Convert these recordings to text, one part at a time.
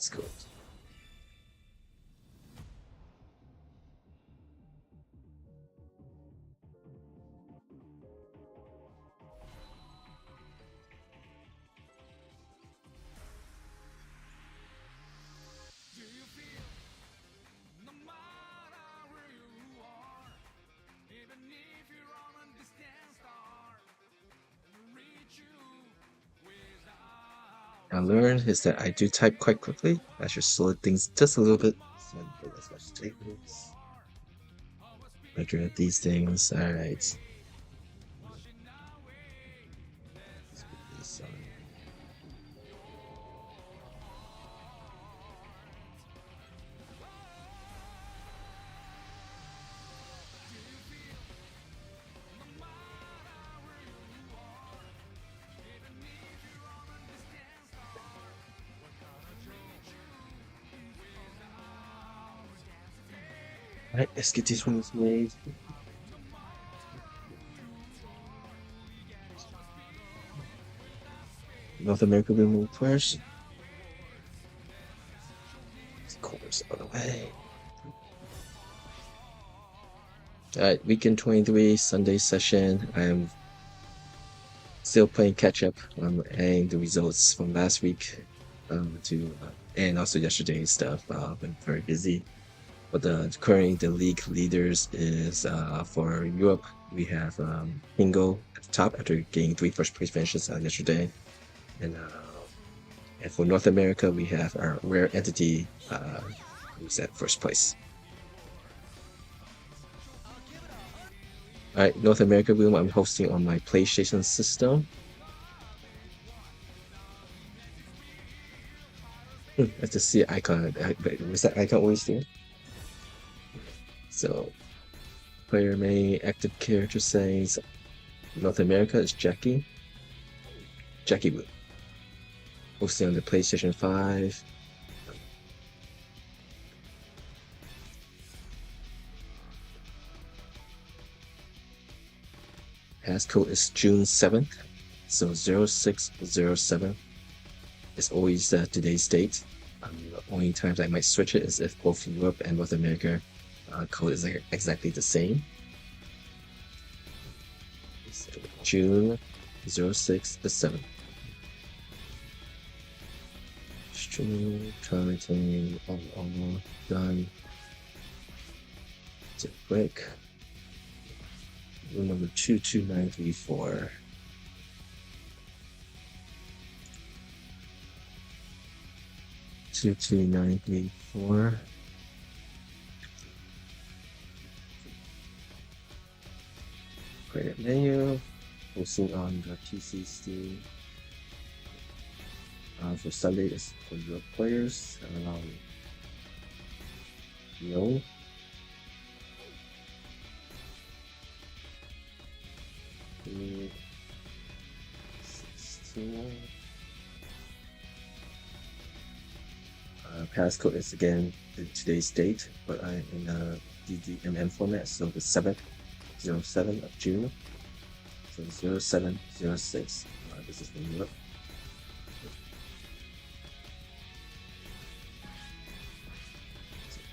It's good. I learned is that I do type quite quickly. I should slow things just a little bit. So I don't put as much statements. Measure these things. All right. Let's put this on. All right, let's get these ones made. North America will move first. Of course, out of the way. All right, weekend 23 Sunday session. I am still playing catch up. I'm adding the results from last week and also yesterday's stuff. I've been very busy. But currently the league leaders is for Europe. We have Bingo at the top after getting 3 first place finishes yesterday, and for North America we have our Rare Entity who's at first place. All right, North America room I'm hosting on my PlayStation system. Let's just see icon. Was that icon always there? So, player main active character settings. North America is Jackie. Jackie Wu. Hosting on the PlayStation 5. Passcode is June 7th. So 0607 is always today's date. The only times I might switch it is if both Europe and North America code is exactly the same. June 06/7. Stream, commenting, all done. It's a quick. Room number 22934. Two two nine three four. Credit menu, posting on the PC Steam. For Sunday is for your players. No. Mm, 16. Passcode is again today's date, but I'm in a DDMM format, so the 7th 07 of June. So 0706. This is from Europe.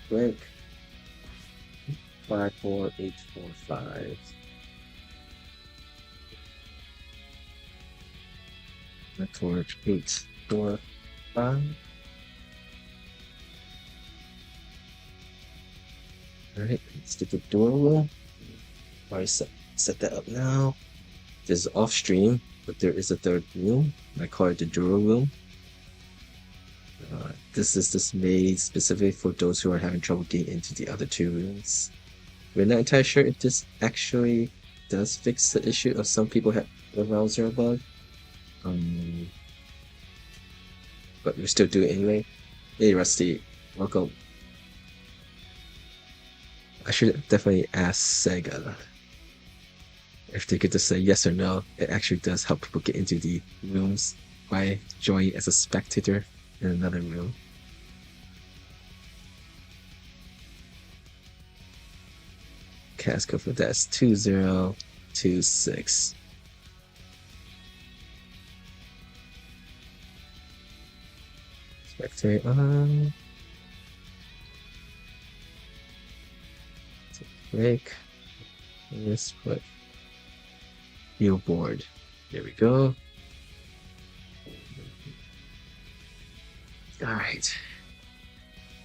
Quick. 54845. Network 845. Alright, let's get the door roll. Already set that up now. This is off stream, but there is a third room. I call it the door room. This is just made specifically for those who are having trouble getting into the other 2 rooms. We're not entirely sure if this actually does fix the issue of some people have the round 0 bug. But we still do it anyway. Hey Rusty, welcome. I should definitely ask SEGA if they could just say yes or no. It actually does help people get into the rooms by joining as a spectator in another room. Cast code for that is 2026. Spectate on. Take a break. Let's put billboard. There we go. All right.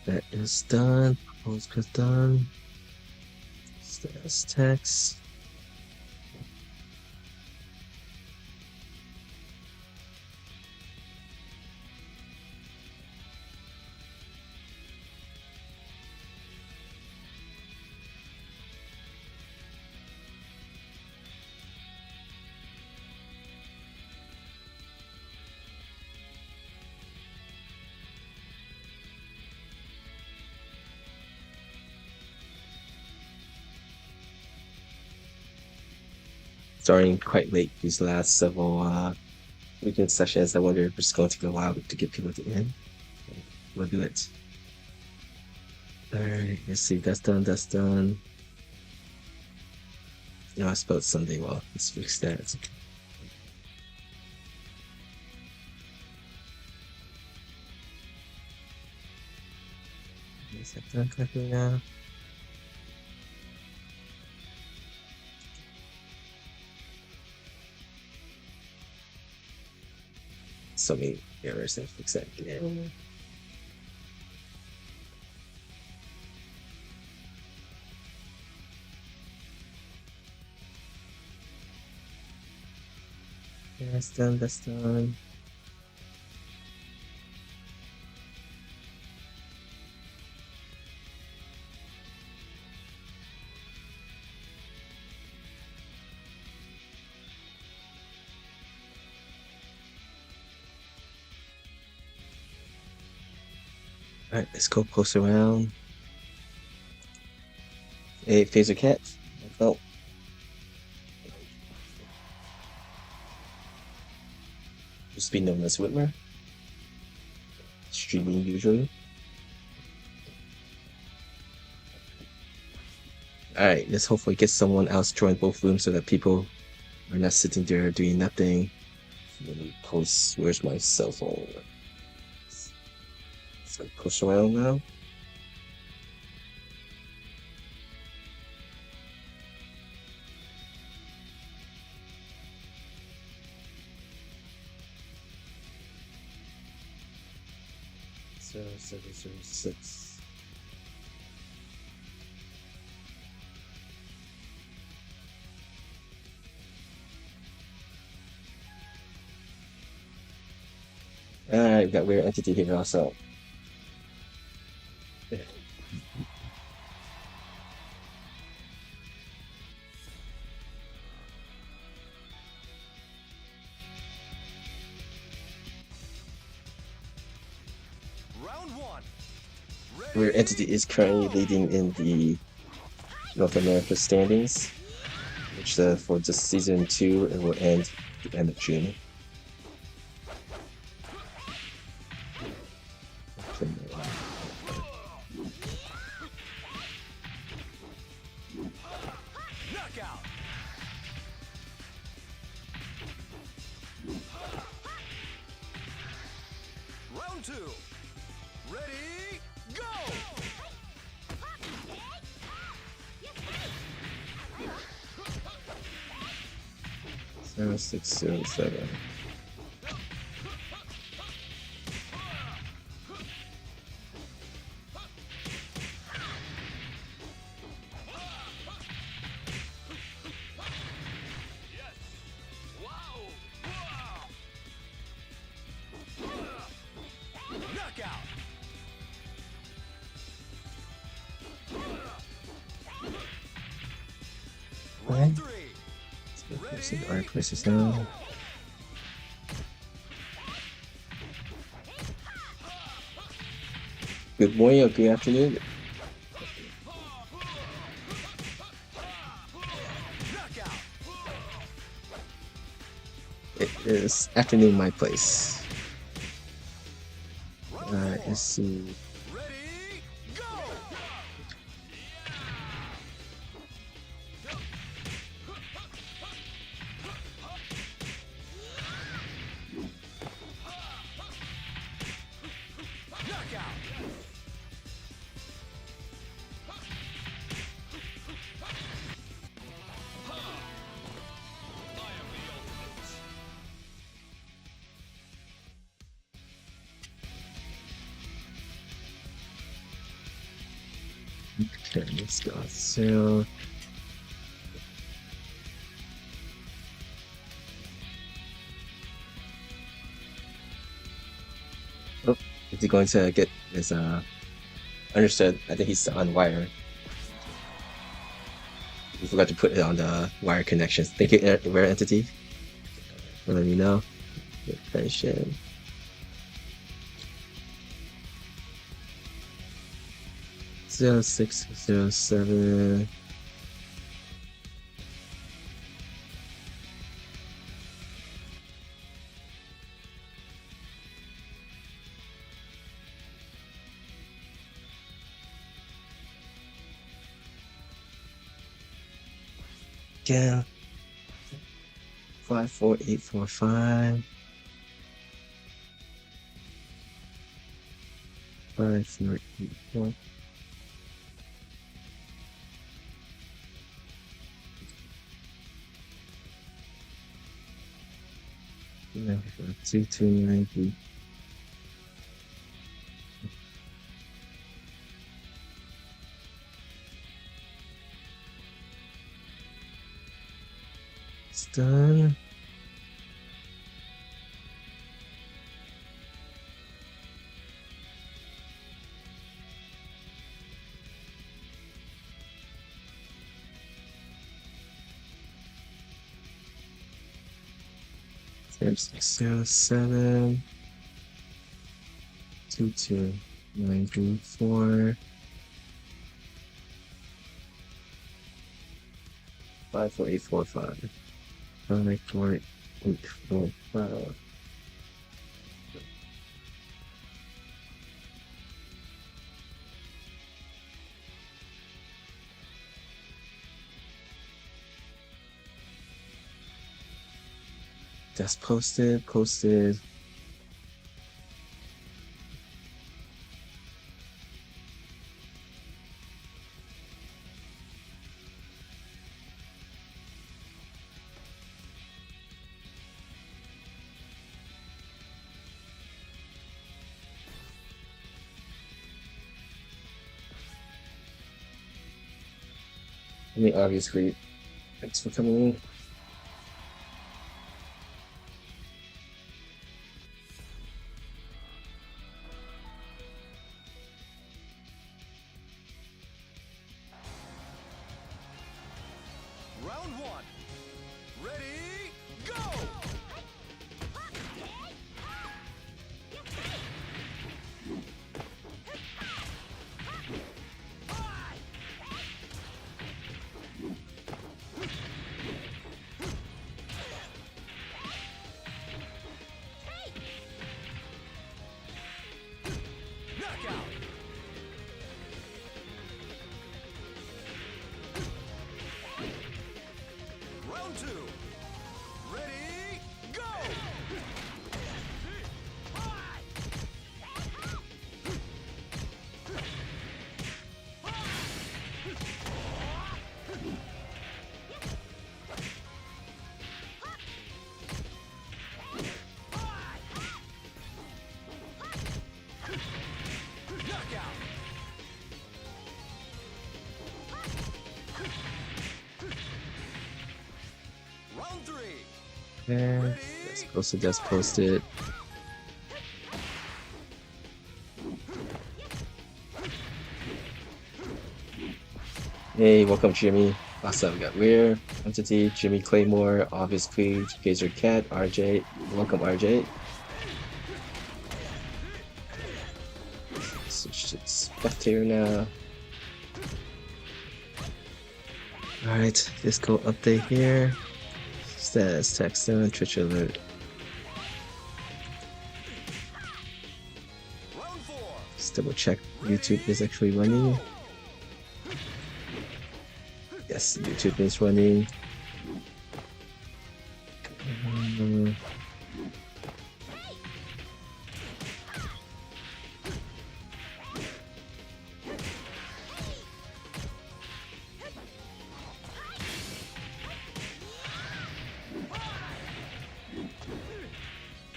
That is done. Proposed is done. Status text. Starting quite late these last several weekend sessions. I wonder if it's going to take a while to get people to in. We'll do it. Alright, let's see. That's done. That's done. No, I spelled Sunday well. Let's fix that. Is that done correctly now? So many errors and fix that again. That's done, that's done. All right, let's go post around. Hey, Phaser Cat. Oh. Used to be known as Whitmer. Streaming usually. Alright, let's hopefully get someone else join both rooms so that people are not sitting there doing nothing. Let me post, where's my cell phone? So post around now. So 706. Alright, we got weird entity here also. Weird entity is currently leading in the North America standings, which for just season 2 it will end at the end of June. Round 2. Ready, go! 7607. Round 3. Let's see the right places now. Good morning or good afternoon. It is afternoon my place. Let's see. Ready, go! Okay, let's go. So, oh, is he going to get his understood? I think he's on wire. We forgot to put it on the wire connections. Thank you, Rare Entity, for letting me know. Attention. Zero 0607. Yeah. 54845. 5484. Yeah, 2293. It's done. There's 607 22934 54845 54845. That's posted. I mean, obviously, thanks for coming in. Round one. Ready, go! Knockout! Round two. Ready, go! Knockout! Round three. Yeah, that's posted. Hey, welcome, Jimmy. Awesome. We got Weir, Entity, Jimmy Claymore, Obvious Queen, Gazer Cat, RJ. Welcome, RJ. Switch to Spectator now. Alright, Disco update here. Status text on Twitch alert. Round four. Just double check YouTube is actually running. Yes, YouTube is running.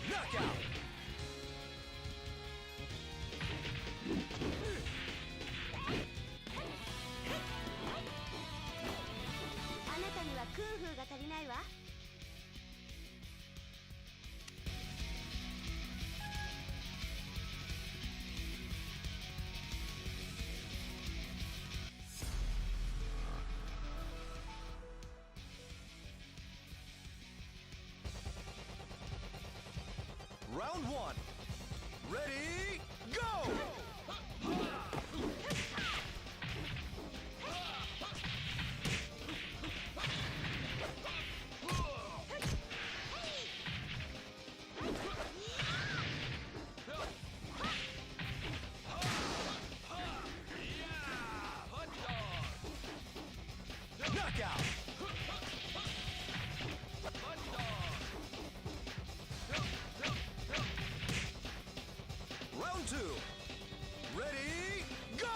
Knockout! Round one. Ready, go! Knockout! Round two. Ready, go!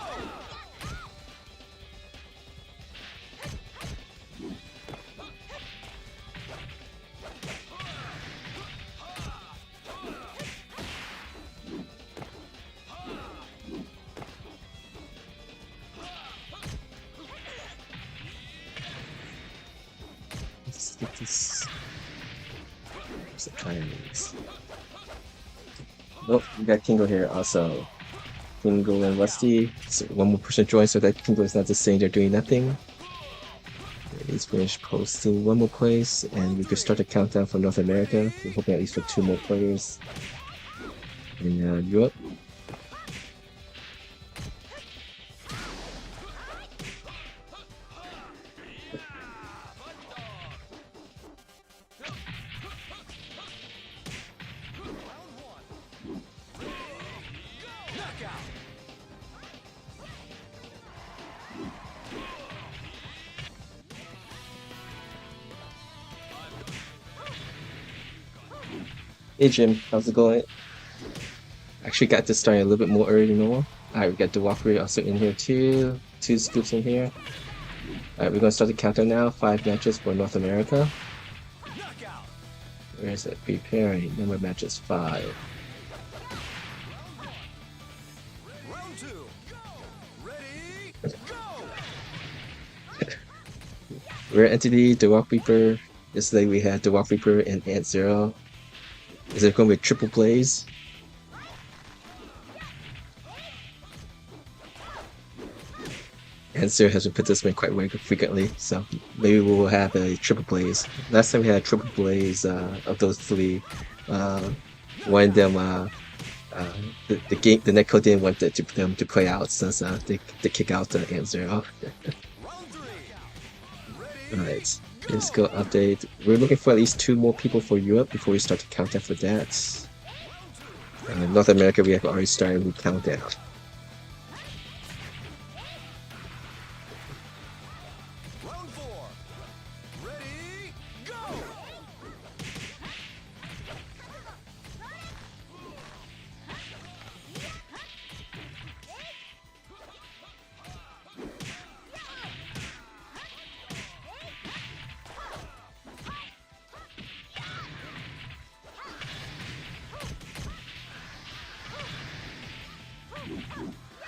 Let's get this. Where's the triangles? Nope, we got Kingo here also. Kingo and Rusty. So one more person joined so that Kingo is not just sitting there doing nothing. He's finished posting one more place, and we could start the countdown for North America. We're hoping at least for 2 more players in Europe. Knockout! Hey Jim, how's it going? Actually got this starting a little bit more early than normal. Alright, we got the walkthrough also in here too. 2 scoops in here. Alright, we're gonna start the countdown now. 5 matches for North America. Knockout! Where is it? Preparing. Number of matches 5. Round two. Ready, go! Rare entity, the Walk Reaper. Yesterday we had the Walk Reaper and Ant Zero. Is it going to be triple plays? Ant Zero has been participant quite frequently, so maybe we will have a triple plays. Last time we had triple plays of those 3. One of them, the netcode didn't want them to play out since they kick out the Ant Zero. Round three. Alright, let's go update. We're looking for at least 2 more people for Europe before we start the countdown for that. North America, we have already started the countdown. Round four. Ready, go!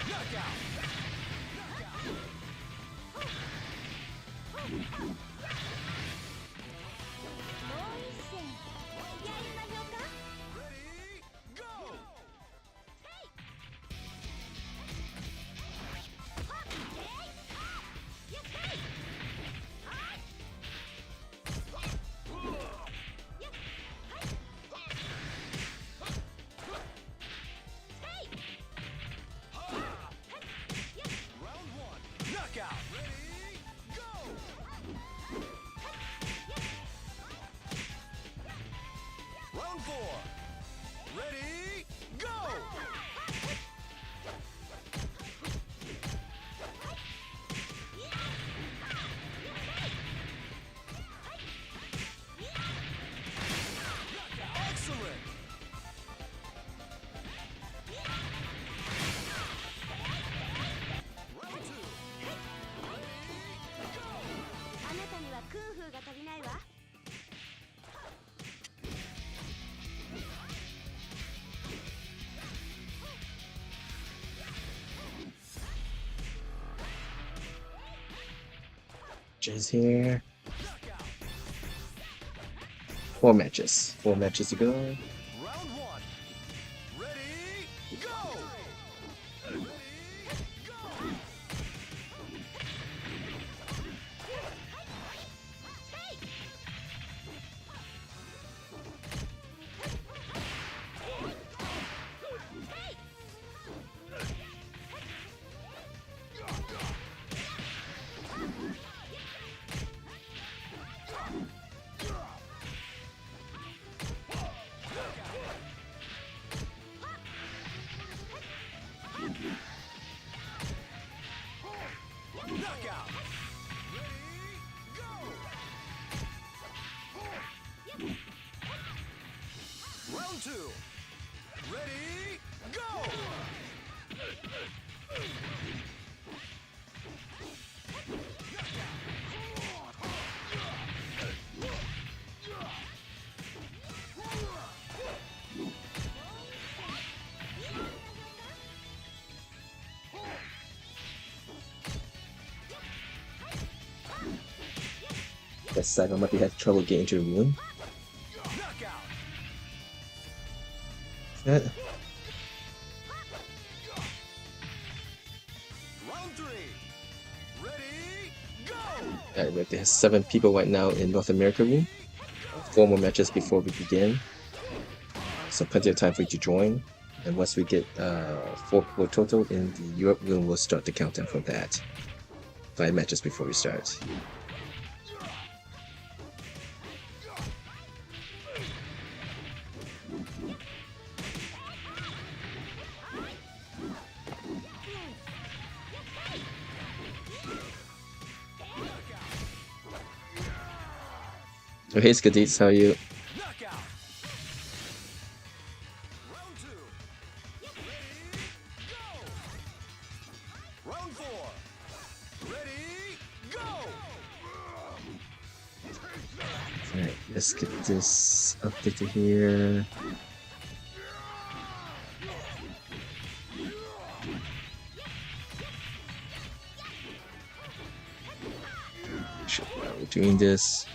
Knockout! Ready, go! Round one. Knockout. Ready, go! Round four. Ready, go! Excellent! Round two. Ready, go! あなたにはクンフーが足りないわ。 Jizz here. Knockout. Four matches. 4 matches to go. Round one. Ready, go! Ready, go! Knockout! Ready, go! Round two. Ready, go! That side, I might be having trouble getting to the room. Knockout! That Round three. Ready, go! Alright, there's 7 people right now in North America room. 4 more matches before we begin. So plenty of time for you to join. And once we get 4 people total in the Europe room, we'll start the countdown for that. 5 matches before we start. Oh, hey, Skadits, how are you? Knockout! Round two. Ready, go! Round four. Ready, go! Alright, let's get this updated here. Sure, while we're doing this.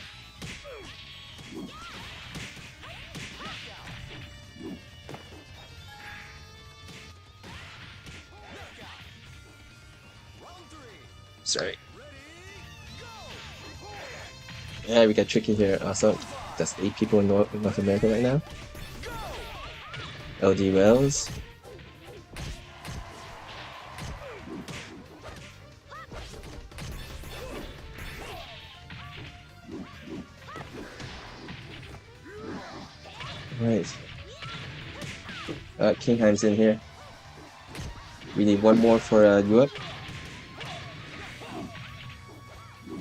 Round three. Sorry. Ready, go! Yeah, we got tricky here. Also, that's 8 people in North America right now. LD Wells. Right. Kingheim's in here. We need 1 more for Europe.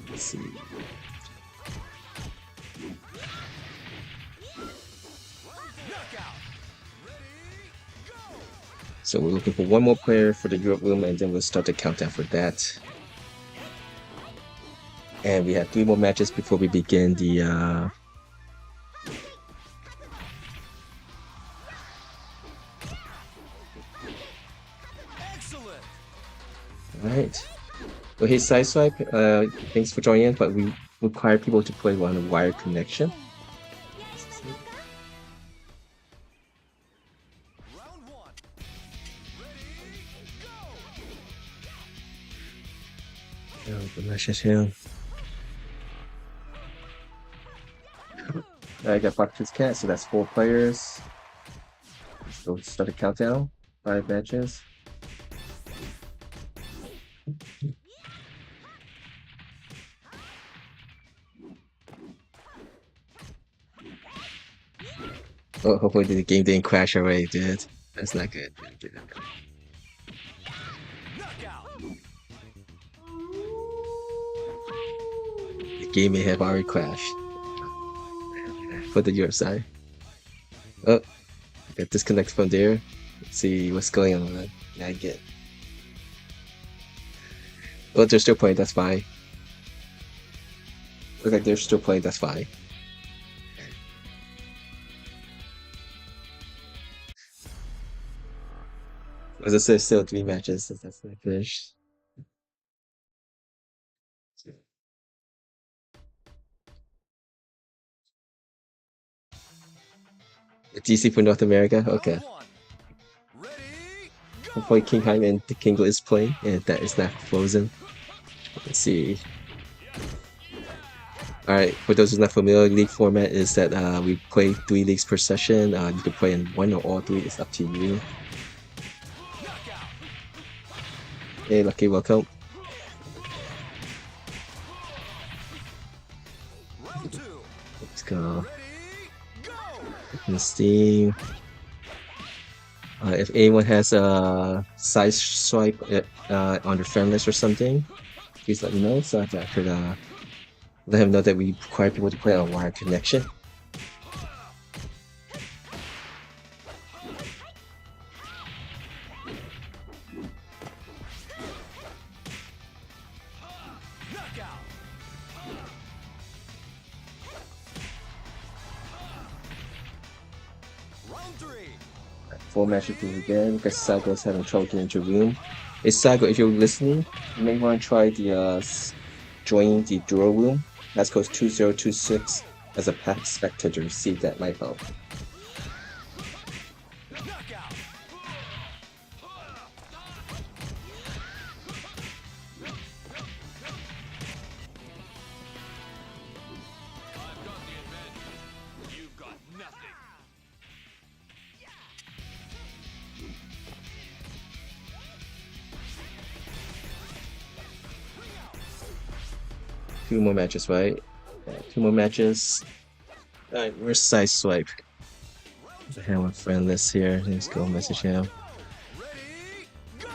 Let's see. Knockout! Ready, go! So we're looking for 1 more player for the Europe room, and then we'll start the countdown for that. And we have 3 more matches before we begin the Excellent! Alright. So hey Sideswipe, thanks for joining in, but we require people to play on a wired connection. Round one. Ready, go! Oh, the message here. I got Fox's Cat, so that's 4 players. So start a countdown. 5 matches. Oh, hopefully the game didn't crash already, dude. That's not good. Knockout! The game may have already crashed. For the Europe side. Oh, got disconnected from there. Let's see what's going on. Yeah, I get. Well, they're still playing, that's fine. Look like they're still playing, that's fine. As I said, still 3 matches, so that's not finished. DC for North America. Okay. Round one. Ready, Hopefully go! Kingheim and Kingo is playing, and that is not frozen. Let's see. All right, for those who's not familiar, league format is that we play 3 leagues per session. You can play in 1 or all 3. It's up to you. Knockout. Hey, Lucky, welcome. Round two. Let's go. Ready, go! Open Steam. If anyone has a size swipe on their friend list or something, please let me know so I could let him know that we require people to play on a wired connection. Knockout. Round three. 4 matches to begin because Sago is having trouble getting into room. Hey Sago, if you're listening, you may want to try the join the duo room. That's code 2026 as a pack spectator. See if that might help. Knockout. 2 more matches, right? Yeah, 2 more matches. Alright, where's Side Swipe? I have a friend list here. Let's go message him. Ready, go!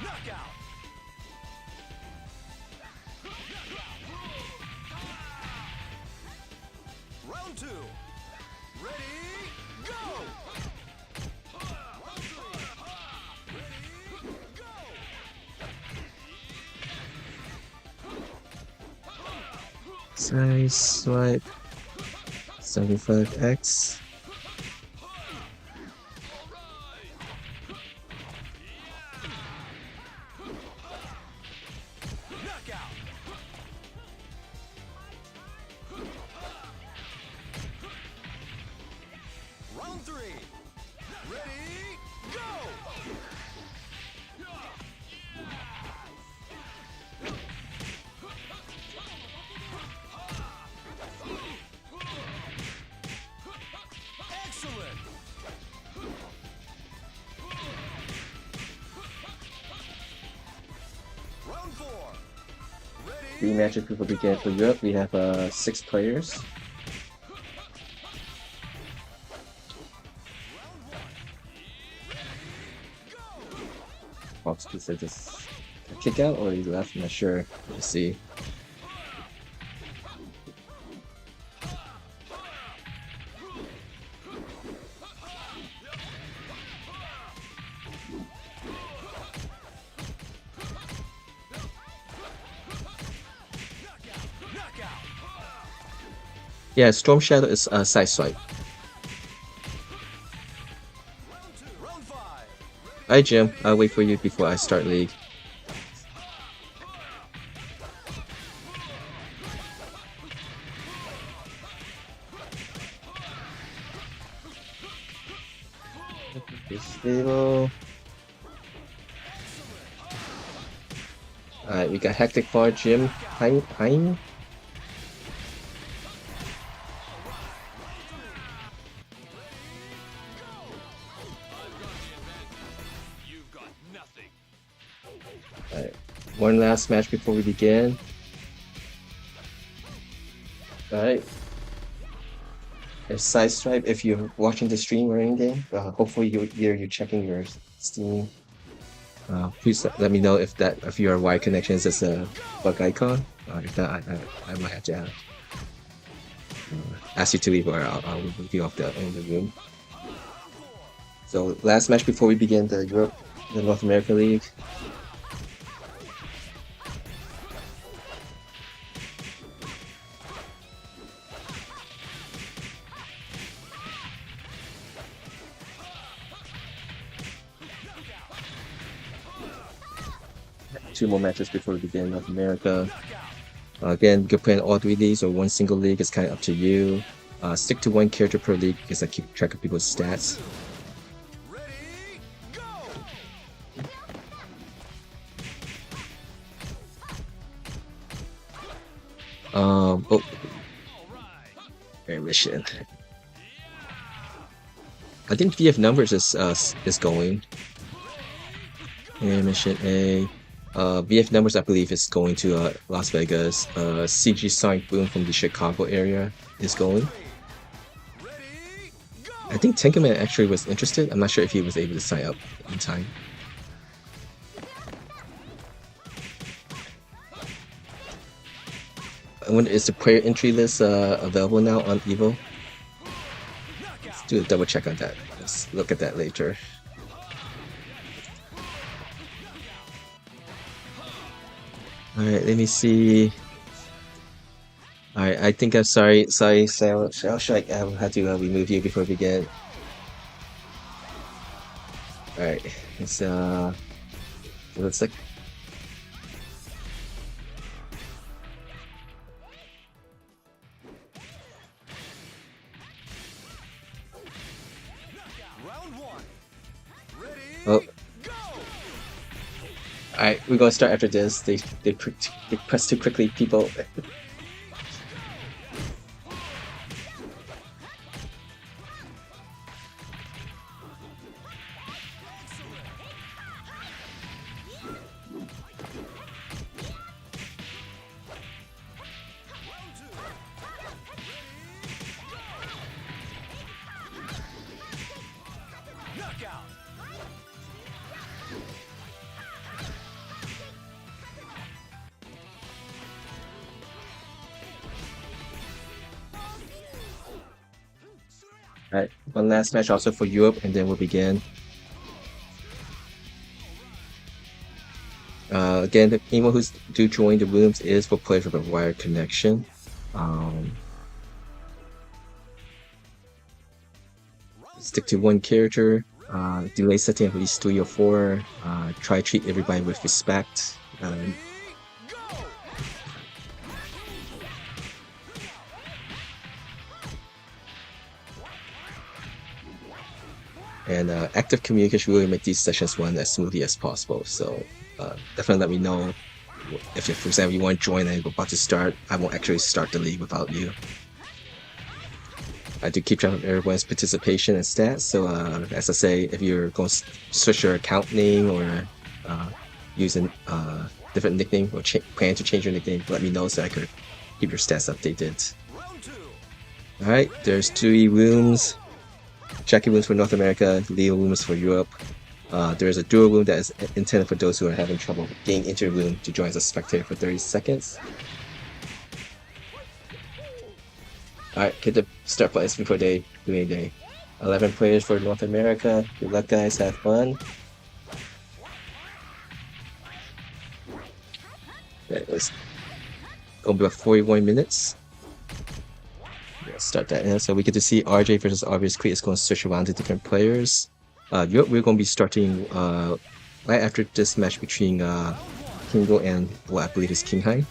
Knockout. Round two. Ready, go! Round three. Ready, go! Side Swipe 75x. Knockout. Round three. Ready, go! Excellent. Round four. 3 Ready, matches people begin for Europe. We have 6 players. Fox said this a kick out or he left, I'm not sure. Let's see. knockout. Yeah, Storm Shadow is Side Swipe. Round two. Round five. Alright, Jim. I'll wait for you before I start league. Stable. Alright, we got Hectic Bar, Jim, Hein. You've got nothing. Alright, one last match before we begin. Alright. Side Stripe, if you're watching the stream or anything, hopefully you're checking your Steam. Please let me know if your wire connection is just a bug icon. If not, I might have to ask you to leave, or I'll move you off in the room. So last match before we begin the North America League. 2 more matches before we begin North America. Again, you can play in all 3 leagues or one single league. It's kind of up to you. Stick to 1 character per league because I keep track of people's stats. Ready, go! Oh, mission. I think VF numbers is going. Mission A. VF numbers, I believe, is going to Las Vegas. CG Sonic Boom from the Chicago area is going. I think Tinkerman actually was interested. I'm not sure if he was able to sign up in time. When is the player entry list available now on Evo? Let's do a double check on that. Let's look at that later. Alright, let me see. Alright, I think I'm sorry, Shell Strike, I had to remove you before we begin. Alright, it's looks like oh. Alright, we're gonna start after this. They press too quickly, people. Alright, one last match also for Europe, and then we'll begin. Again, anyone who's do join the rooms is for players with a wired connection. Stick to 1 character. Delay setting at least 3 or 4. Try to treat everybody with respect. And active communication really make these sessions run as smoothly as possible. So definitely let me know if, for example, you want to join and we're about to start. I won't actually start the league without you. I do keep track of everyone's participation and stats. So as I say, if you're going to switch your account name or using different nickname or plan to change your nickname, let me know so I could keep your stats updated. Alright, there's 3 rooms. Jackie rooms for North America, Leo rooms for Europe. There is a dual room that is intended for those who are having trouble getting into a room to join as a spectator for 30 seconds. Alright, get the start place before they do a day. 11 players for North America. Good luck, guys. Have fun. That was going to be about 41 minutes. Let's start that in. So we get to see RJ versus Obvious Cleat is going to switch around to different players. Europe, we're going to be starting right after this match between Kingo and what I believe is Kinghai.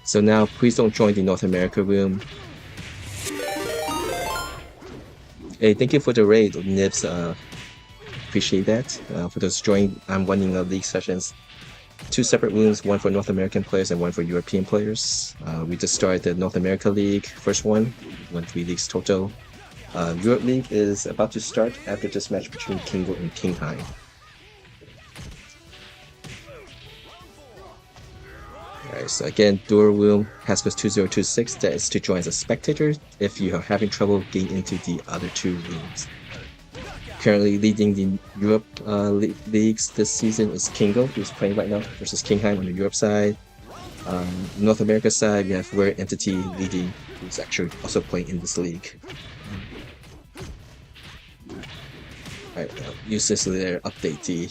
So now, please don't join the North America room. Hey, thank you for the raid, Nibs. Appreciate that. For those joining, I'm running league sessions. 2 separate rooms, one for North American players and one for European players. We just started the North America League, first one, 3 leagues total. Europe League is about to start after this match between Kingo and Kinghai. Alright, so again, dual room, passcode 2026, that is to join as a spectator if you are having trouble getting into the other 2 rooms. Currently leading the Europe leagues this season is Kingo, who's playing right now, versus Kinghai on the Europe side. North America side, we have Rare Entity leading, who's actually also playing in this league. Alright, use this later, update the...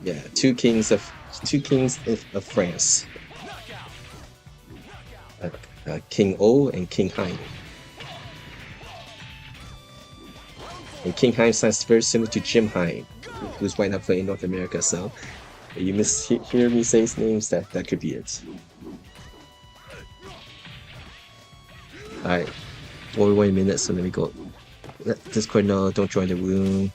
Yeah, two kings of France. King O and King Hein. And King Hein sounds very similar to Jim Hein, who's right now playing North America. So if you hear me say his names, that could be it. Alright, only 1 minute, so let me go. Let Discord know, don't join the room.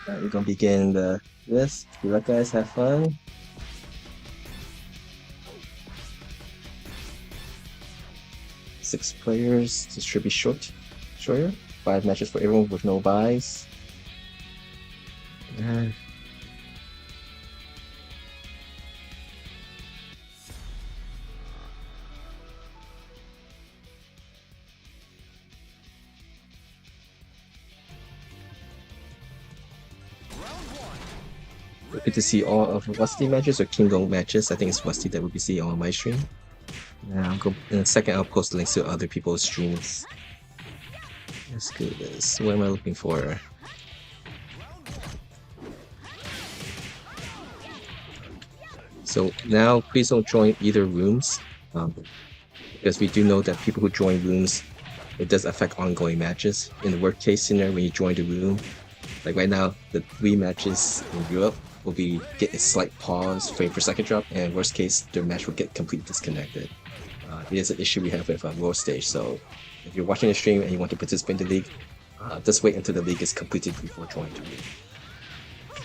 Alright, we're gonna begin this. Good luck, guys. Have fun. Six players. This should be shorter. 5 matches for everyone with no buys. Good to see all of Rusty matches or Kingdom matches. I think it's Rusty that we'll be seeing on my stream. Now I'll go in a second. I'll post links to other people's streams. Let's do this. What am I looking for? So now please don't join either rooms, because we do know that people who join rooms, it does affect ongoing matches. In the worst case scenario, when you join the room, like right now, the 3 matches in Europe will get a slight pause, frame per second drop, and worst case, the match will get completely disconnected. It is an issue we have with World Stage. So if you're watching the stream and you want to participate in the league, just wait until the league is completed before joining the league.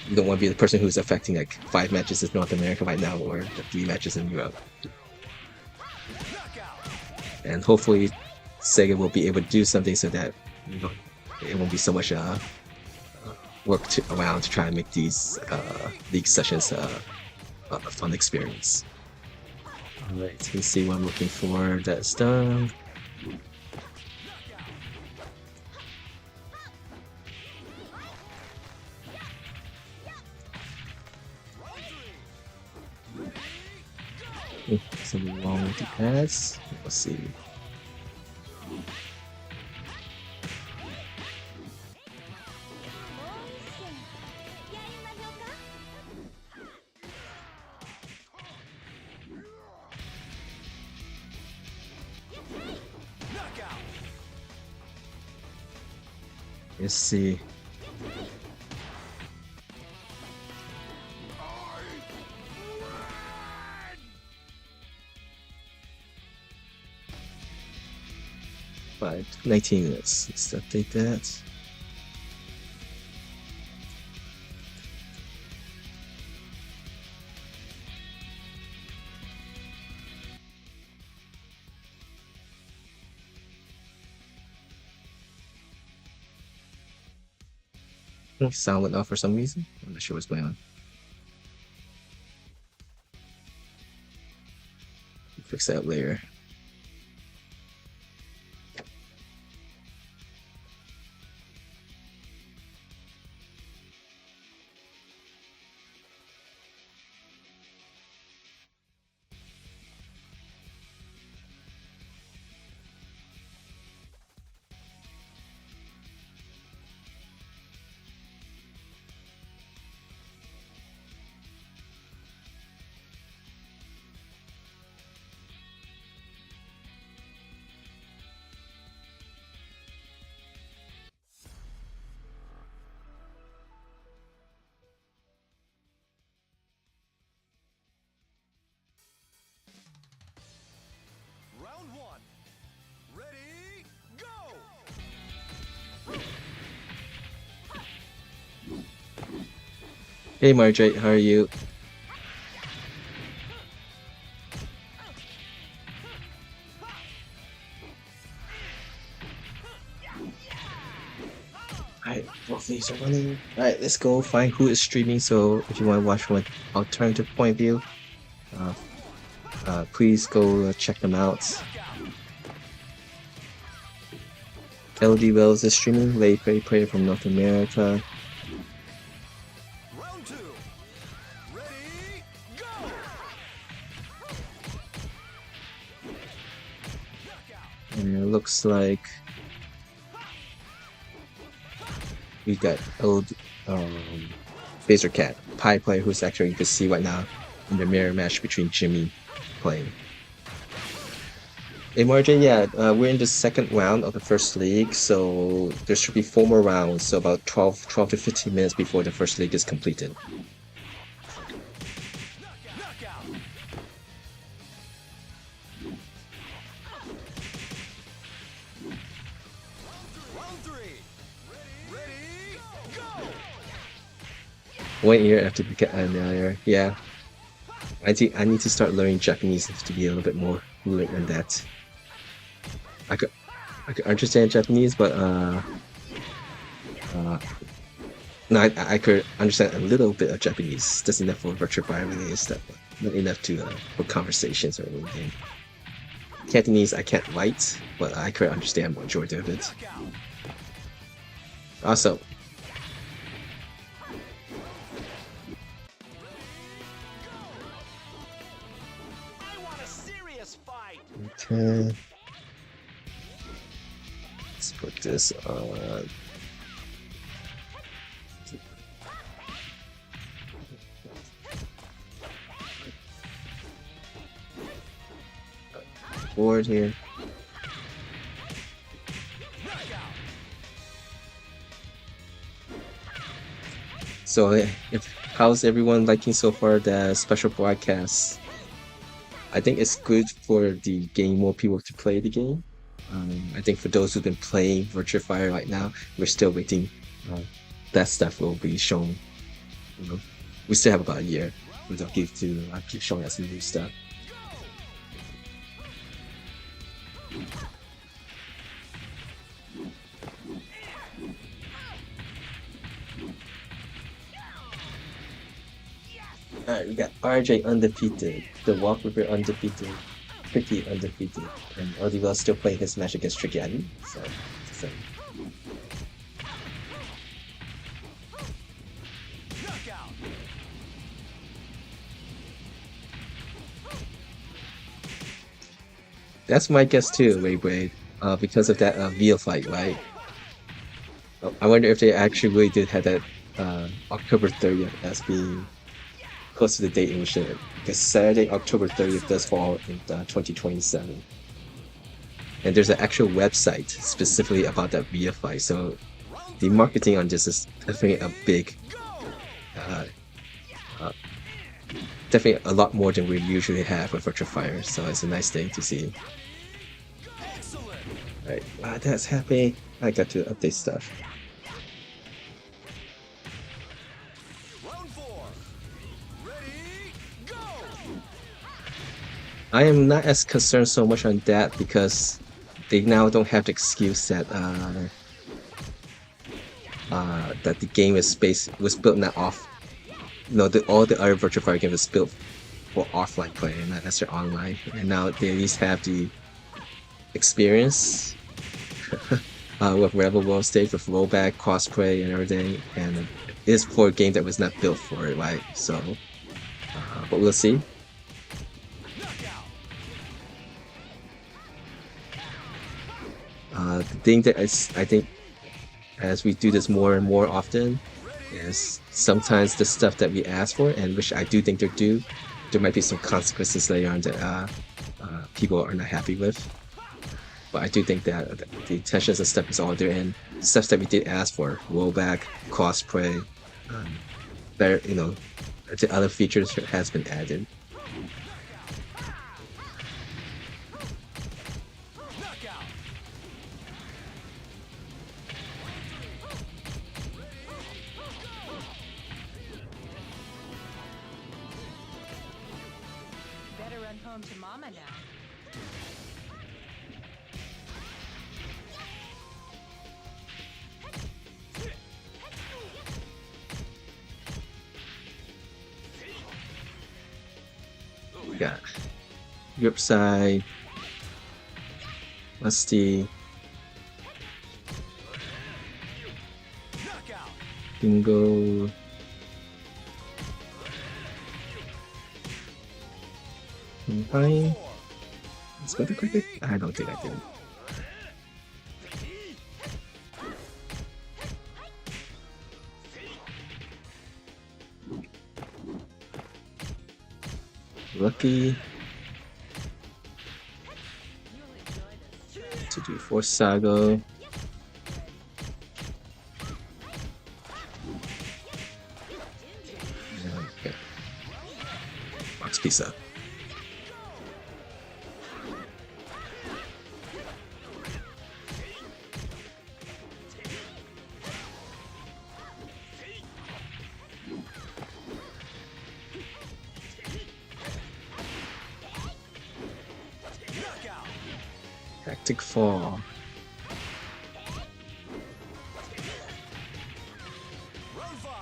You don't want to be the person who's affecting like 5 matches in North America right now or the 3 matches in Europe. And hopefully SEGA will be able to do something so that it won't be so much work around to try and make these league sessions a fun experience. Alright, let's see what I'm looking for. That's done. Something wrong with the pads. Let's see. Let's see. Five, 19 minutes. Let's update that. Sound went off for some reason. I'm not sure what's going on. Fix that later. Round 1. Ready, go! Hey Marjorie, how are you? Alright, both these are running. Alright, let's go find who is streaming. So if you want to watch from an alternative point of view, please go check them out. LD Wells is streaming. Late player from North America. Round 2. Ready, go! And it looks like we got old Phaser Cat, Pi player, who's actually you can see right now in the mirror match between Jimmy playing. Hey Margin, yeah, we're in the second round of the first league, so there should be 4 more rounds, so about 12 to 15 minutes before the first league is completed. Knockout! Round 3. Ready, go! 1 year after the another, yeah. I need to start learning Japanese to be a little bit more fluent in that. I could understand Japanese, but no, I could understand a little bit of Japanese. Just enough for Virtua Fighter related stuff, but not enough to for conversations or anything. Cantonese I can't write, but I could understand majority of it. Also, I want a serious fight! okay. Let's put this on. Board here. So, how's everyone liking so far the special broadcast? I think it's good for the game, more people to play the game. I think for those who've been playing Virtua Fighter right now, we're still waiting. That stuff will be shown. You know, we still have about a year. They'll keep showing us new stuff. Alright, we got RJ undefeated, the Walk River undefeated, Tricky undefeated, and Odivel still playing his match against Tricky Adi, so it's the same. That's my guess too, Wade, because of that VF fight, right? I wonder if they actually really did have that October 30th as being close to the date in which because Saturday, October 30th does fall in 2027. And there's an actual website specifically about that VF fight, so the marketing on this is definitely a big, definitely a lot more than we usually have with Virtua Fighter, so it's a nice thing to see. Right, wow, that's happening. I got to update stuff. Round 4. Ready, go! I am not as concerned so much on that because they now don't have the excuse that that the game was built not off. No, all the other Virtua Fighter games was built for offline play and not necessarily online. And now they at least have the experience with REVO World Stage with rollback, crossplay, and everything. And it is for a game that was not built for it, right? So, but we'll see. The thing that I think as we do this more and more often is sometimes the stuff that we ask for, and which I do think they're due, there might be some consequences later on that people are not happy with. But I do think that the intentions and stuff is all there, and stuff that we did ask for, rollback, crossplay, better, the other features has been added. Better run home to Mama now. We got Grip Side, Musty, Bingo. Fine. Spell the quick? I don't think I did. Lucky. 2, 3, 4 Sago. Okay. Box pizza. Tactic fall. Round 5.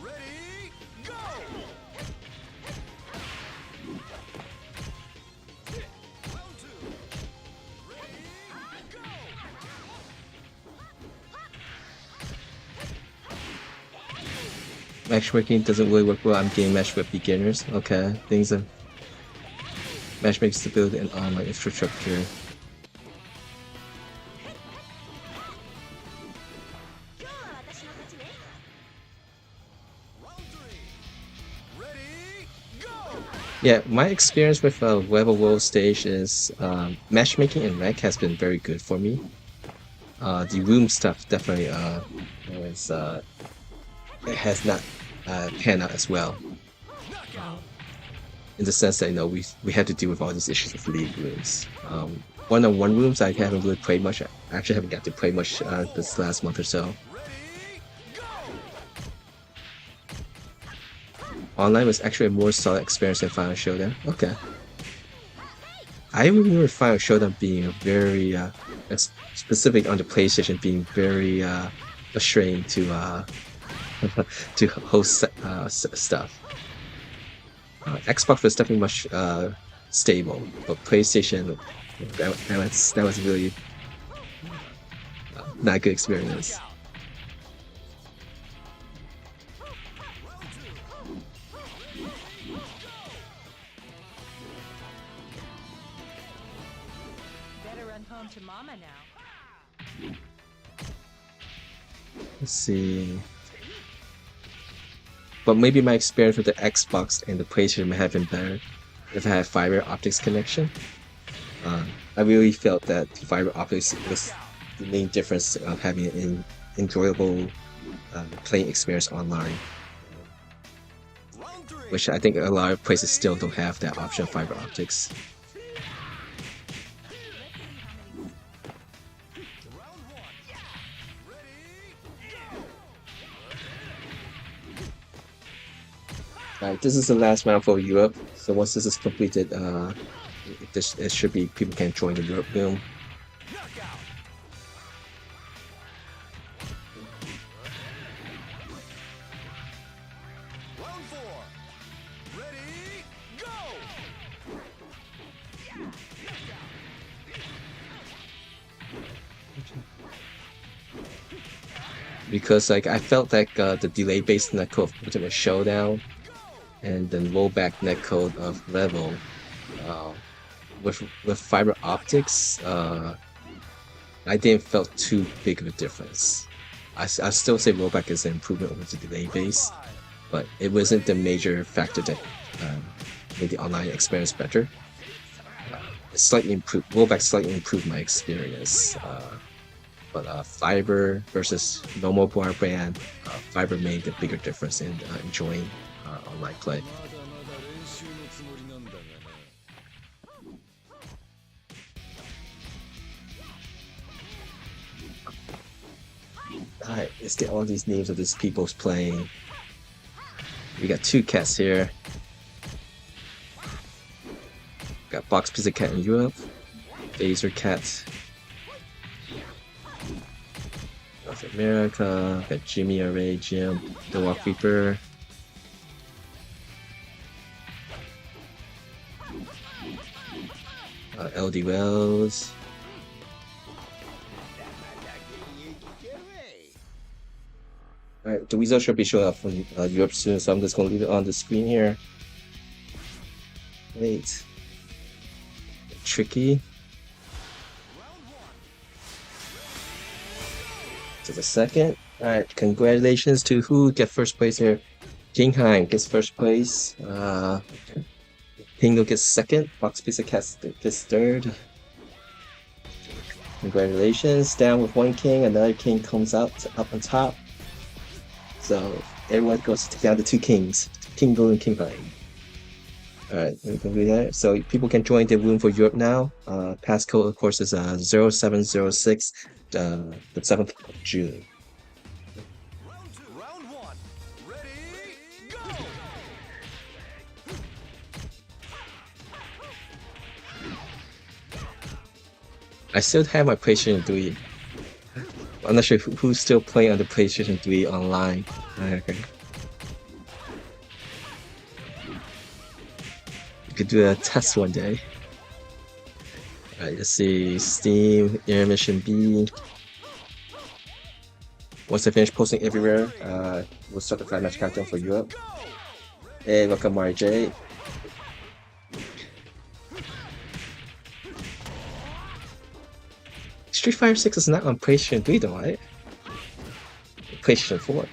Ready, go! Round 2. Ready, go! Matchmaking doesn't really work well. I'm getting matched with beginners. Okay, things are matchmaking stability and online infrastructure. Round 3. Ready, go! Yeah, my experience with VEVO World Stage is matchmaking and rank has been very good for me. The room stuff definitely it has not panned out as well. In the sense that we had to deal with all these issues with league rooms. One-on-one rooms I haven't really played much. I actually haven't got to play much this last month or so. Online was actually a more solid experience than Final Showdown. Okay. I remember Final Showdown being very specific on the PlayStation, being very frustrating to to host stuff. Xbox was definitely much stable, but PlayStation that was really not a good experience. Better run home to mama now. Let's see. But maybe my experience with the Xbox and the PlayStation may have been better if I had fiber optics connection. I really felt that fiber optics was the main difference of having an enjoyable playing experience online, Round 3. which I think a lot of places still don't have that option of fiber optics. Round 1. Ready, Alright, this is the last round for Europe. So once this is completed, it should be people can join the Europe room. knockout! Round 4. Ready, go! Because like I felt like the delay based netcode of Ultimate Showdown and then rollback netcode of Level with fiber optics, I didn't felt too big of a difference. I still say rollback is an improvement over the delay base, but it wasn't the major factor that made the online experience better. It slightly improved. Rollback slightly improved my experience. But fiber versus normal broadband, fiber made a bigger difference in enjoying online play. まだまだ練習のつもりなんだがな。 Alright, let's get all these names of these people's playing. We got two cats here. Got Box Pizza Cat in Europe, Phaser Cat North America, got Jimmy Array, Jim, The Walk Reaper. LD Wells. the results should be showing up from Europe soon, so I'm just gonna leave it on the screen here. Wait. Tricky. To the second. Alright, congratulations to who get first place here. Jingheim gets first place. Pingo gets second. Fox Pizza Cat gets third. Congratulations. Down with one king, another king comes out up on top. So everyone goes down to two kings. Pingo and Jingheim. Alright, we can do that. So people can join the room for Europe now. Passcode, of course, is 0706, the 7th of June. Round one. Ready, go! I still have my PlayStation 3. I'm not sure who's still playing on the PlayStation 3 online. Okay. We could do a test one day. Alright, let's see. Steam, intermission B. Once I finish posting everywhere, we'll start the 5-match countdown for Europe. Hey, welcome RJ. Street Fighter 6 is not on PlayStation 3 though, right? PlayStation 4.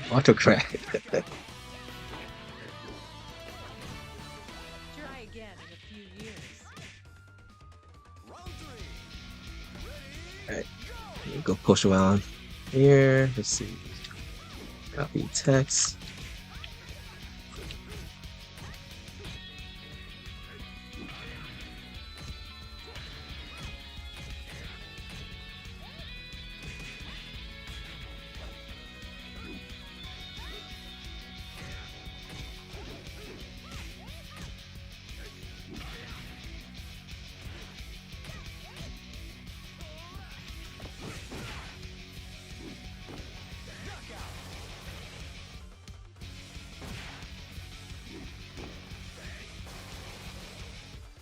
Autocrat. Try again in a few years. Round three. Alright, go push around here. Let's see. Copy text.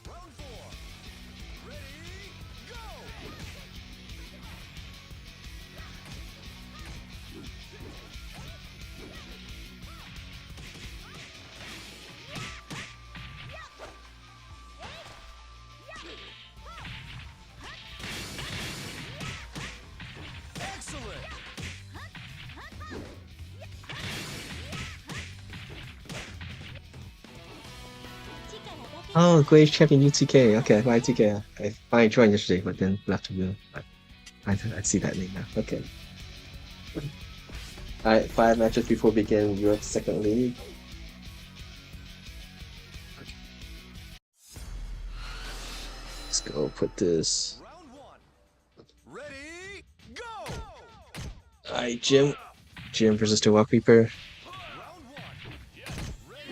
Round four. Ready, go! Excellent! Oh, great champion U2K. Okay, Y2K. I finally joined yesterday, but then left the room. I see that name now. Okay. Alright, 5 matches before we begin Europe's second league. Let's go put this. Round one. Ready, go! Alright, Jim. Jim versus the Walk Reaper. Round one. Ready,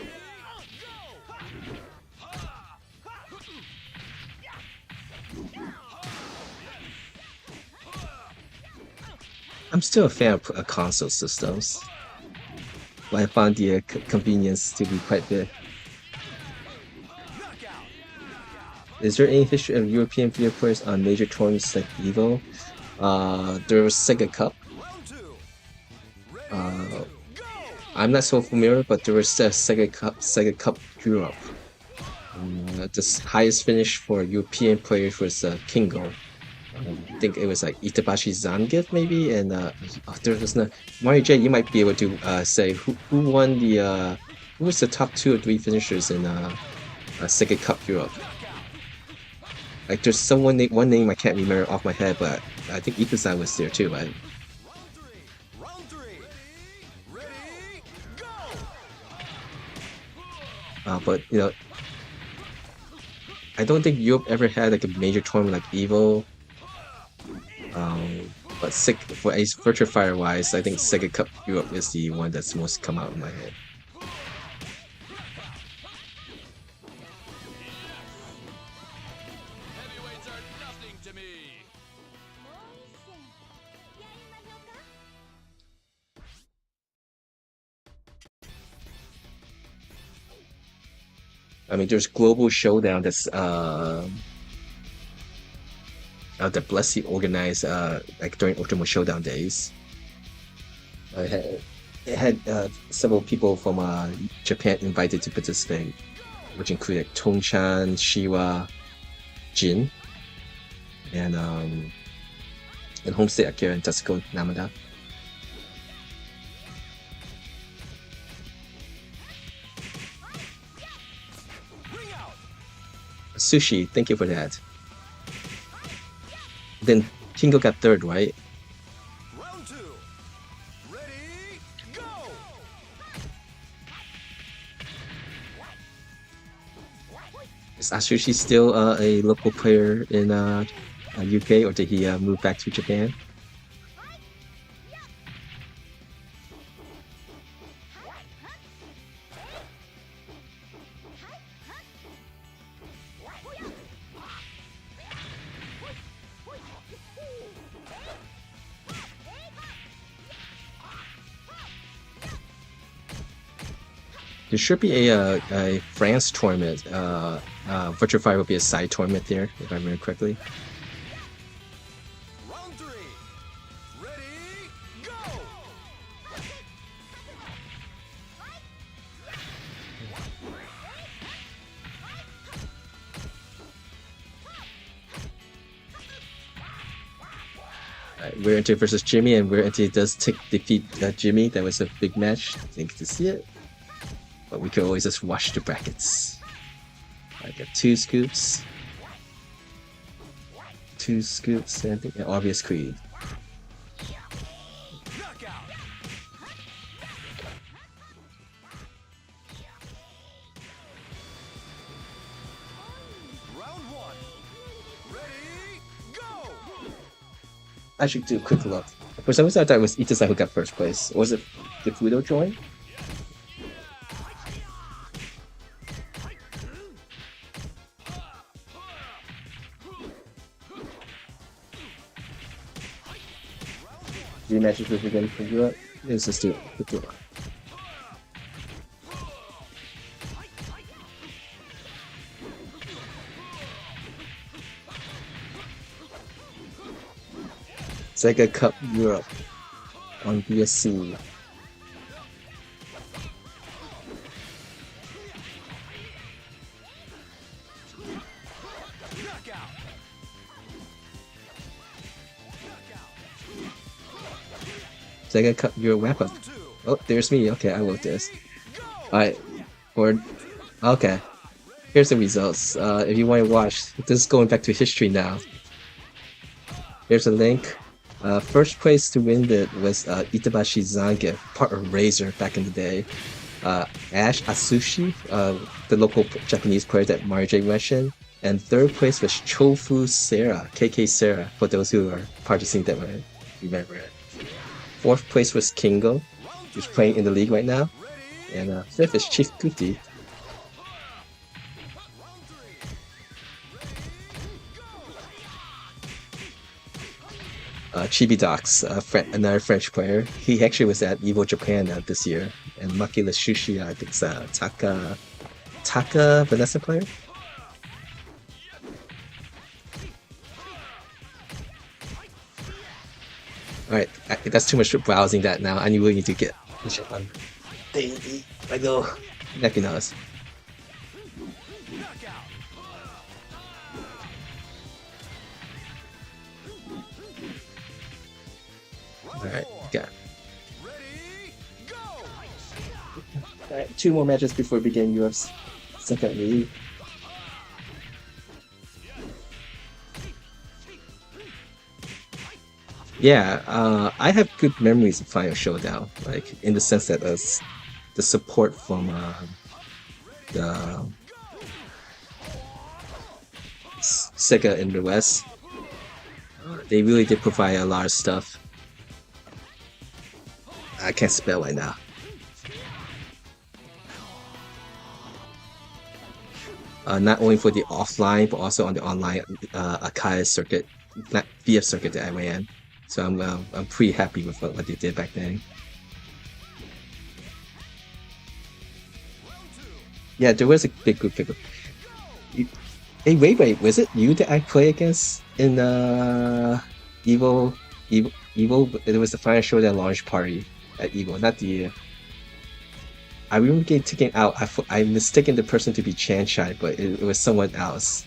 I'm still a fan of console systems, but I found the convenience to be quite big. Is there any history of European video players on major tournaments like EVO? There was SEGA Cup. Round two. Go! I'm not so familiar, but there was the SEGA Cup Europe. The highest finish for European players was Kingo. I think it was like Itabashi Zangief maybe, and there was no Mario J. You might be able to say who won the who was the top 2 or 3 finishers in SEGA Cup Europe. Like there's one name I can't remember off my head, but I think Ikusan was there too, right? Round three. Ready, go! But you know, I don't think Europe ever had like a major tournament like EVO. But for Ace Virtua Fighter wise, I think SEGA Cup Europe is the one that's most come out in my head. I mean, there's Global Showdown that's that Blessy organized like during Ultimate Showdown days. It had several people from Japan invited to participate, which included Tong-chan, Shiwa, Jin, and Homestay Akira and Tatsuko Namada. Sushi, thank you for that. Then Kingo got third, right? Round 2. Ready, go! Is Asushi still a local player in UK, or did he move back to Japan? There should be a France tournament. Virtua Fighter will be a side tournament there, if I remember correctly. Round 3. Ready, go! We're Entity versus Jimmy, and We're Entity does defeat Jimmy. That was a big match. Thanks to see it. But we could always just watch the brackets. I got 2 scoops. 2 scoops, and obvious Creed. Knockout. Round 1. Ready, go! I should do a quick look. For some reason, I thought it was Ita-san who got first place. Or was it the Fudo join? Matches with again for Europe. Let's just do it. Let's do it. SEGA Cup Europe on BSC. SEGA Cup Euro wrap up. Oh, there's me. Okay, I wrote this. Alright. Okay. Here's the results. If you want to watch, this is going back to history now. Here's a link. First place to win it was Itabashi Zange, part of Razor back in the day. Ash Asushi, the local Japanese player that Mario J mentioned. And third place was Chofu Sera, KK Sera, for those who are part of the scene that might remember it. Fourth place was Kingo, who's playing in the league right now. And fifth is Chief Kuti. Chibi Docs, another French player. He actually was at EVO Japan this year. And Makila Shushi, I think it's Taka Vanessa player. Alright, that's too much browsing that now. I really need to get on daily. I go. Neck and nose. Alright, got it. Alright, 2 more matches before we begin UF's second league. Yeah, I have good memories of Final Showdown, like in the sense that the support from the SEGA in the West, they really did provide a lot of stuff. I can't spell right now. Not only for the offline, but also on the online Akai circuit, not VF circuit that I ran. So I'm pretty happy with what they did back then. Yeah, there was a big group pick. Hey, wait, was it you that I play against in Evo, Evo? It was the final showdown launch party at Evo, not the. I remember getting taken out. I mistaken the person to be Chanchai, but it was someone else.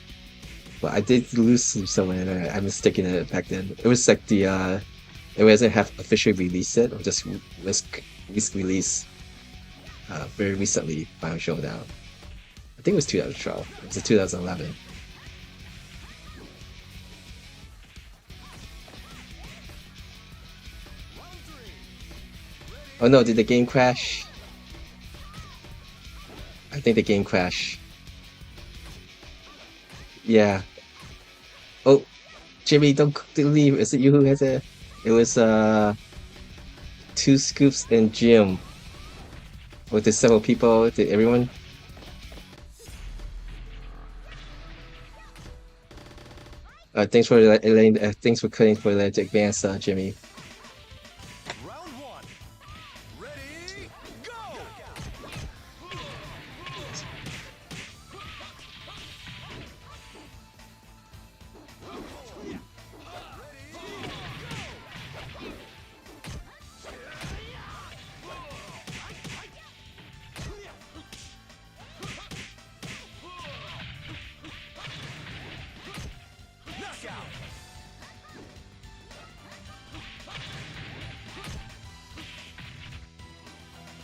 But I did lose to someone, and I mistaken it back then. It was like the it wasn't have officially released it, or just was released very recently. Final showdown. I think it was 2012. It was 2011. Oh no, did the game crash? I think the game crashed. Yeah. Oh, Jimmy, don't leave. Is it you who has it? It was two scoops and Jim. With the several people, did everyone? Thanks for letting. Thanks for cutting for the advance, Jimmy. Round one. Ready, go! Knockout!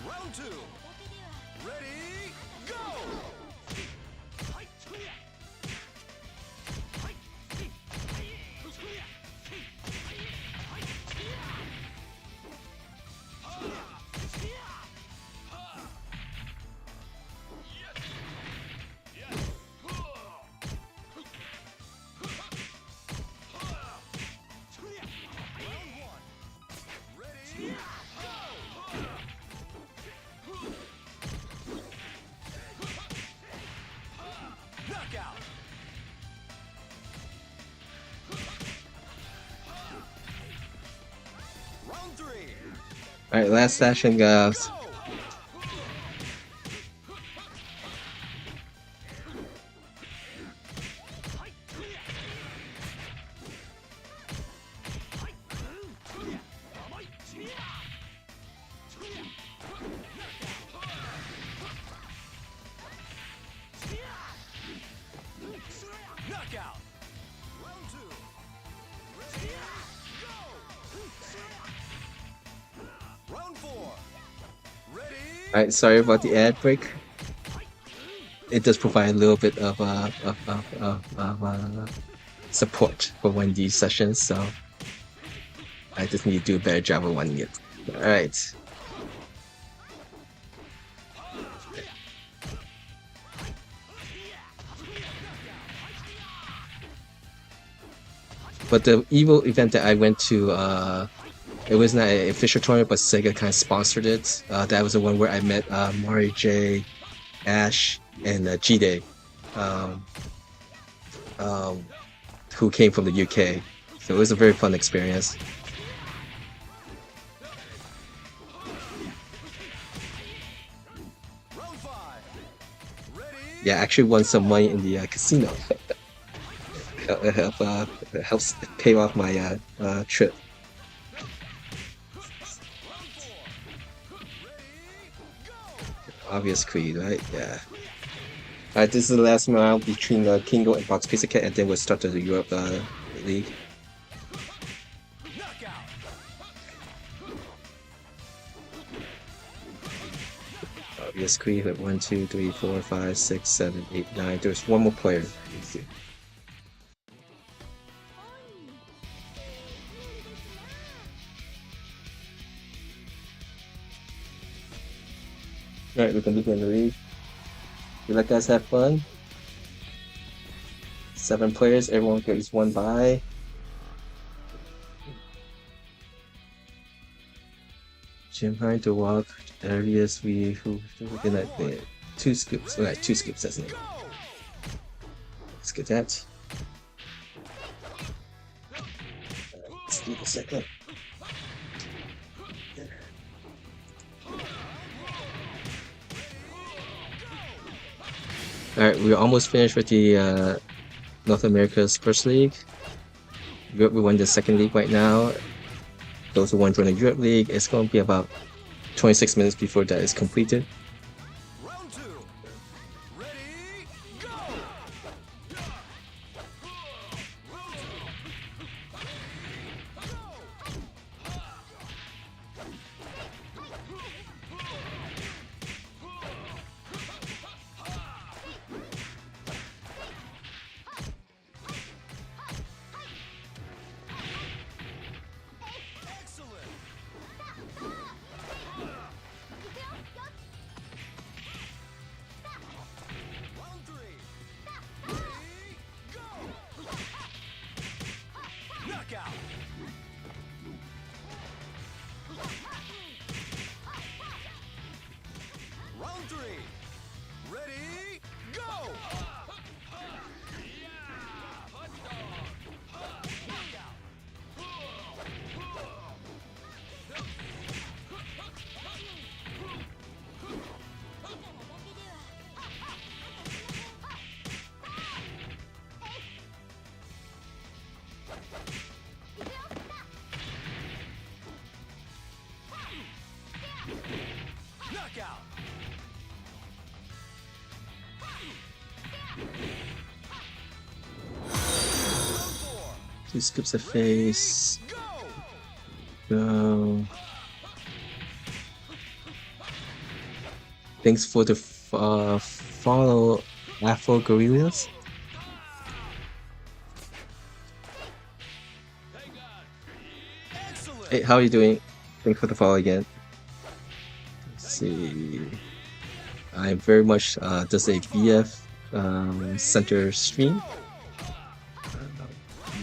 Round two. Ready, go! Ready, knockout! Round three. All right, last session, guys. Go! Knockout! Round two. Ready, go! Round four. Ready, All right, sorry about the ad break. It does provide a little bit of support for one of these sessions, so I just need to do a better job of running it. All right. But the Evo event that I went to, it was not an official tournament, but Sega kind of sponsored it. That was the one where I met Mari J, Ash, and Jide, um, um, who came from the UK. So it was a very fun experience. round five. Ready, Yeah, I actually won some money in the casino. It helps pay off my trip. Obvious Creed, right? Yeah. Alright, this is the last round between Kingo and Box Pizza Cat, and then we'll start the Europe League. knockout! Obvious Creed at 1, 2, 3, 4, 5, 6, 7, 8, 9. There's one more player. Let's see. Alright, we can look in the league. You let guys have fun. 7 players, everyone gets 1 bye. Jim Hine to walk, Darius, we who looking at the 2 scoops. Alright, 2 scoops, that's it. Let's get that. Let's do the second. Alright, we're almost finished with the North America's first league. Europe, we won the second league right now. Those who want to join the Europe League, it's going to be about 26 minutes before that is completed. Round 2. Ready, go! Excellent! Round 3. Ready, go! Knockout! Round 3. Ready, go! Knockout! Round 4. He skips a face. Go! Go. Thanks for the follow, Afro Gorillas. Excellent! Hey, how are you doing? Thanks for the follow again. Let's see. I'm very much does a VF center stream.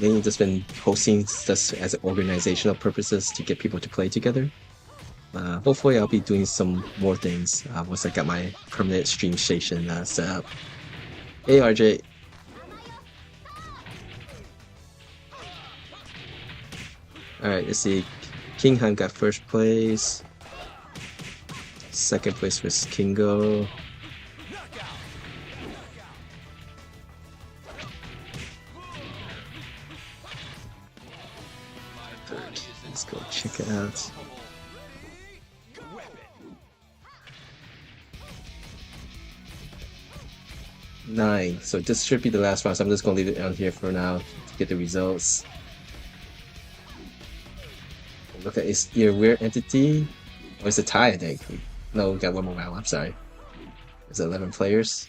Mainly just been hosting just as organizational purposes to get people to play together. Hopefully I'll be doing some more things once I got my permanent stream station set up. Hey RJ. Alright, let's see. King Han got first place. Second place was Kingo. Third. Let's go check it out. Nine. So this should be the last round, so I'm just gonna leave it on here for now to get the results. Look at it's either weird entity or it's a tie, I think. No, we got one more round, I'm sorry. There's 11 players.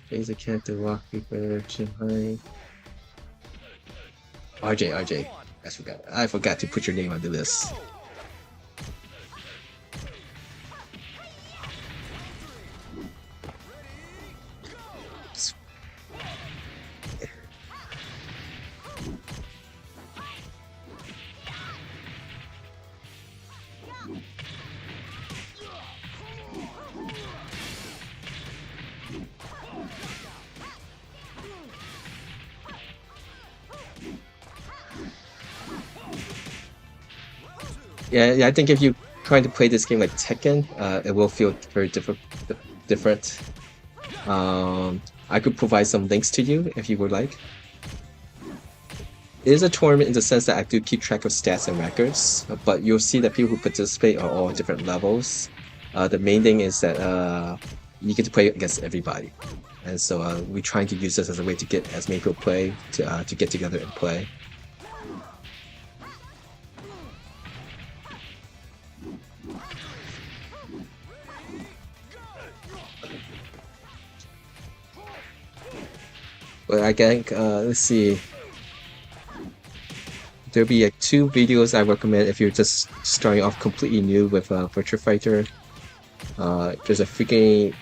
Phaser character, Rock Reaper, Shinhai. RJ. I forgot to put your name on the list. Yeah, I think if you trying to play this game like Tekken, it will feel very different. I could provide some links to you if you would like. It is a tournament in the sense that I do keep track of stats and records, but you'll see that people who participate are all different levels. The main thing is that you get to play against everybody, and so we're trying to use this as a way to get as many people play to get together and play. But I think, let's see. There'll be like 2 videos I recommend if you're just starting off completely new with Virtua Fighter. There's a freaking...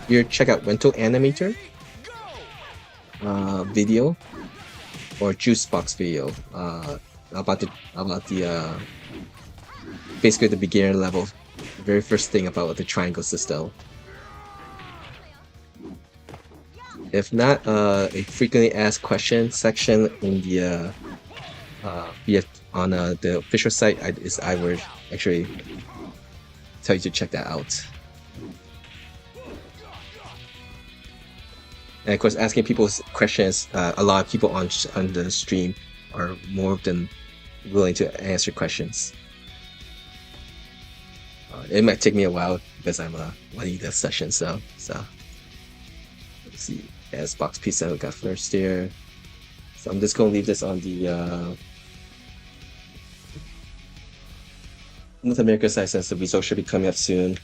You check out Rental Animator video or Juicebox video about the basically the beginner level, the very first thing about the triangle system. If not, a frequently asked questions section in the on the official site is I would actually tell you to check that out. And of course, asking people questions. A lot of people on the stream are more than willing to answer questions. It might take me a while because I'm running the session. So let's see. As box pizza we got first here. So I'm just gonna leave this on the North America side since the result should be coming up soon.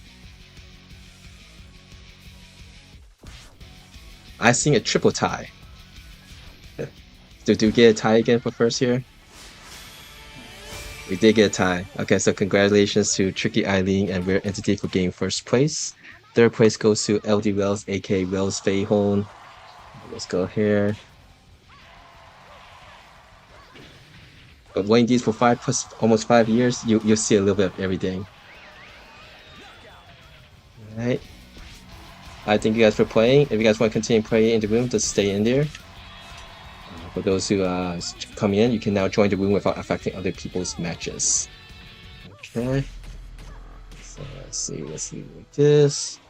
I seen a triple tie. Did we get a tie again for first here? We did get a tie. Okay, so congratulations to Tricky Eileen and Rare Entity for getting first place. Third place goes to LD Wells, aka Wells Fei Hon. Let's go here. But playing these for almost 5 years, you'll see a little bit of everything. Alright. I thank you guys for playing. If you guys want to continue playing in the room, just stay in there. For those who come in, you can now join the room without affecting other people's matches. Okay. So let's see like this.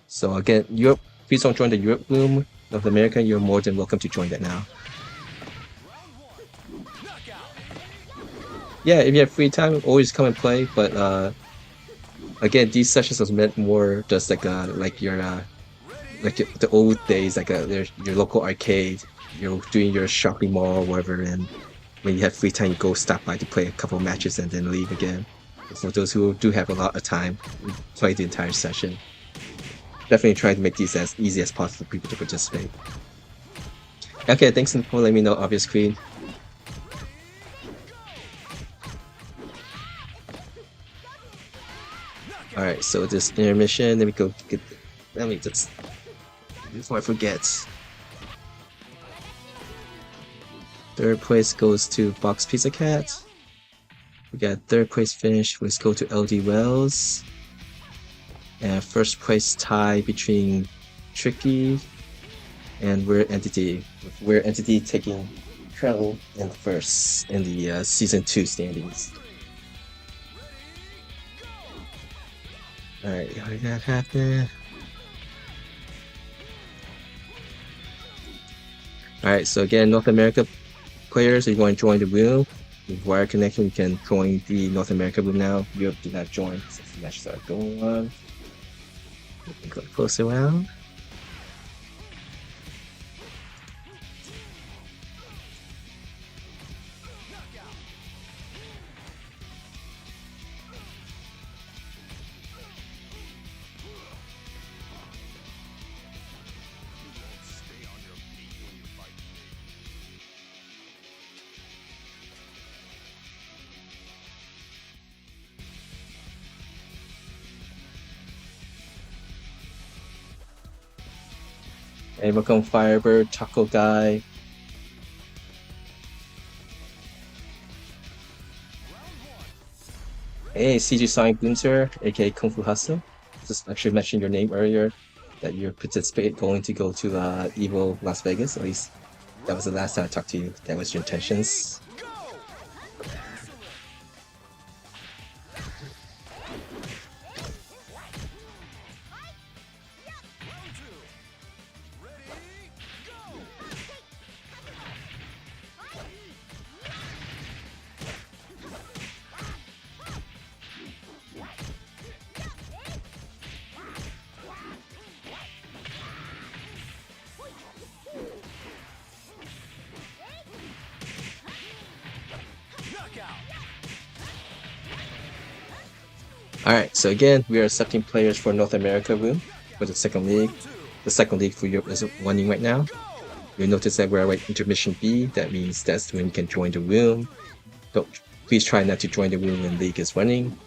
So again, Europe, please don't join the Europe room. North America, you're more than welcome to join that now. Yeah, if you have free time, always come and play. But again, these sessions are meant more just like your the old days, like your local arcade. You're doing your shopping mall or whatever, and when you have free time, you go stop by to play a couple matches and then leave again. For those who do have a lot of time, play the entire session. Definitely try to make these as easy as possible for people to participate. Okay, thanks for letting me know, Obvious Queen. Alright, so this intermission, let me go get. Let me just. Before I forget. Third place goes to Box Pizza Cat. We got third place finish. Let's go to LD Wells. And first place tie between Tricky and Weird Entity. With Weird Entity taking treble in first in the season 2 standings. Alright, how did that happen? Alright, so again, North America players, if you want to join the room with wire connection, you can join the North America room now. Europe did not join since the matches are going on. We can go closer around. Hey, welcome Firebird, Taco Guy. Hey, CG Sonic Boonter, aka Kung Fu Hustle. Just actually mentioned your name earlier, that you're going to go to Evo Las Vegas. At least that was the last time I talked to you. That was your intentions. Alright, so again, we are accepting players for North America room for the second league. The second league for Europe is running right now. You'll notice that we're at intermission B. That means that's when you can join the room. Please try not to join the room when league is running.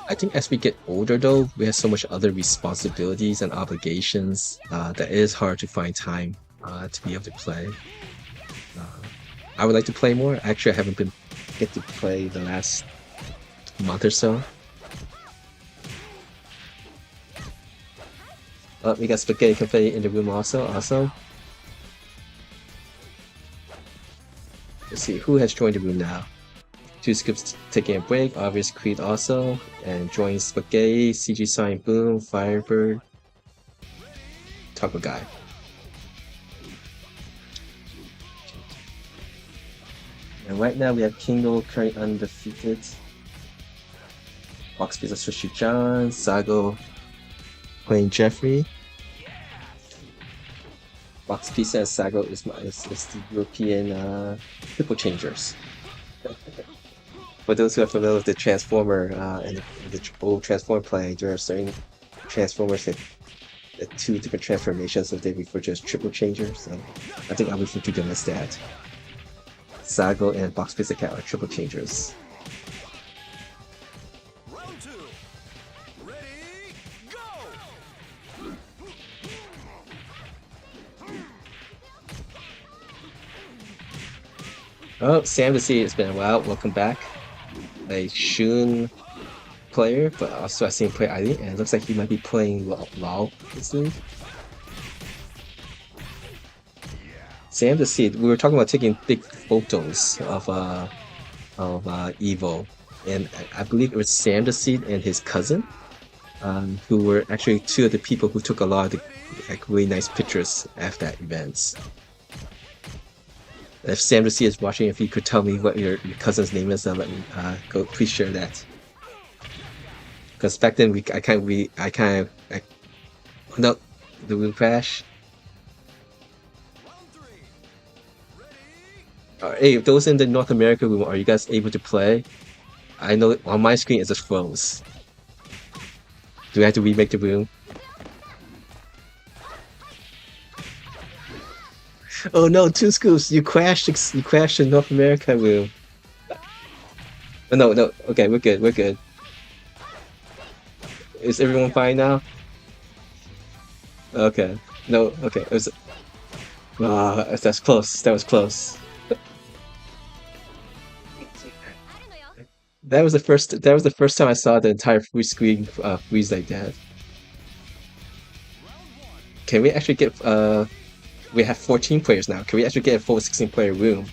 I think as we get older though, we have so much other responsibilities and obligations that it is hard to find time to be able to play. I would like to play more. Actually, I haven't been get to play the last month or so. Oh, we got Spaghetti Confetti in the room also. Awesome. Let's see who has joined the room now. Two Scoops taking a break. Obvious Creed also, and joins Spaghetti, CG Sign Boom, Firebird, Taco Guy. And right now we have Kingo currently undefeated. Box Pizza Sushi John, Sago playing Jeffrey. Box Pizza and Sago is the European triple changers. For those who are familiar with the Transformer and the old Transformer play, there are certain Transformers that two different transformations, so they refer to as triple changers. So I think I'll refer to them as that. Sago and Box Pizza Cat are triple changers. Round 2. Ready, go! Oh, Sam to see, it's been a while. Welcome back. A Shun player, but also I seen him play ID, and it looks like he might be playing LOL this league. Sam to see, we were talking about taking big photos of Evo, and I believe it was Sam to see and his cousin, who were actually two of the people who took a lot of the really nice pictures after that event. If Sam to see is watching, if you could tell me what your cousin's name is, let me go. Please share that. Because back then no, the room crash. Hey, those in the North America room, are you guys able to play? I know on my screen it just froze. Do I have to remake the room? Oh no, Two Scoops, you crashed the North America room. Oh, no, okay, we're good. Is everyone fine now? Okay. No, okay. It was that's close. That was close. That was the first time I saw the entire full screen freeze like that. Can we actually get we have 14 players now. Can we actually get a full 16 player room?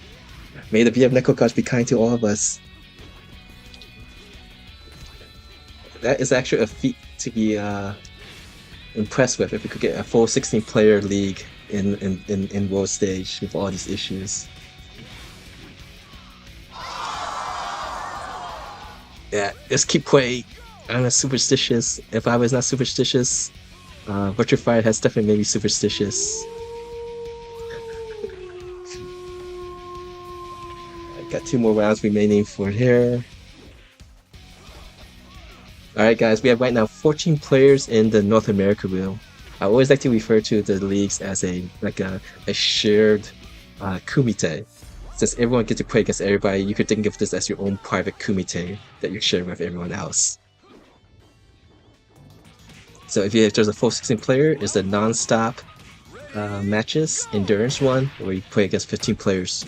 May the VF Neko gods be kind to all of us. That is actually a feat to be impressed with if we could get a full 16 player league in World Stage with all these issues. Yeah, just keep playing. I'm not superstitious. If I was not superstitious, Virtua Fighter has definitely made me superstitious. I got 2 more rounds remaining for here. Alright guys, we have right now 14 players in the North America room. I always like to refer to the leagues as a shared kumite. Since everyone gets to play against everybody, you could think of this as your own private kumite that you're sharing with everyone else. So if there's a full 16 player, it's the non-stop matches, endurance one, where you play against 15 players.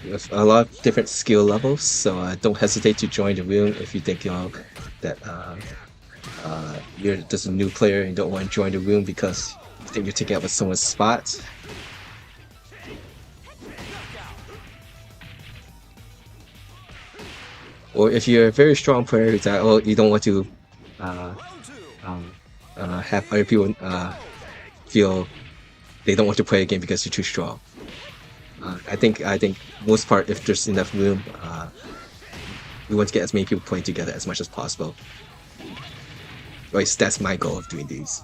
With a lot of different skill levels, so don't hesitate to join the room if you think that you're just a new player and don't want to join the room because you think you're taking up someone's spot. Or if you're a very strong player who's like, you don't want to have other people feel they don't want to play a game because you're too strong. I think most part, if there's enough room, we want to get as many people playing together as much as possible. Right, so that's my goal of doing these.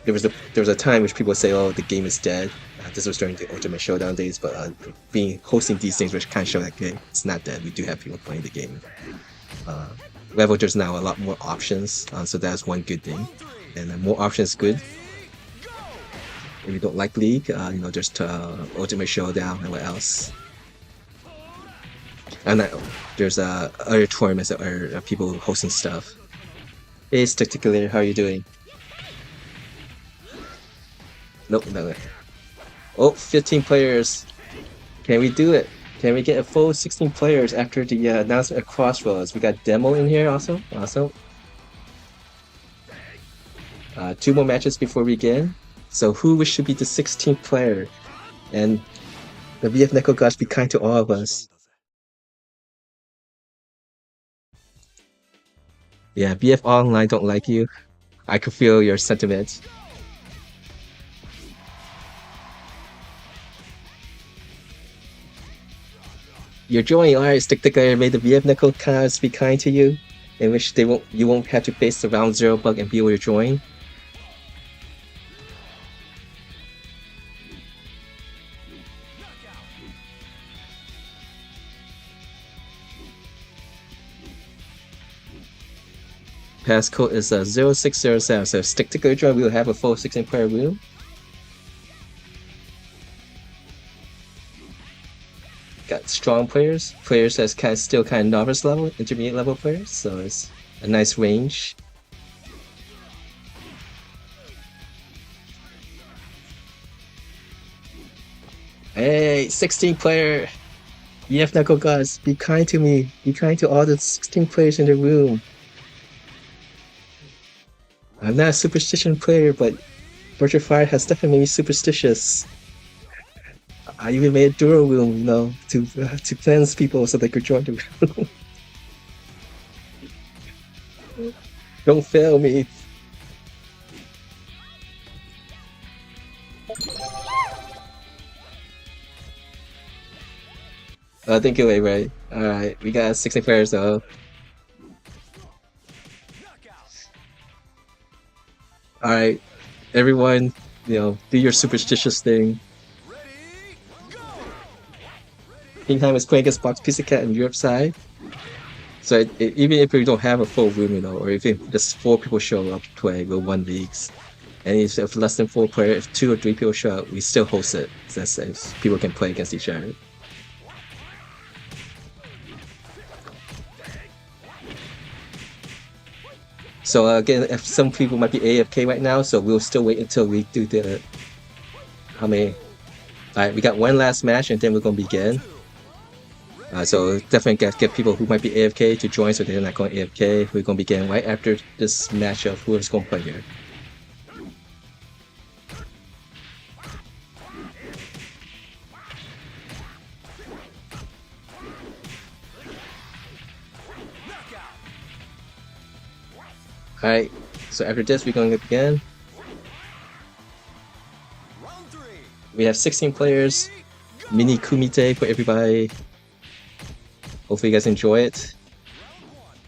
There was a time which people would say, "Oh, the game is dead." This was during the Ultimate Showdown days, but hosting these things which kind of show that it's not dead. We do have people playing the game. Level, there's now a lot more options, so that's one good thing, and more options is good. If you don't like League, there's Ultimate Showdown and what else. And there's other tournaments that are people hosting stuff. Hey, Stickticulator, how are you doing? Nope, no. Oh, 15 players. Can we do it? Can we get a full 16 players after the announcement of Crossroads? We got demo in here also. Awesome. 2 more matches before we begin. So who should be the 16th player? And the VF Neko gods be kind to all of us. Yeah, VF Online don't like you. I could feel your sentiments. You're joining, alright, Stick Together made the VF Neko gods be kind to you, in which you won't have to face the round 0 bug and be able to join. Passcode is 0607, so Stick Together join, we'll have a full 16 player room. Got strong players that's still kind of novice level, intermediate level players, so it's a nice range. Hey, 16 player! VF Neko gods, be kind to me. Be kind to all the 16 players in the room. I'm not a superstition player, but Virtua Fighter has definitely made me superstitious. I even made a duo room, to cleanse people so they could join the room. Don't fail me. Thank you, Ray. Alright, we got 16 players though. Alright, everyone, do your superstitious thing. Meantime, is playing against Box Pizza Cat in Europe side. So even if we don't have a full room, or if just 4 people show up to play, we'll win leagues. And if less than 4 players, if 2 or 3 people show up, we still host it. So that's if people can play against each other. So again, if some people might be AFK right now, so we'll still wait until we do the... How many? Alright, we got 1 last match and then we're going to begin. So definitely get people who might be AFK to join so they're not going AFK. We're going to begin right after this match of whoever's going to play here. Alright, so after this we're going to begin. We have 16 players, mini kumite for everybody. Hopefully you guys enjoy it.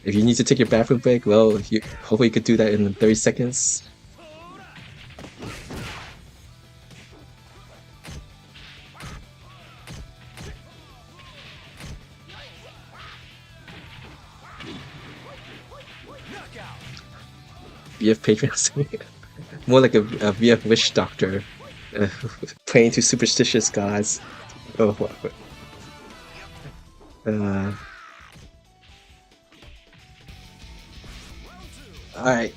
If you need to take your bathroom break, well, hopefully you could do that in 30 seconds. VF patrons, more like a VF witch doctor, praying to superstitious gods. Alright,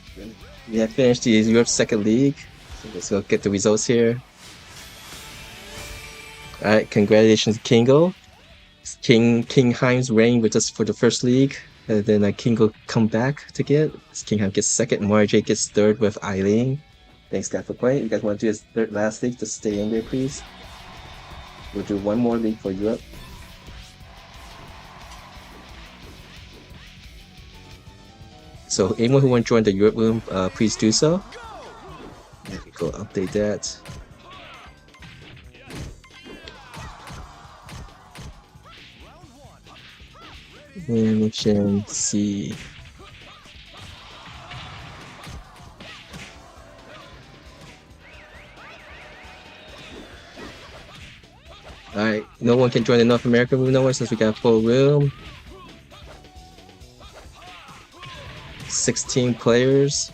we have finished the Europe second league. So let's go get the results here. Alright, congratulations Kingo. King Heim's reign with us for the first league. And then Kingo come back to get. King Heim gets second, Marjay gets third with Eileen. Thanks guys for playing. You guys want to do his third last league? Just stay in there please. We'll do 1 more league for Europe. So anyone who wants to join the Europe room, please do so. Go update that. Mission C. Alright, no one can join the North America room no more since we got a full room. 16 players.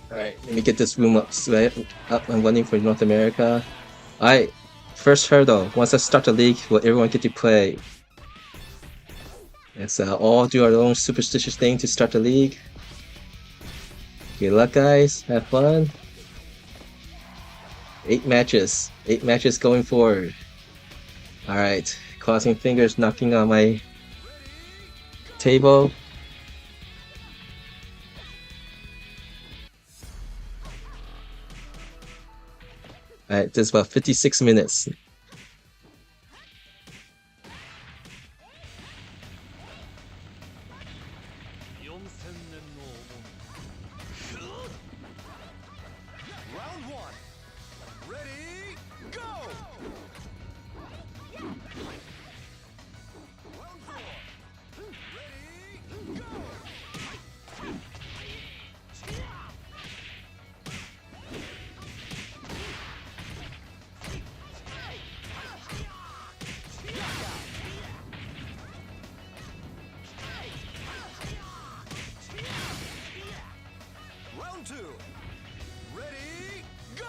Alright, let me get this room up and running for North America. Alright, first hurdle. Once I start the league, will everyone get to play? Let's all do our own superstitious thing to start the league. Good luck, guys. Have fun. 8 matches. 8 matches going forward. Alright, crossing fingers, knocking on my table. Alright, this is about 56 minutes. Round one. Ready, go! Round four. Ready, go! Round two. Ready, go!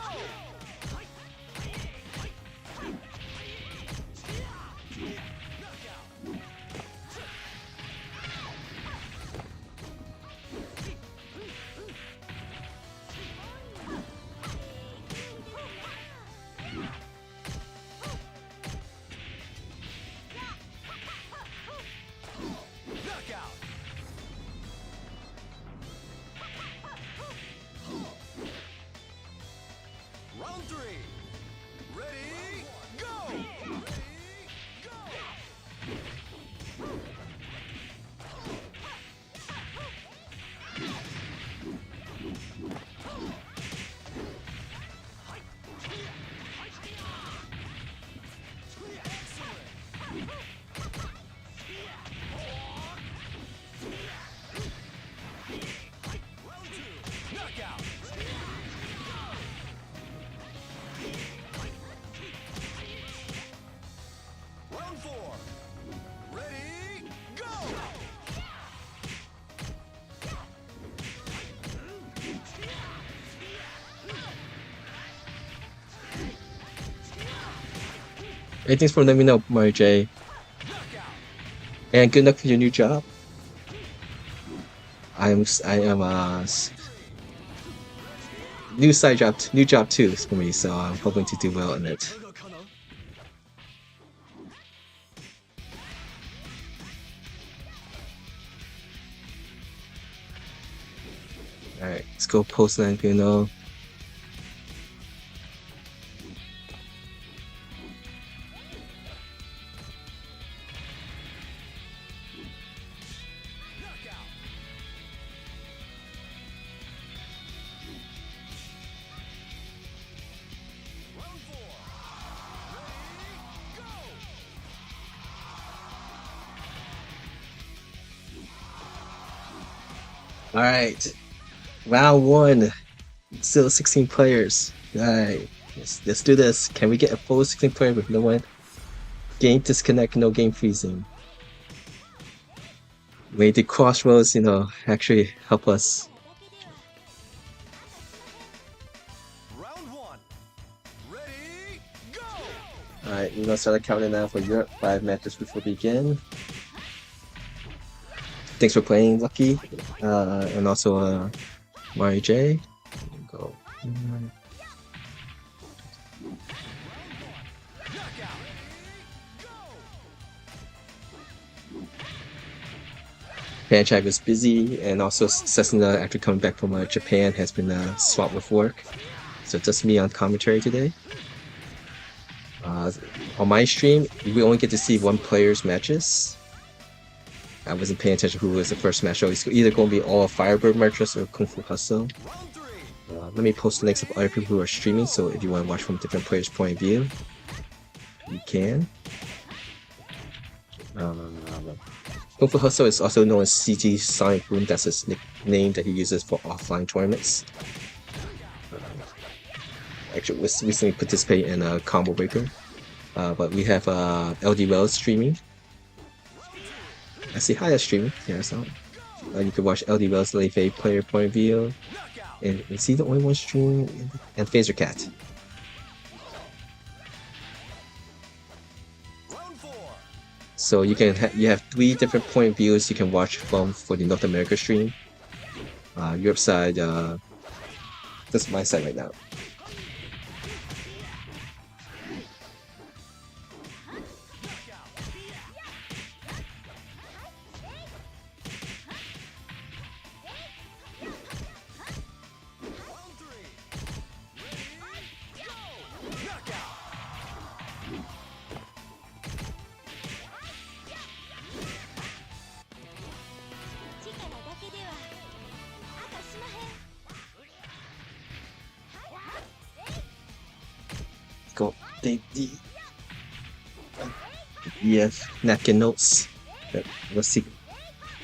Knockout! Round three. Ready, go! Ready, go! Round two. Knockout! Round four. Ready, go! Thanks for letting me know, Mary J. Knockout! And good luck for your new job. I am new side job, new job too for me, so I'm hoping to do well in it. Alright, let's go post line piano. Knockout! Round four. Ready, go! Alright, round one. Still 16 players. Alright, let's do this. Can we get a full 16 player with no one? Game disconnect, no game freezing. May the crossroads, actually help us. Round one. Ready, go! Alright, we're gonna start counting now for Europe. 5 matches before we begin. Thanks for playing, Lucky. And also Mari J. Go. Panchag was busy, and also Cessna, after coming back from Japan, has been swamped with work. So just me on commentary today. On my stream, we only get to see one player's matches. I wasn't paying attention who was the first match, so it's either going to be all Firebird matches or Kung Fu Hustle. Round three. Let me post links of other people who are streaming, so if you want to watch from different players' point of view, you can. Kung Fu Hustle is also known as CG Sonic Boom. That's his nickname that he uses for offline tournaments. Actually, was recently participating in a Combo Breaker. But we have LD Wells streaming. I see hi, that's streaming. Yeah, so you can watch LD Wells Late Player point of view. Knockout! And is he the only one streaming? And Phaser Cat. So you can you have 3 different point of views you can watch from for the North America stream. Europe side, that's my side right now. Go take the napkin notes that was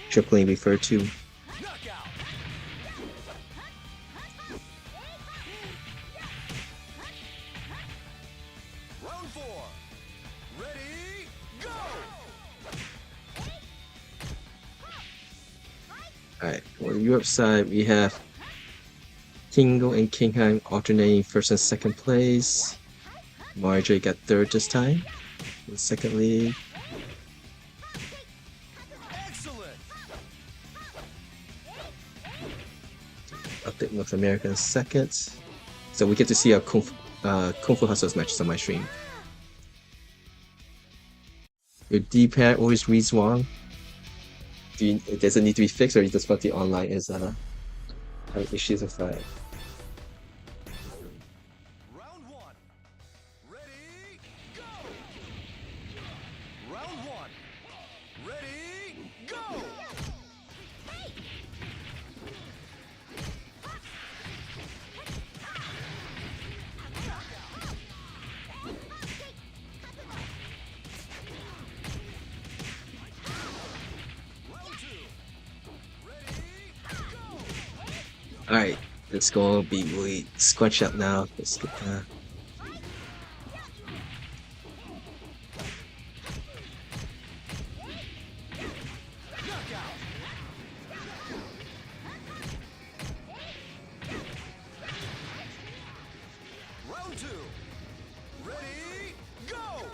tripling referred to. Round 4. Ready, go! Alright, for the Europe side, we have Kingo and Kingheim alternating first and second place. Marjorie got third this time in the second league. Excellent. Update North America in second. So we get to see our Kung Fu Hustlers matches on my stream. Your D-pad always reads wrong. Does it need to be fixed, or you just want the online is having issues with that? Round 1. Ready, go! Round 1. Ready, go! Round 2. Ready, go! Alright, let's go be really squanched up now. Let's get Knockout. Round 2. Ready, go!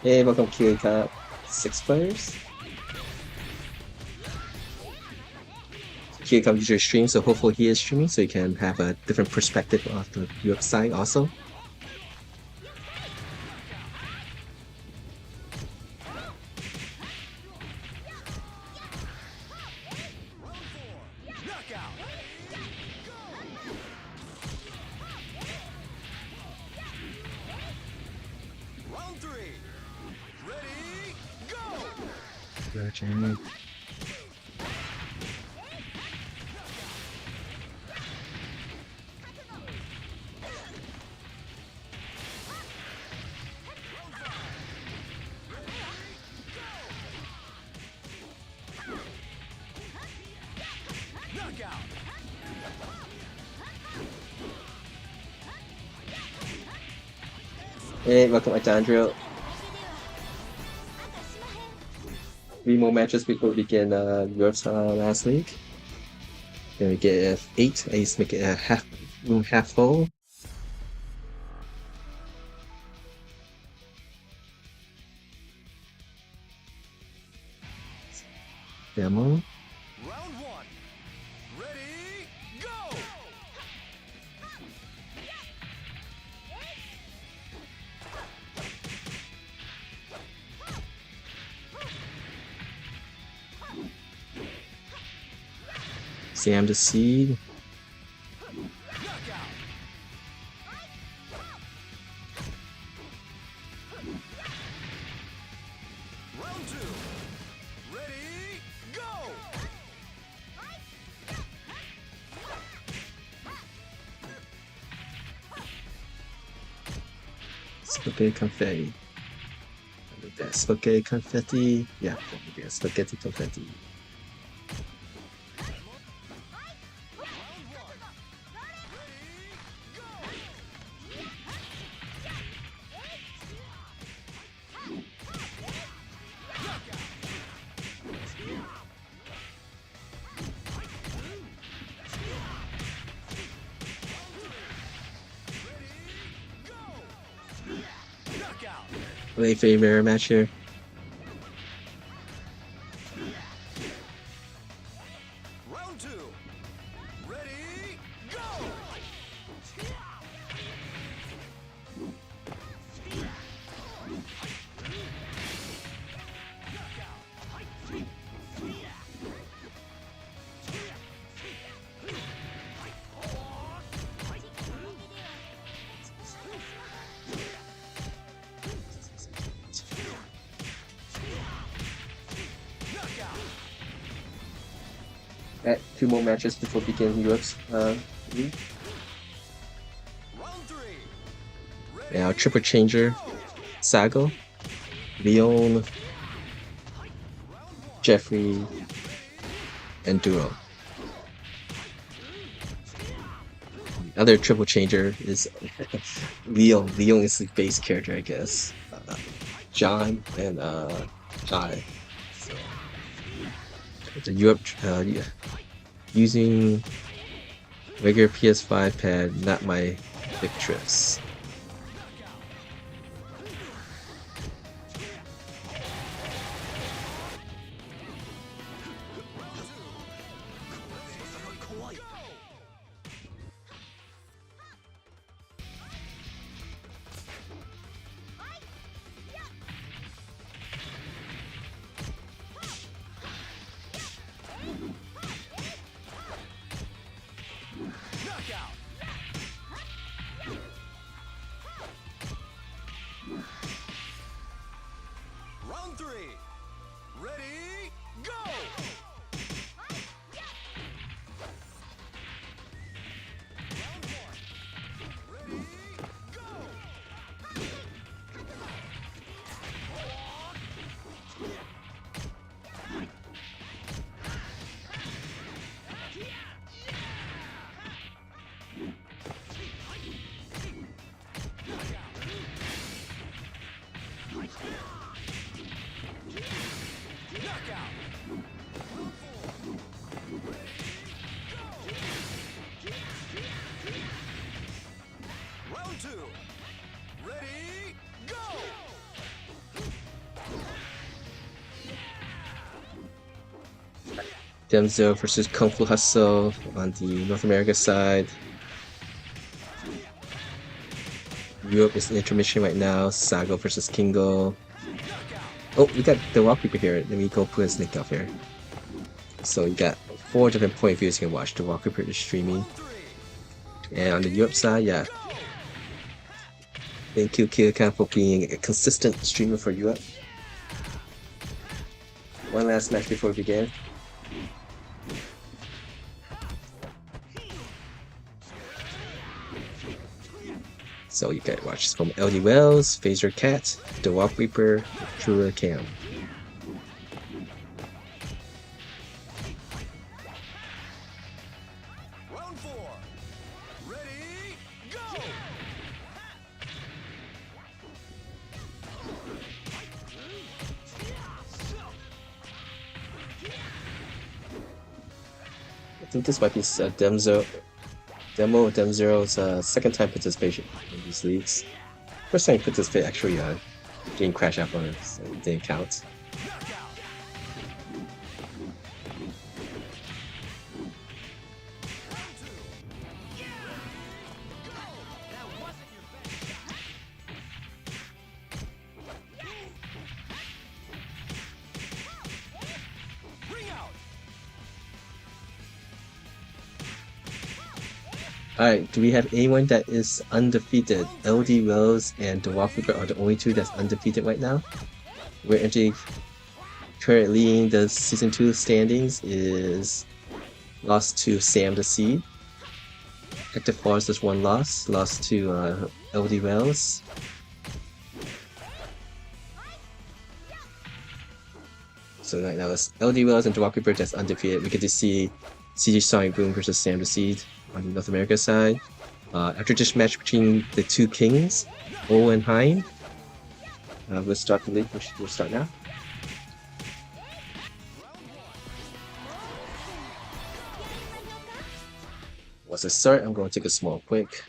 Hey, welcome to Cup 6 players. Here comes your stream, so hopefully he is streaming, so you can have a different perspective of the Europe side also. Knockout. Round 3. Ready, go! Knockout. Hey, welcome Alexandria. 3 more matches before we begin Europe's last league. Then we get 8, at least make it a half full. Demo. Round 1. Ready, go! Sam the Seed. Knockout. Round 2. Ready, go! Spaghetti confetti. Spaghetti confetti. Yeah, spaghetti confetti. late fade mirror match here. Round 2. Ready, go! At 2 more matches before beginning Europe's league. Round 3. Now triple changer, Sago, Leon, Jeffrey, and Duo. Other triple changer is Leon. Leon is the base character, I guess. John and Kai. So, the Europe yeah. Using regular PS5 pad, not my Victress. Round 3. Ready, go! Ready, go! Round 2. Ready, go! Demzo versus Kung Fu Hustle on the North America side. Europe is in intermission right now. Sago versus Kingo. Oh, we got the Rock Reaper here. Let me go put a sneak off here. So you got 4 different point of views you can watch. The Rock Reaper is streaming. And on the Europe side, yeah. Thank you, Killcam, for being a consistent streamer for Europe. One last match before we begin. So you can watch from LD Wells, Phaser Cat, The Walk Reaper, Truer Cam. Round 4. Ready, go! I think this might be Demzero's second time participation in these leagues. First time he participated actually getting crash out bonus, so it didn't count. Alright, do we have anyone that is undefeated? LD Rose and the Walk Reaper are the only 2 that's undefeated right now. We're entering currently leading the season 2 standings is lost to Sam the Seed. Active Forest is 1 loss, lost to LD Rose. So right now it's LD Rose and the Walk Reaper that's undefeated. We get to see CG Sonic Boom versus Sam the Seed on the North America side. After this match between the 2 kings, O and Hein, we'll start the league. We'll start now. Once I start, I'm going to take a small break.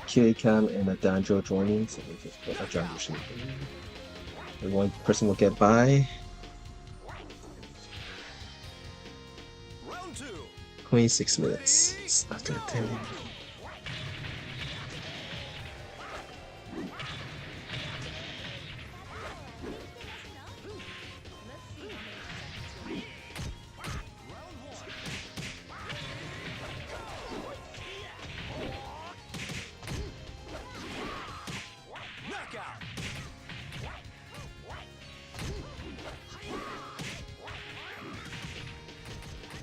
Kirikam and a Danjo joining, so we just put a Dragon. And one person will get by. Round 2. 26 minutes. It's not gonna tell you. Knockout.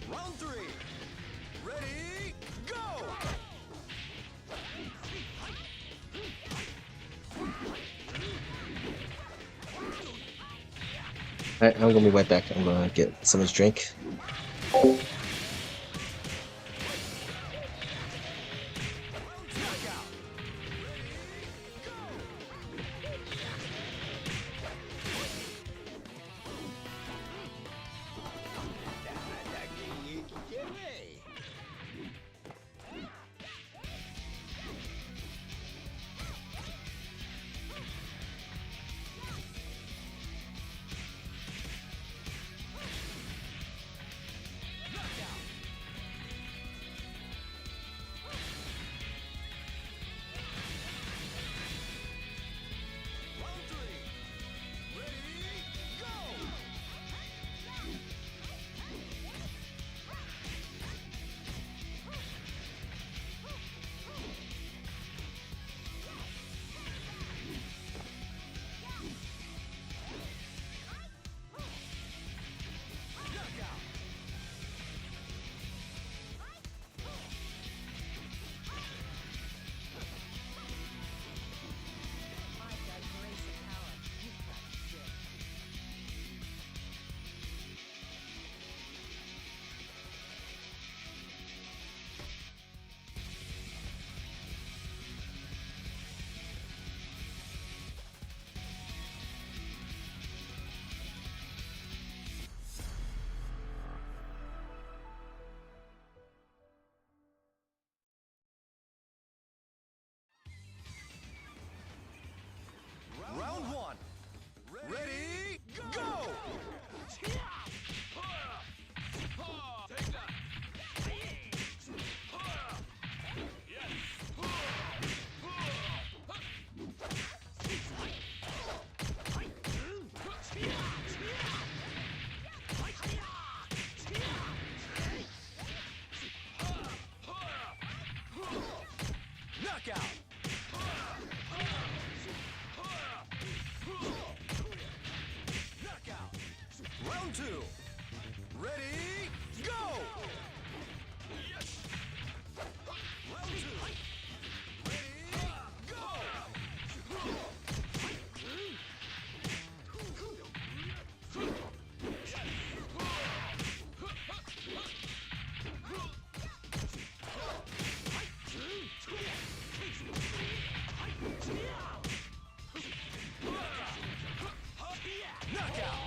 Round 3. Ready, go. Alright, I'm gonna be right back. I'm gonna get someone's drink. Knockout. Round 3. Ready, go. Knockout. I've got grace and power. You've got grit. Round 1. Ready, go. Knockout. Knockout. Round 2. Ready, go. Round 2. Ready, go. Knockout.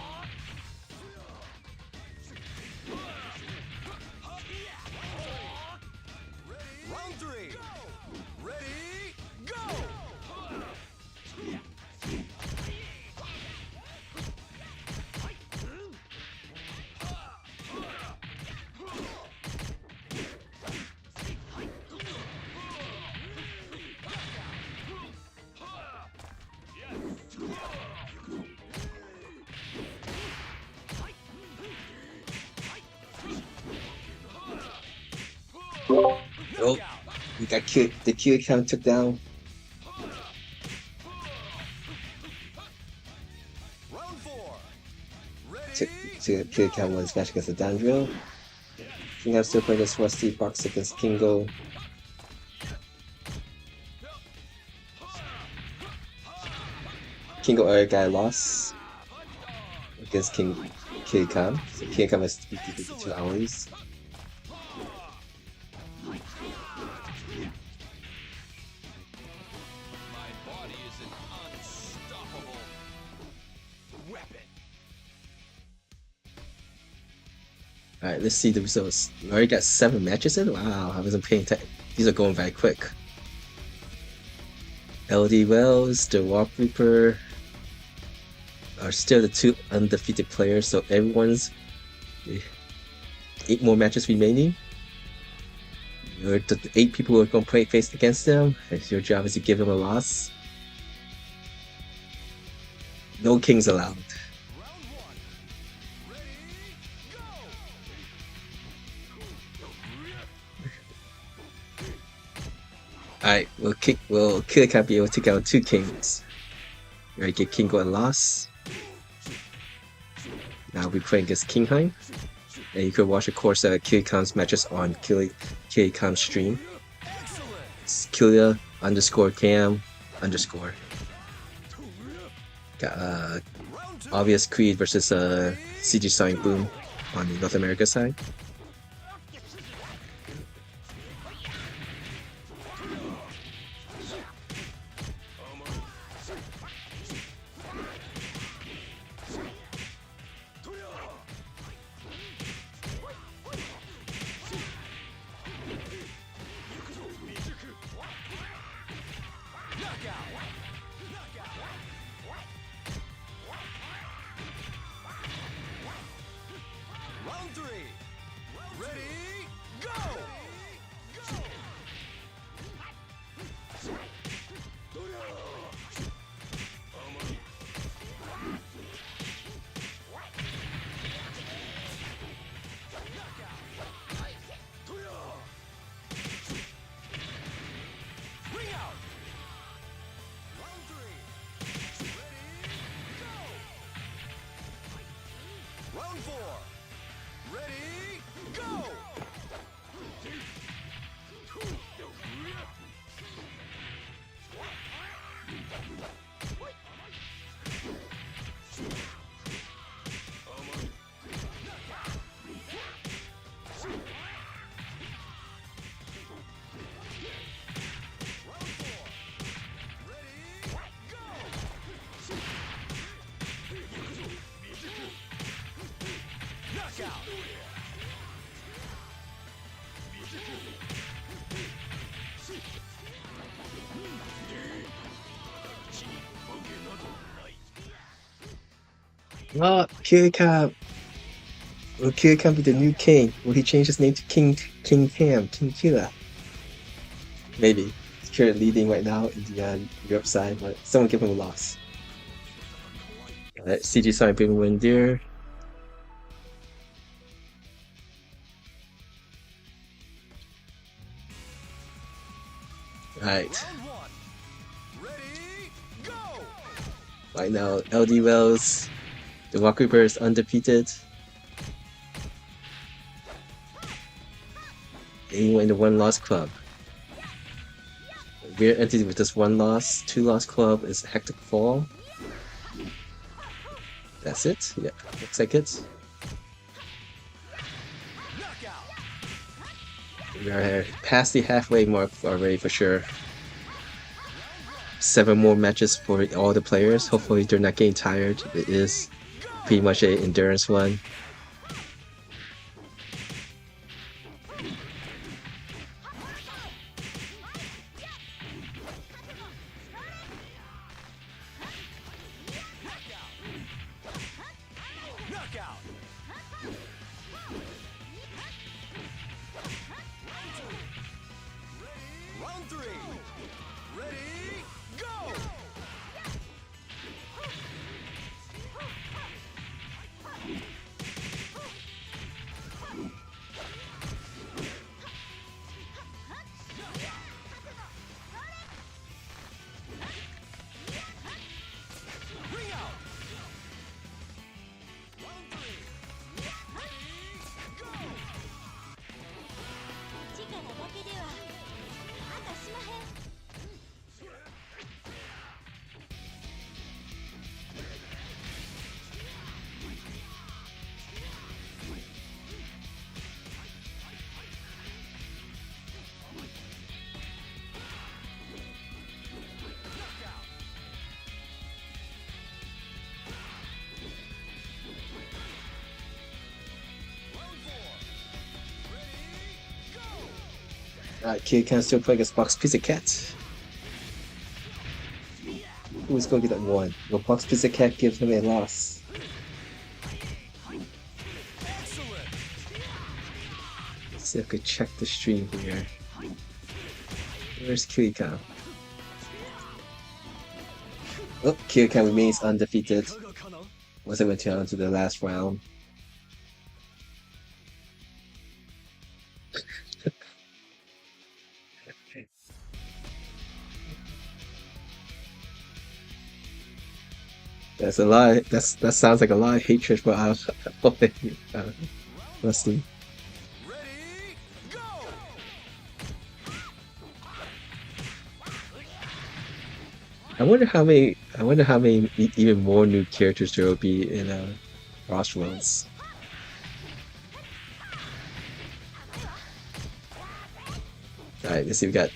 Round 3. Ready, go. Oh, we got the Kirikam took down. Round 4. Took Ready, Kirikam won his match against the Dandrill. Kingo still playing this Rusty box against Kingo. Kingo Akai lost against Kirikam. So Kirikam has 52 hours. My body is an unstoppable weapon. Alright, let's see the results. We already got 7 matches in? Wow, I wasn't paying attention. These are going very quick. LD Wells, the Warp Reaper are still the two undefeated players, so everyone's 8 more matches remaining. You're the 8 people who are going to play face against them. Your job is to give them a loss. No kings allowed. Alright, we'll Killer Cat be able to take out 2 kings. Alright, get King go a loss. Now we're playing against Kingheim. And you could watch a course of Kilicam's matches on Kilicam's stream. It's Kilia_Cam_. Got Obvious Creed versus CG Sonic Boom on the North America side. Round 3. Ready, go! Ring out! Round 3. Ready, go! Round 4. Ready, go! Knockout! Oh, Kilicam! Will Kilicam be the new king? Will he change his name to King Cam, King Killa? Maybe. He's currently leading right now in the Europe side, but someone give him a loss. Let CG Sonic Boom win there. Alright. Round 1. Ready, go! Right now, LD Wells, the Walk Reaper is undefeated. Anyone in the 1-loss club. Weird entity with this 1-loss, 2-loss club is Hectic Fall. That's it? Yeah, looks like it. We are past the halfway mark already for sure. 7 more matches for all the players. Hopefully they're not getting tired. It is pretty much an endurance one. Knockout! Round 3. Ready, go! Ring out! Round 3. Ready, go! 力だけではあたしまへん。Kid can still play against Box Pizza Cat. Who's going to get that one? Will Box Pizza Cat give him a loss? Excellent. Let's see if I could check the stream here. Where's Kirika? Oh, Kirika remains undefeated. Once I went down to the last round. That's a lot. That sounds like a lot of hatred for wrestling. Ready, go! I wonder how many. Even more new characters there will be in Crossroads. All right, let's see. We got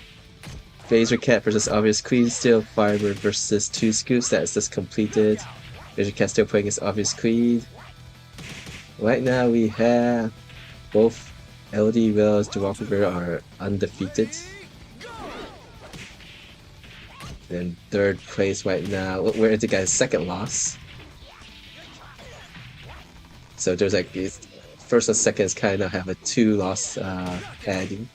Phaser Cat versus Obvious Queen. Still Firebird versus Two Scoops. That's just completed. Phaser Cat still playing against Obvious Queen. Right now we have both LD Wells and Walker are undefeated. Then third place right now. We're into guy's second loss. So there's like first and second is kind of have a 2-loss padding.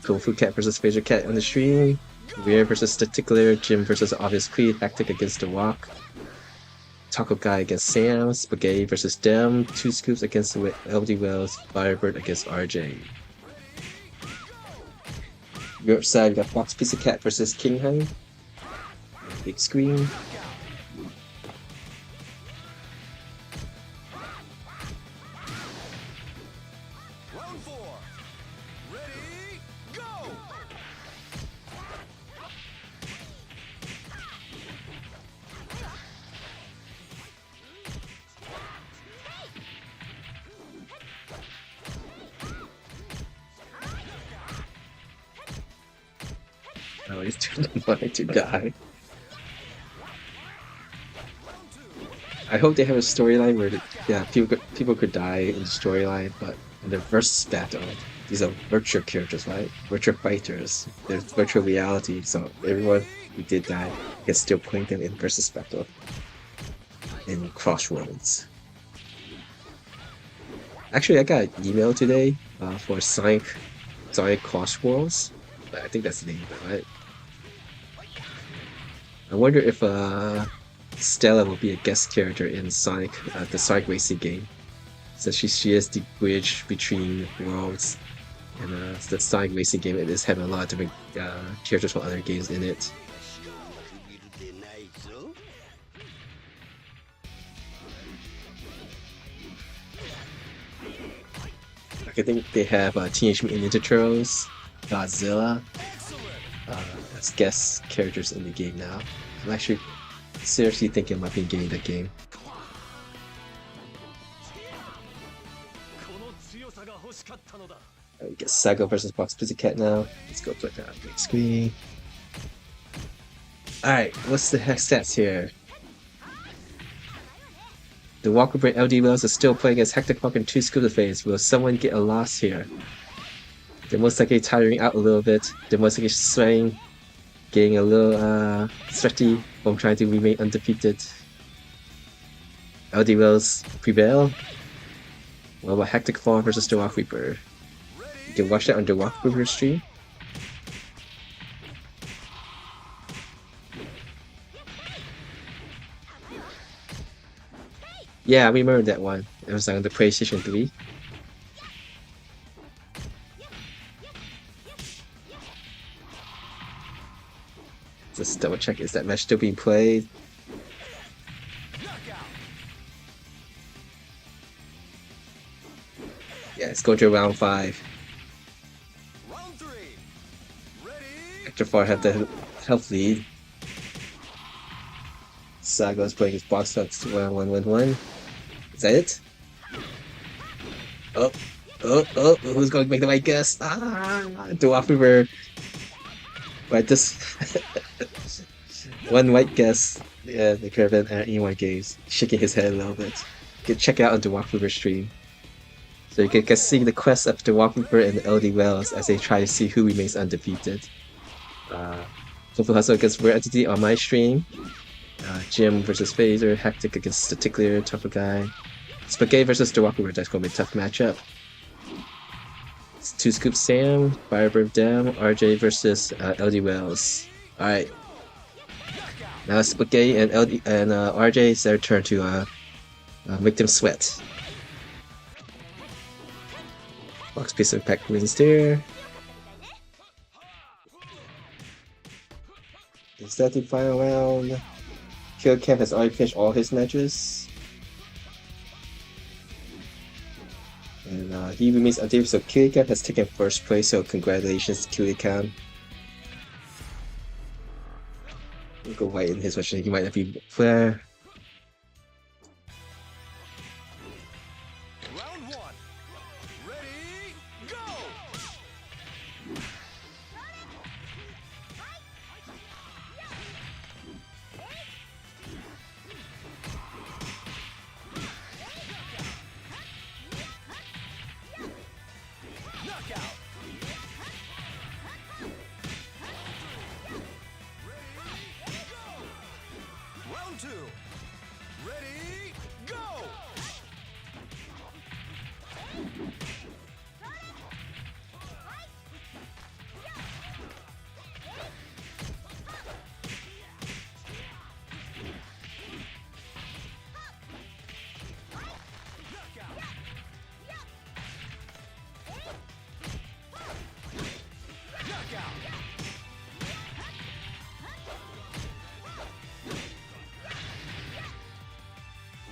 Kung Fu Cat versus Phaser Cat on the stream. Weir versus Staticular. Jim versus Obvious Queen. Hectic against The Walk. Taco Guy against Sam. Spaghetti versus Dem. Two Scoops against LD Wells. Firebird against RJ. Your side, we got Fox Pizza Cat versus King Hung. Big screen. Round 4. Ready, go! Oh, he's too funny to die. I hope they have a storyline where, people could die in the storyline, but in the versus battle, these are virtual characters, right? Virtual fighters. There's virtual reality, so everyone who did die can still play them in versus battle in Crossroads. Actually, I got an email today for Sonic Crossroads. I think that's the name of it, right? I wonder if Stella will be a guest character in Sonic, the Sonic Racing game. So she is the bridge between worlds, and the Sonic Racing game it is having a lot of different characters from other games in it. I think they have Teenage Mutant Ninja Turtles, Godzilla as guest characters in the game now. I'm actually seriously thinking about being getting that game. We get SEGA versus Box Pizza Cat now. Let's go put that on the big screen. Alright, what's the heck stats here? The Walker Brain LD Wells is still playing as Hectic Walker and Two Scoops of Face. Will someone get a loss here? They're most likely tiring out a little bit. They're most likely sweating, getting a little sweaty from trying to remain undefeated. LD Wells prevail. What about Hectic Fall versus the Walk Reaper? You can watch that on the Walk Reaper stream. Yeah, I remember that one. It was on the PlayStation 3. Just double check, is that match still being played? Yeah, let's go to round 5. Round 3. Ready, Hector Far had the health lead. Saga's playing his box shots 1-1-1-1. Is that it? Oh, who's going to make the right guess? Dwarf River. Right, this one right guess. Yeah, the Caravan at E1 Games shaking his head a little bit. You can check it out on Dwarf River stream. So you can see the quest of the Walking and LD Wells as they try to see who remains undefeated. Hopeful Hustle against Rare Entity on my stream. Jim versus Phaser, Hectic against the Tickler, tougher guy. Spaghetti versus the Walking, that's gonna be a tough matchup. It's 2 Scoop Sam, Firebird Dam, RJ versus LD Wells. Alright. Now Spaghetti and RJ, it's their turn to make them sweat. Box piece of pack wins there. Is that the final round? Kill Camp has already finished all his matches. And he remains undefeated, so Kill Camp has taken first place, so congratulations Kill Camp. We'll go white in his version, he might not be fair. Round 1. Ready, go! Knockout! Round 2. Ready, go!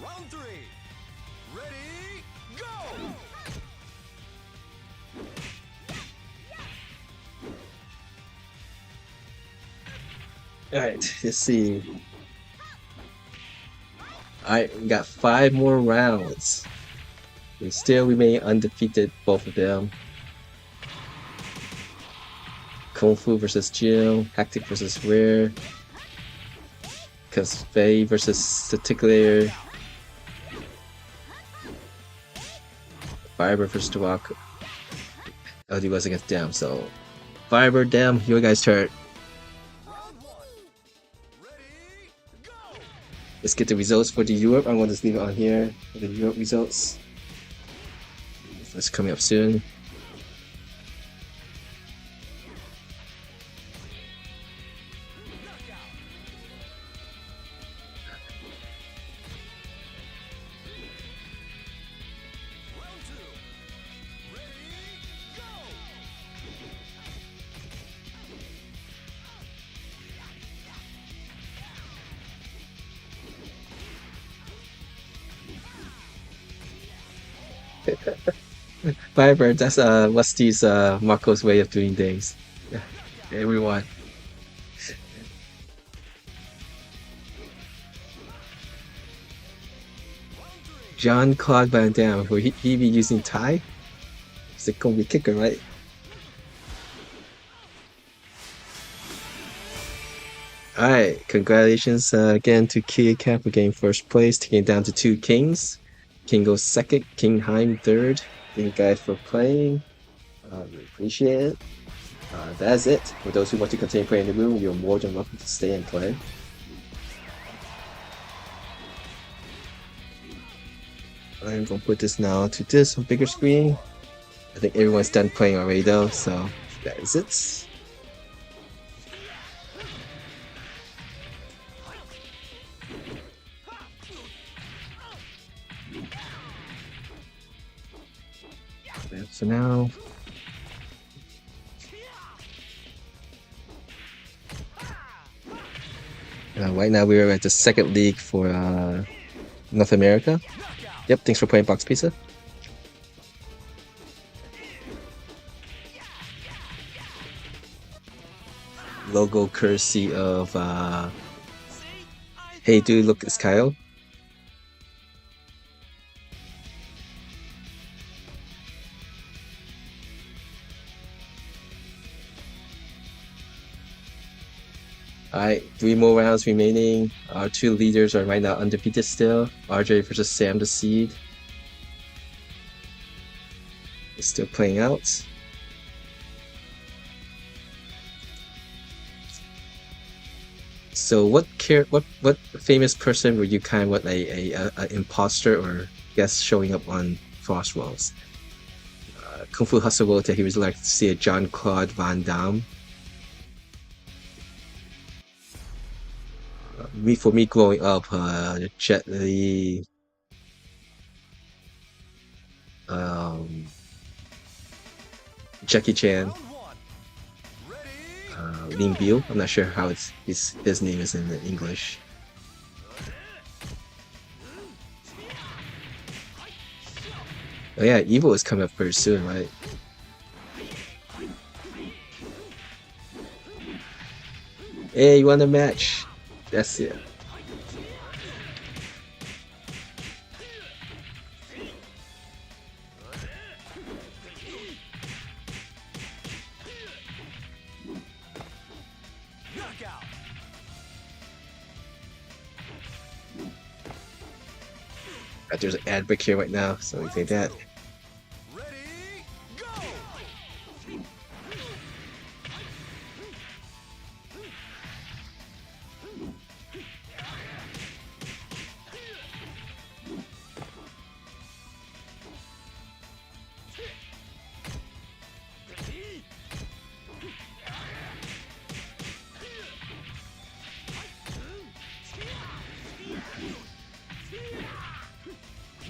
Round 3. Ready, go! Alright, let's see. Alright, we got 5 more rounds. We still remain undefeated, both of them. Kung Fu versus Jill, Hectic versus Rare, Faye versus the Tickler, Firebird versus the Walk. LD was against Dam, so Firebird, Dam, your guys' turn. Let's get the results for the Europe. I'm going to just leave it on here for the Europe results. That's coming up soon. Firebird, that's Rusty's Marco's way of doing things. Yeah, everyone. Jean-Claude Van Damme, will he be using Thai? It's a combi kicker, right? Alright, congratulations again to Kia Cap for getting first place, taking it down to 2 kings. King goes second, King Heim third. Thank you guys for playing. We appreciate it. That's it. For those who want to continue playing in the room, you're more than welcome to stay and play. I'm gonna put this now to this bigger screen. I think everyone's done playing already though, so that is it. So now, right now we're at the second league for North America. Yep, thanks for playing Box Pizza. Logo courtesy of Hey Dude, Look, it's Kyle. Alright, 3 more rounds remaining. Our 2 leaders are right now undefeated still. RJ versus Sam the Seed. It's still playing out. So what famous person were you kind of what a imposter or guest showing up on Frost Walls? Kung Fu Hustle World that he was like to see a Jean-Claude Van Damme. For me growing up, Jet Li, Jackie Chan, Round one. Ready? Lin Biu. I'm not sure how his name is in English. Oh yeah, Evil is coming up very soon, right? Hey, you want a match? That's it. Knockout. There's an ad break here right now, so we take that. Ready? Go.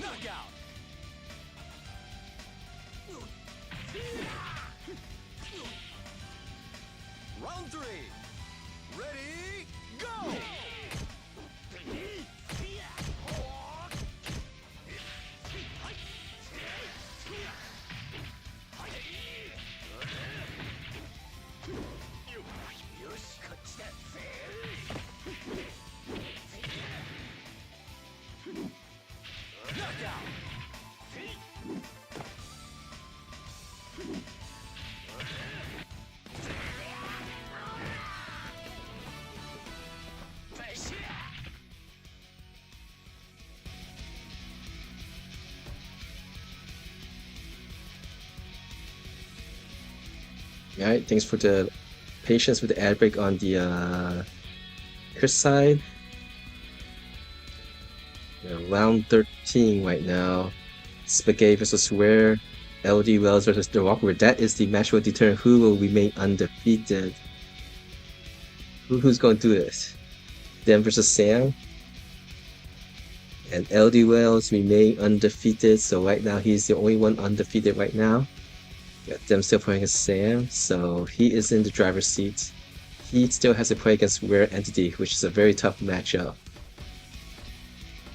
Knockout. Round three. Ready? Go. Knockout. Alright, thanks for the patience with the ad break on the Chris side. Round 13 right now. Spaghetti versus Ware, LD Wells versus The Walker. That is the match will determine who will remain undefeated. Who's going to do this? Them versus Sam. And LD Wells remain undefeated, so right now he's the only one undefeated right now. Got them still playing against Sam, so he is in the driver's seat. He still has to play against Rare Entity, which is a very tough matchup.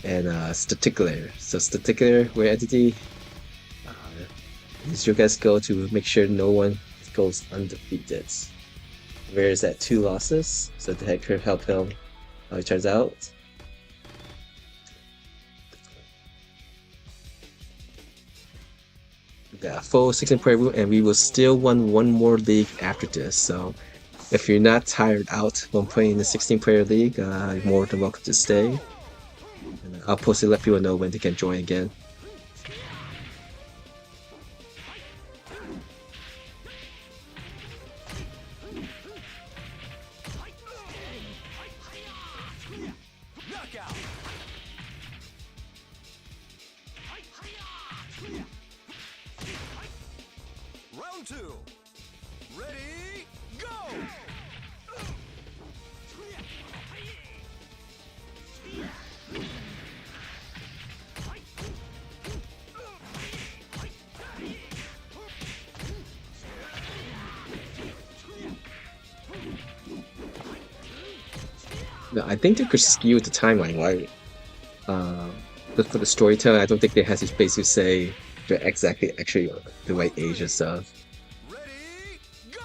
And Staticular. So Staticular, Rare Entity, is your guys' goal to make sure no one goes undefeated. Rare is at 2 losses, so that could help him how he turns out. Yeah, full 16-player rule, and we will still run one more league after this. So if you're not tired out when playing the 16-player league, you're more than welcome to stay. And I'll post it, let people know when they can join again. Knockout. Round two. Ready? Go. No, I think they could skew the timeline, right? But for the storytelling, I don't think they has the space to say they're exactly actually the right age and stuff. Ready? Go.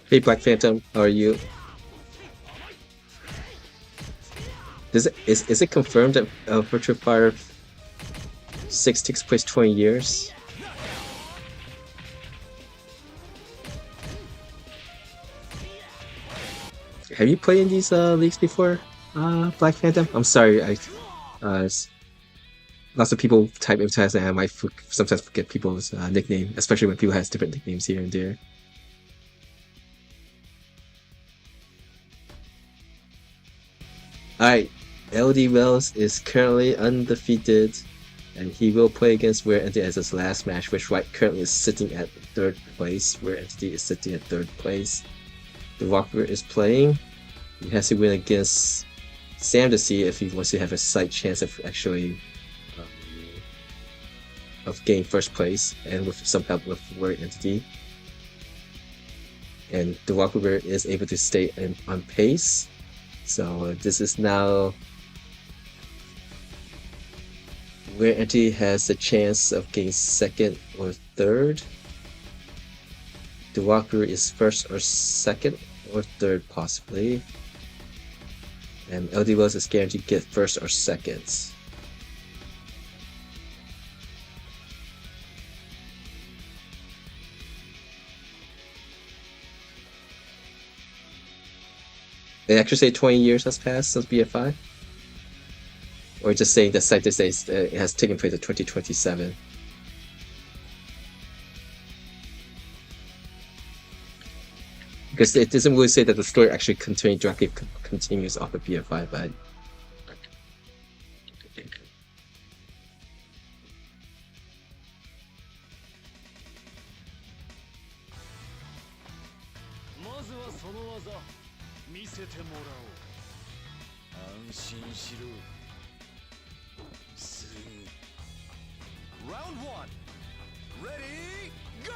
Hey Black Phantom, how are you? Is it confirmed that Virtua Fighter 6 takes place 20 years? have you played in these leagues before, Black Phantom? I'm sorry, lots of people type in text and I might sometimes forget people's nickname, especially when people has different nicknames here and there. Alright, LD Wells is currently undefeated, and he will play against Weird Entity as his last match, which currently is sitting at 3rd place. Weird Entity is sitting at 3rd place. The Walker is playing. He has to win against Sam to see if he wants to have a slight chance of actually of getting 1st place, and with some help with Weird Entity. And the Walker is able to stay on pace. So this is now Weird Entity has a chance of getting 2nd or 3rd. The Walker is 1st or 2nd or 3rd possibly. And LD Wells is guaranteed to get 1st or 2nd. They actually say 20 years has passed since BF5? Or just saying that site says it has taken place in 2027? Because it doesn't really say that the story actually directly continues off of BF5, but... Round 1. Ready, go!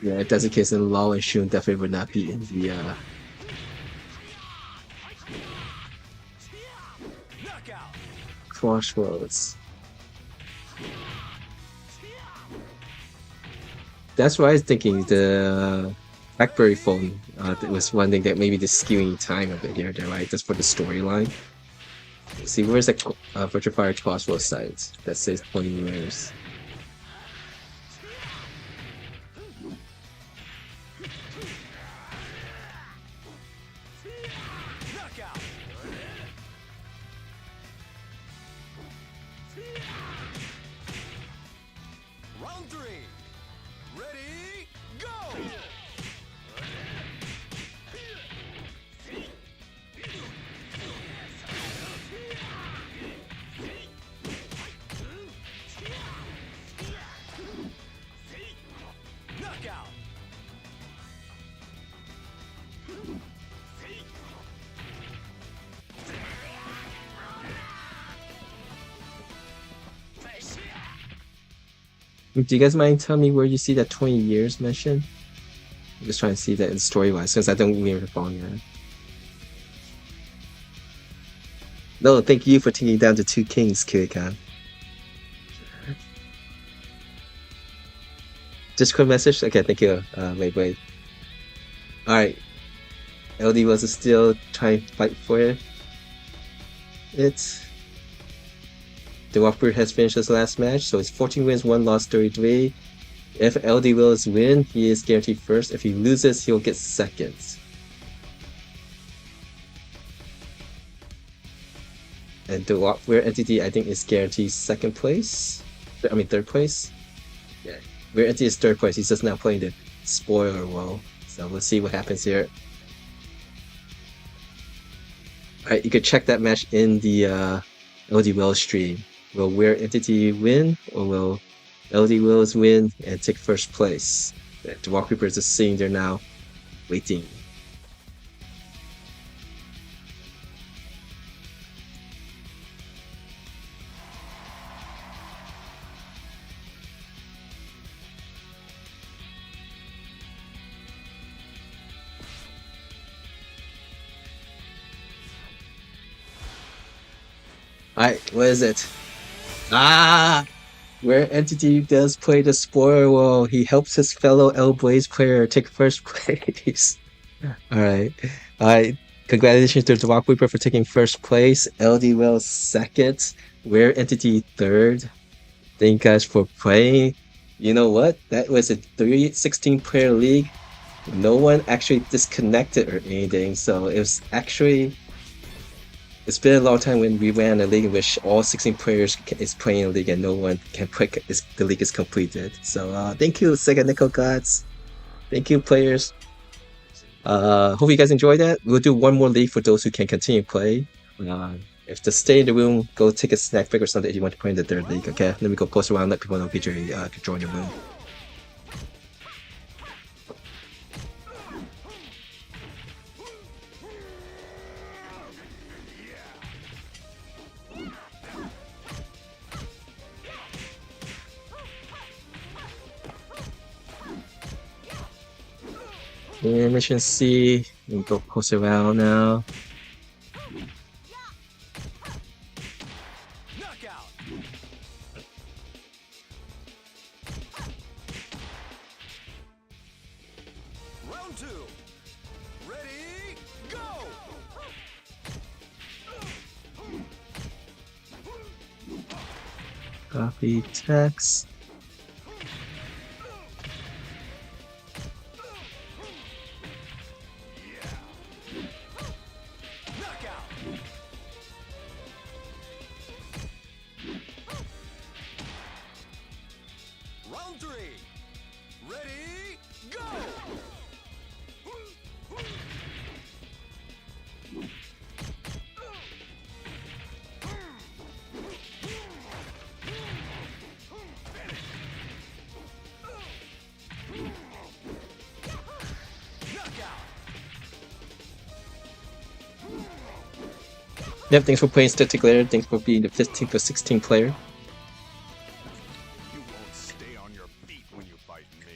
Yeah, if that's the case, then Law and Shun definitely would not be in the Crossroads. That's what I was thinking. The BlackBerry phone was one thing that maybe the skewing time of it here, right? Just for the storyline. See, where's that Virtua Fighter Crossroads site that says 20 years? Round 3. Ready, go! Knockout! Do you guys mind telling me where you see that 20 years mentioned? I'm just trying to see that in story-wise, since I don't remember following that. No, thank you for taking down the 2 kings, Kirikhan. Just quick message? Okay, thank you, wait. Alright. LD was still trying to fight for it. The Walker has finished his last match, so it's 14 wins, 1 loss, 33. If LD Wills win, he is guaranteed 1st. If he loses, he'll get 2nd. And the Weird Entity, I think, is guaranteed 2nd place. I mean, 3rd place. Yeah, Weird Entity is 3rd place. He's just now playing the spoiler world. So let's see what happens here. Alright, you could check that match in the LD Wells stream. Will Weird Entity win, or will LD Wells win and take 1st place? The Walk Reaper is just sitting there now, waiting. Alright, what is it? Where Entity does play the spoiler world, he helps his fellow L Blaze player take 1st place. Alright. Alright. Congratulations to the Rock Reaper for taking first place, LD Wells second, Rare Entity third. Thank you guys for playing. You know what? That was a 16-player league. No one actually disconnected or anything, so it was actually. It's been a long time when we ran a league in which all 16 players is playing a league and no one can play. The league is completed. So thank you, Sega Nickel Gods. Thank you, players. Hope you guys enjoyed that. We'll do one more league for those who can continue play. If to stay in the room, go take a snack break or something if you want to play in the third league. Okay, let me go post around, let people know PJ can join the room. Yeah, mission C. Let me go post around now. Knockout. Round 2. Ready, go. Copy text. Round 3. Ready, go. Yep, thanks for playing Static Layer. Thanks for being the 15th or 16th player. You won't stay on your feet when you fight me.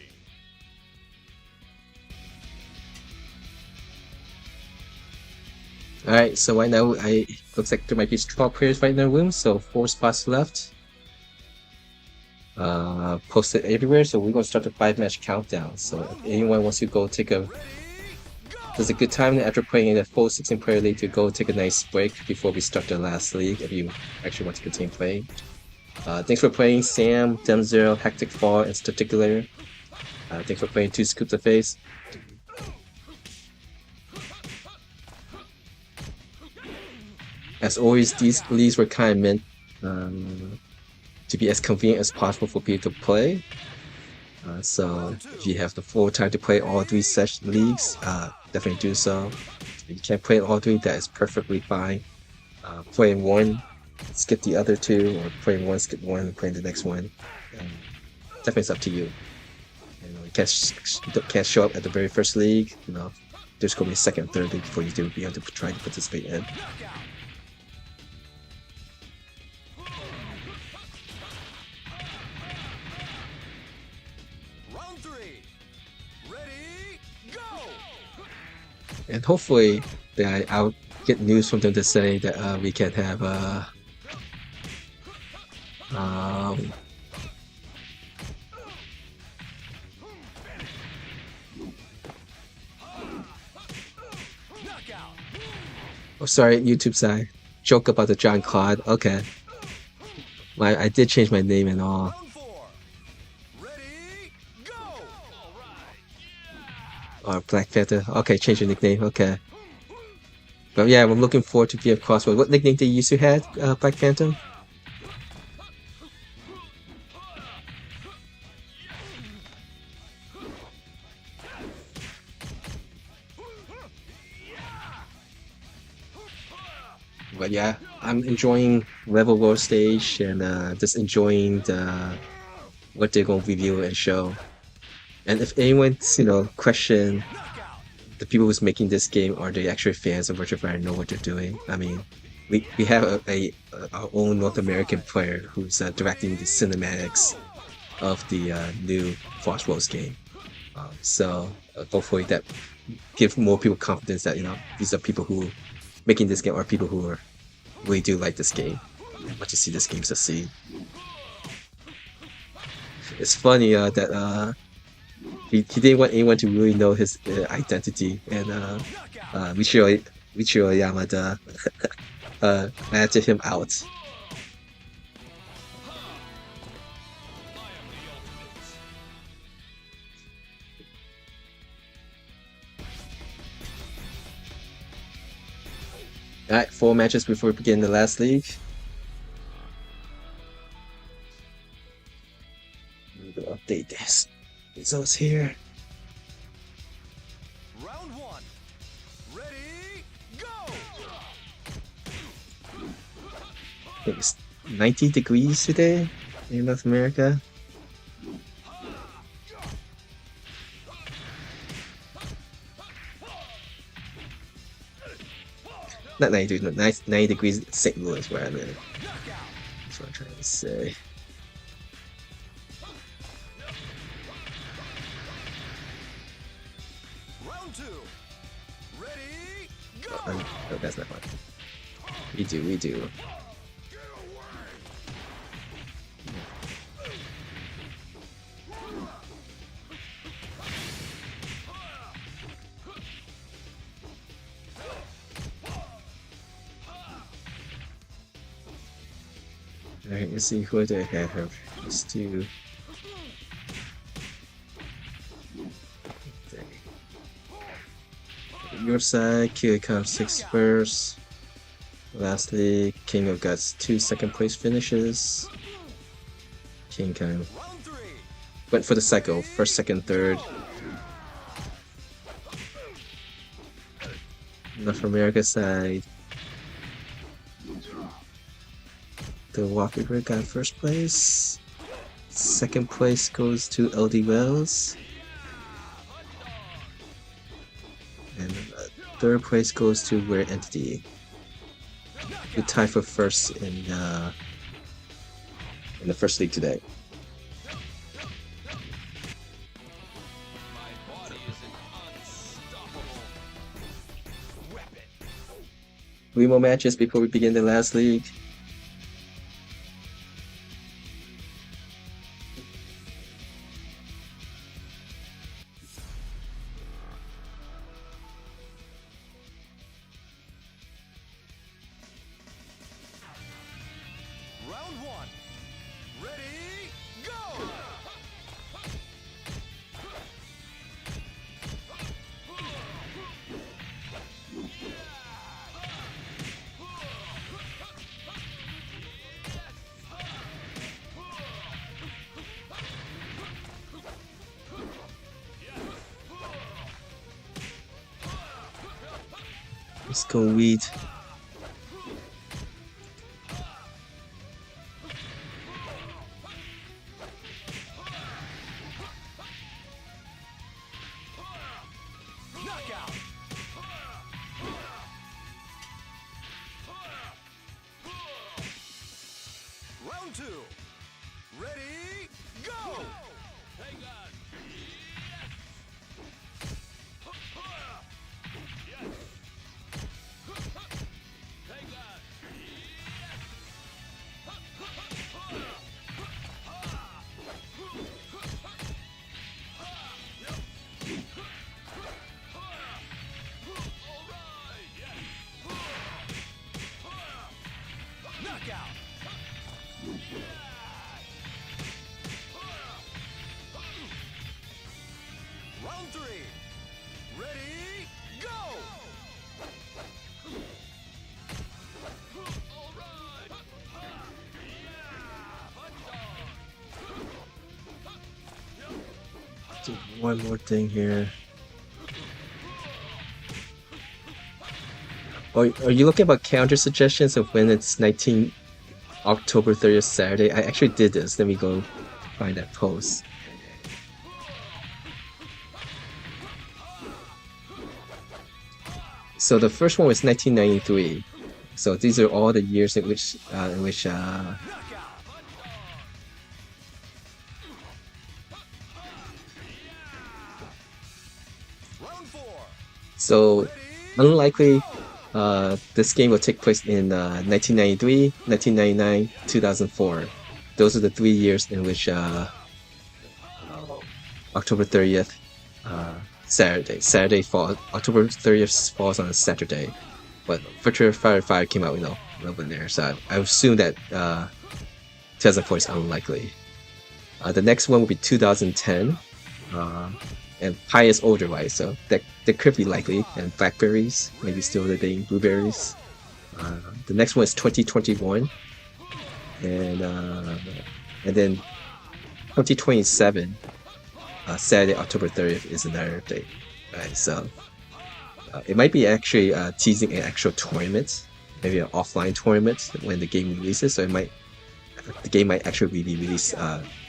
Alright, so right now looks like there might be 12 players right in the room, so 4 spots left. Posted everywhere, so we're gonna start the 5-match countdown. So if anyone wants to go take a There's a good time after playing in a full 16-player league to go take a nice break before we start the last league if you actually want to continue playing. Thanks for playing Sam, Demzero, Hectic Fall, and Static Layer. Thanks for playing 2 Scoops of Face. As always, these leagues were kind of meant to be as convenient as possible for people to play. So if you have the full time to play all 3 leagues, definitely do so. If you can't play all 3, that is perfectly fine. Playing one, skip the other 2, or playing one, skip one, and playing the next one. Definitely it's up to you. You can't show up at the very first league. There's going to be a second, third league before you do be able to try to participate in. Round 3. Ready, go. And hopefully I'll get news from them to say that we can have oh, sorry, YouTube side. Joke about the John Claude. Okay. I did change my name and all. Round 4. Ready, go. Or Black Panther. Okay, change your nickname. Okay. But yeah, I'm looking forward to VF Crossroad. What nickname did you used to have, Black Phantom? But yeah, I'm enjoying VREVO World Stage and just enjoying what they're going to review and show. And if anyone's, question the people who's making this game, are they actually fans of Virtua Fighter, know what they're doing? I mean, we have our own North American player who's directing the cinematics of the new Crossroads game. So hopefully that gives more people confidence that these are people who making this game are people who really do like this game and want to see this game succeed. It's funny that He didn't want anyone to really know his identity, and Michiro Yamada managed him out. Alright, 4 matches before we begin the last league. We'll update this results here. Round 1. Ready, go! I think it's 90 degrees today in North America. Not 90 degrees, no, 90 degrees St. Louis where I'm in. That's what I'm trying to say. Round 2. Ready, go! Oh, that's not fun. We do. Alright, let's see who do I have. Just two. Your side, Kirikam 6 first. Lastly, King of Guts 2 second place finishes. King kind of Round 3. went for the cycle, first, second, third. North America side. The Walker got first place. Second place goes to LD Wells. And third place goes to Rare Entity. Who tied for first in the first league today. My body is an unstoppable weapon. 3 more matches before we begin the last league. Round 1. Ready, go! Let's go weed. Knockout. Round 2. Ready, go! Hey God. Knockout. Round 3. Ready, go! Do one more thing here. Are you looking about counter suggestions of when it's October 30th Saturday? I actually did this. Let me go find that post. So the first one was 1993. So these are all the years in which Round 4. so unlikely this game will take place in 1993, 1999, 2004. Those are the 3 years in which October 30th, Saturday. October 30th falls on a Saturday. But Virtua Fighter 5 came out, a little bit there. So I assume that 2004 is unlikely. The next one will be 2010. And Pi is older, right? So that could be likely. And Blackberries, maybe still the day Blueberries. The next one is 2021. And then 2027, Saturday, October 30th is another date. Right? So it might be actually teasing an actual tournament, maybe an offline tournament when the game releases. So the game might actually be released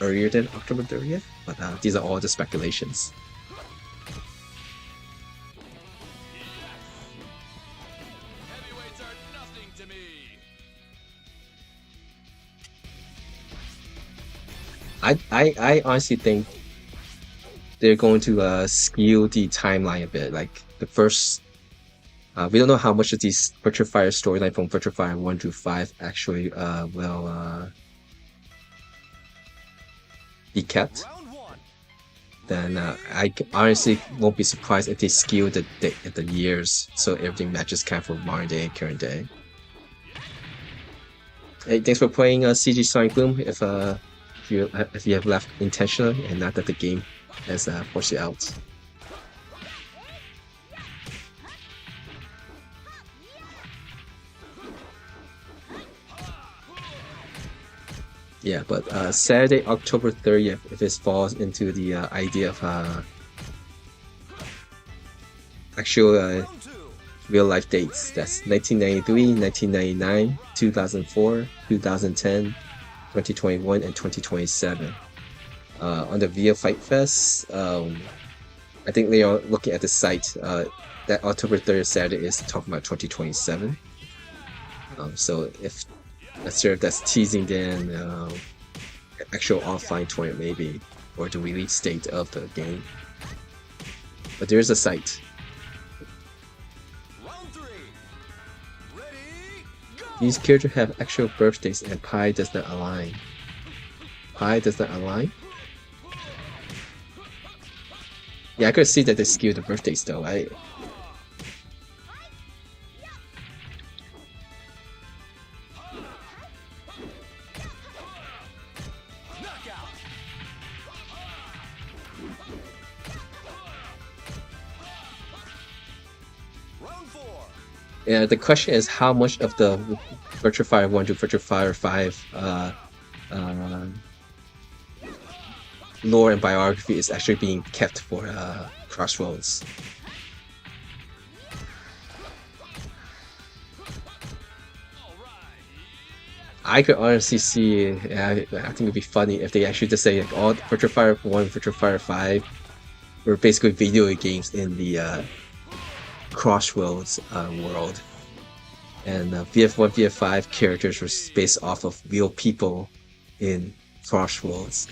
earlier than October 30th. But these are all the speculations. Heavyweights are nothing to me. I honestly think they're going to skew the timeline a bit. Like the first, we don't know how much of these Virtua Fighter storyline from Virtua Fighter 1 to 5 actually will be kept. Round one. Then I honestly won't be surprised if they skew the years so everything matches kind of for modern day and current day. Hey, thanks for playing CG Sonic Boom. If you have left intentionally and not that the game has forced you out. Yeah, but Saturday, October 30th, if it falls into the idea of actual Round two. real life dates, that's 1993, 1999, 2004, 2010, 2021, and 2027. On the VF Fight Fest, I think they are looking at the site. That October 30th Saturday is talking about 2027. So if let's see if that's teasing then actual offline tournament maybe, or the release date of the game. But there's a site. Round three. Ready, go. These characters have actual birthdays and Pi does not align. Pi does not align? Yeah, I could see that they skew the birthdays though. Knockout. Round four. Yeah, the question is how much of the Virtua Fighter 1 to Virtua Fighter 5 lore and biography is actually being kept for Crossroads. I could honestly see, I think it'd be funny if they actually just say like all Virtua Fighter 1, Virtua Fighter 5 were basically video games in the Crossroads world. And VF1, VF5 characters were based off of real people in Crossroads.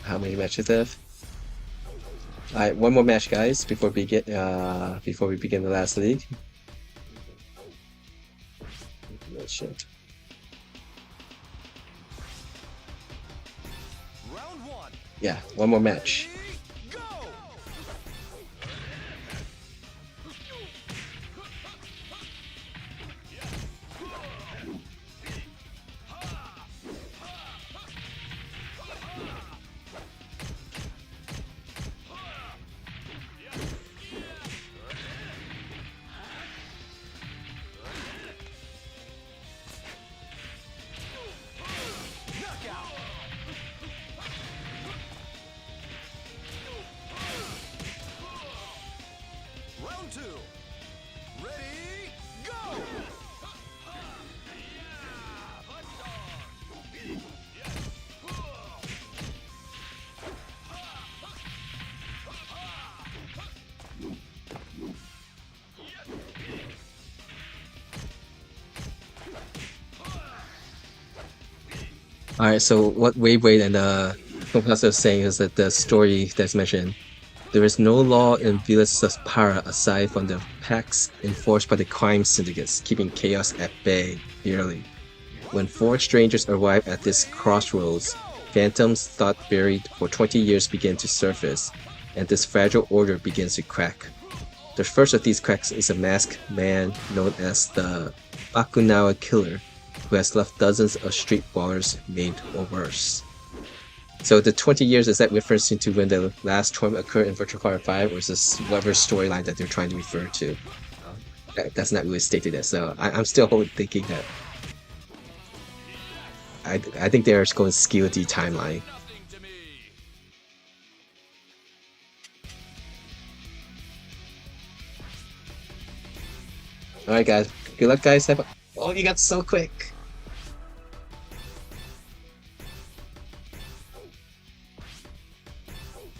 How many matches have? Alright, one more match, guys, before we begin the last league. Shit. Round one. Yeah, one more match. Go. Round two. Ready, go. Alright, so what Wade and Professor is saying is that the story that's mentioned, there is no law in Velas' Para aside from the pacts enforced by the crime syndicates, keeping chaos at bay yearly. When four strangers arrive at this crossroads, phantoms thought buried for 20 years begin to surface, and this fragile order begins to crack. The first of these cracks is a masked man known as the Bakunawa Killer, who has left dozens of street brawlers maimed or worse. So the 20 years, is that referencing to when the last tournament occurred in Virtua Fighter 5, or is this whatever storyline that they're trying to refer to? That's not really stated yet, so I'm still thinking that I think they're going to skew the timeline. Alright guys, good luck guys. Oh, you got so quick!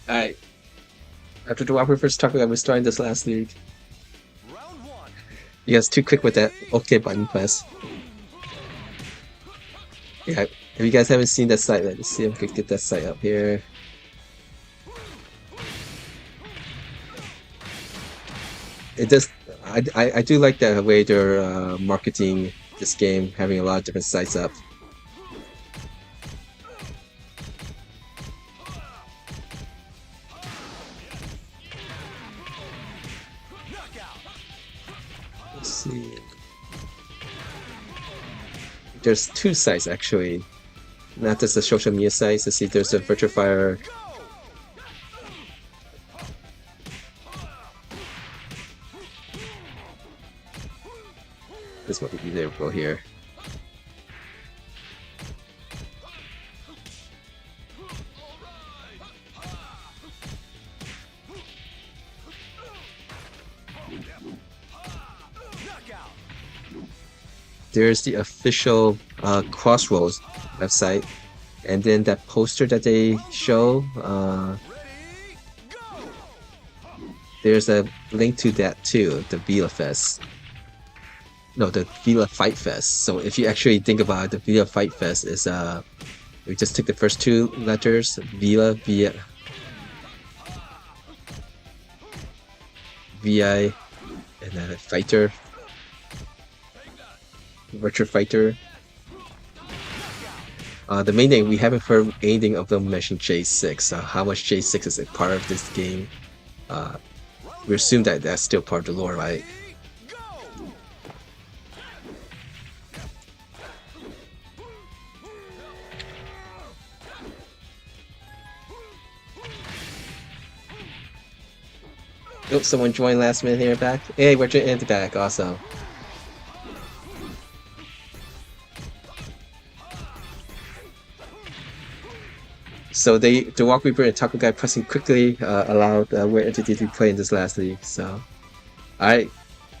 Alright. After the Whopper first talk about we're starting this last league. You guys too quick with that OK button press. Yeah, if you guys haven't seen that site, let's see if we can get that site up here. It does. I do like the way they're marketing this game, having a lot of different sites up. Let's see. There's two sites actually, not just the social media sites. Let's see, there's a Virtua Fighter. This might be there. Go here. There's the official Crossroads website, and then that poster that they show, there's a link to that too, the Vila Fest. No, the Vila Fight Fest. So if you actually think about it, the Vila Fight Fest is we just took the first two letters, Vila, VI, and then Fighter, Virtua Fighter. The main thing, we haven't heard anything of them mention J6. How much J6 is a part of this game? We assume that that's still part of the lore, right? Oh, someone joined last minute here back. Hey, we're in the back. Awesome. So the Walk Reaper and Taco Guy pressing quickly allowed Weird Entity to play in this last league. So, alright,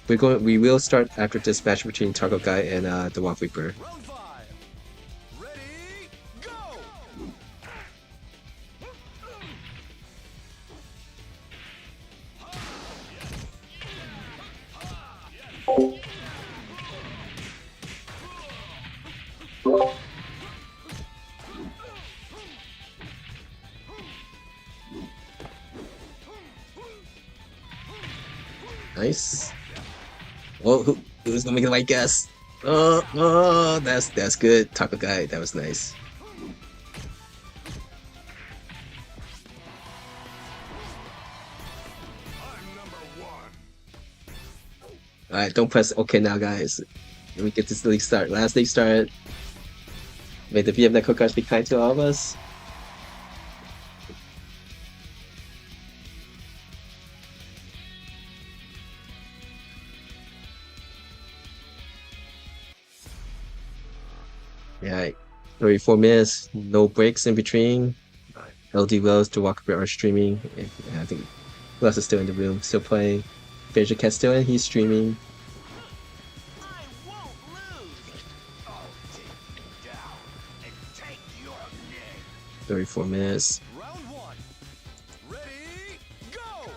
we will start after this match between Taco Guy and the Walk Reaper. Nice. Oh, who's gonna make the right guess? Oh, that's good. Taco Guy, that was nice. Alright, don't press OK now, guys. Let me get this league start. Last league started. May the VF Network cards be kind to all of us. Yeah, 34 minutes, no breaks in between. LD Wells to Walker are streaming. And I think who else is still in the room, still playing. Fraser Cat still in, he's streaming. 34 minutes. Round one. Ready, go!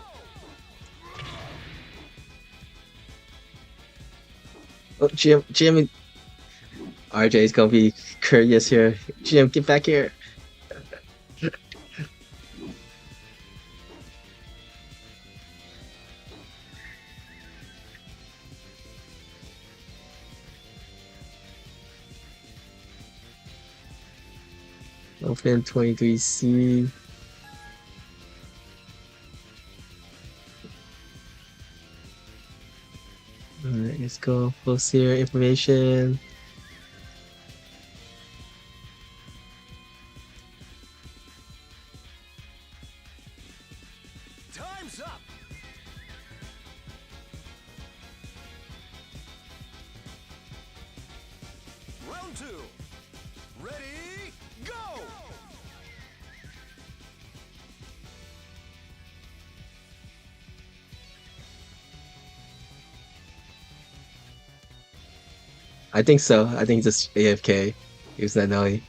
Oh, Jim, RJ is gonna be curious here. Jim, get back here. Open 23C. Alright, let's go. Full seer information. Time's up. Round 2. Ready, go! I think so. I think just AFK. Use that Nelly.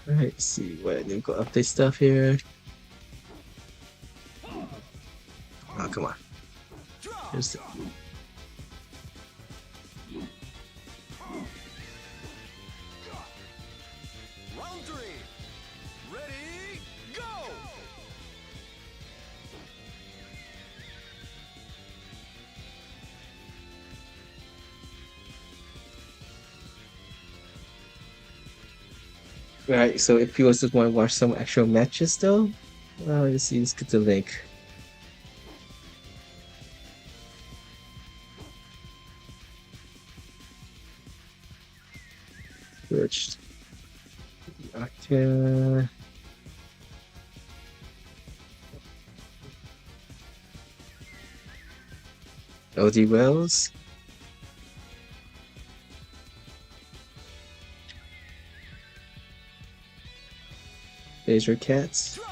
Alright, see what new update stuff here. Oh, come on. Here's the... Round 3. Ready, go! Right, so if people just want to watch some actual matches though, well, let's see, let's get the link. Switched. Okay. LD Wells. Laser Cats. Draw!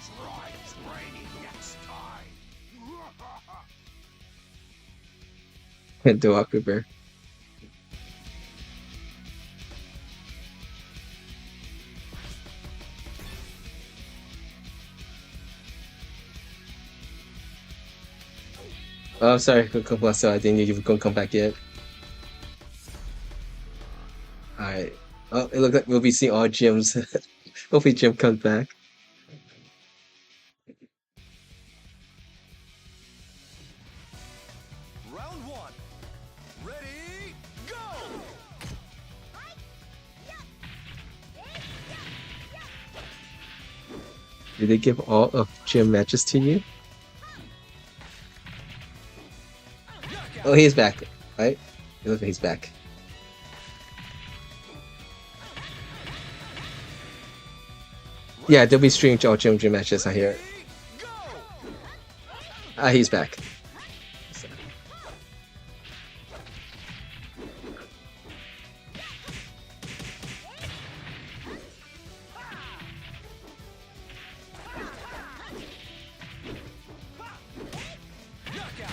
Try training next time. And the Walker Bear. Oh, sorry, so I didn't know you were gonna come back yet. Alright. Oh, it looks like we'll be seeing all gyms. Hopefully Jim comes back. Round 1. Ready, go! Did they give all of gym matches to you? Oh, he's back, right? It looks like he's back. Yeah, they'll be streaming all gym matches out here. Go! Ah, he's back. Knockout!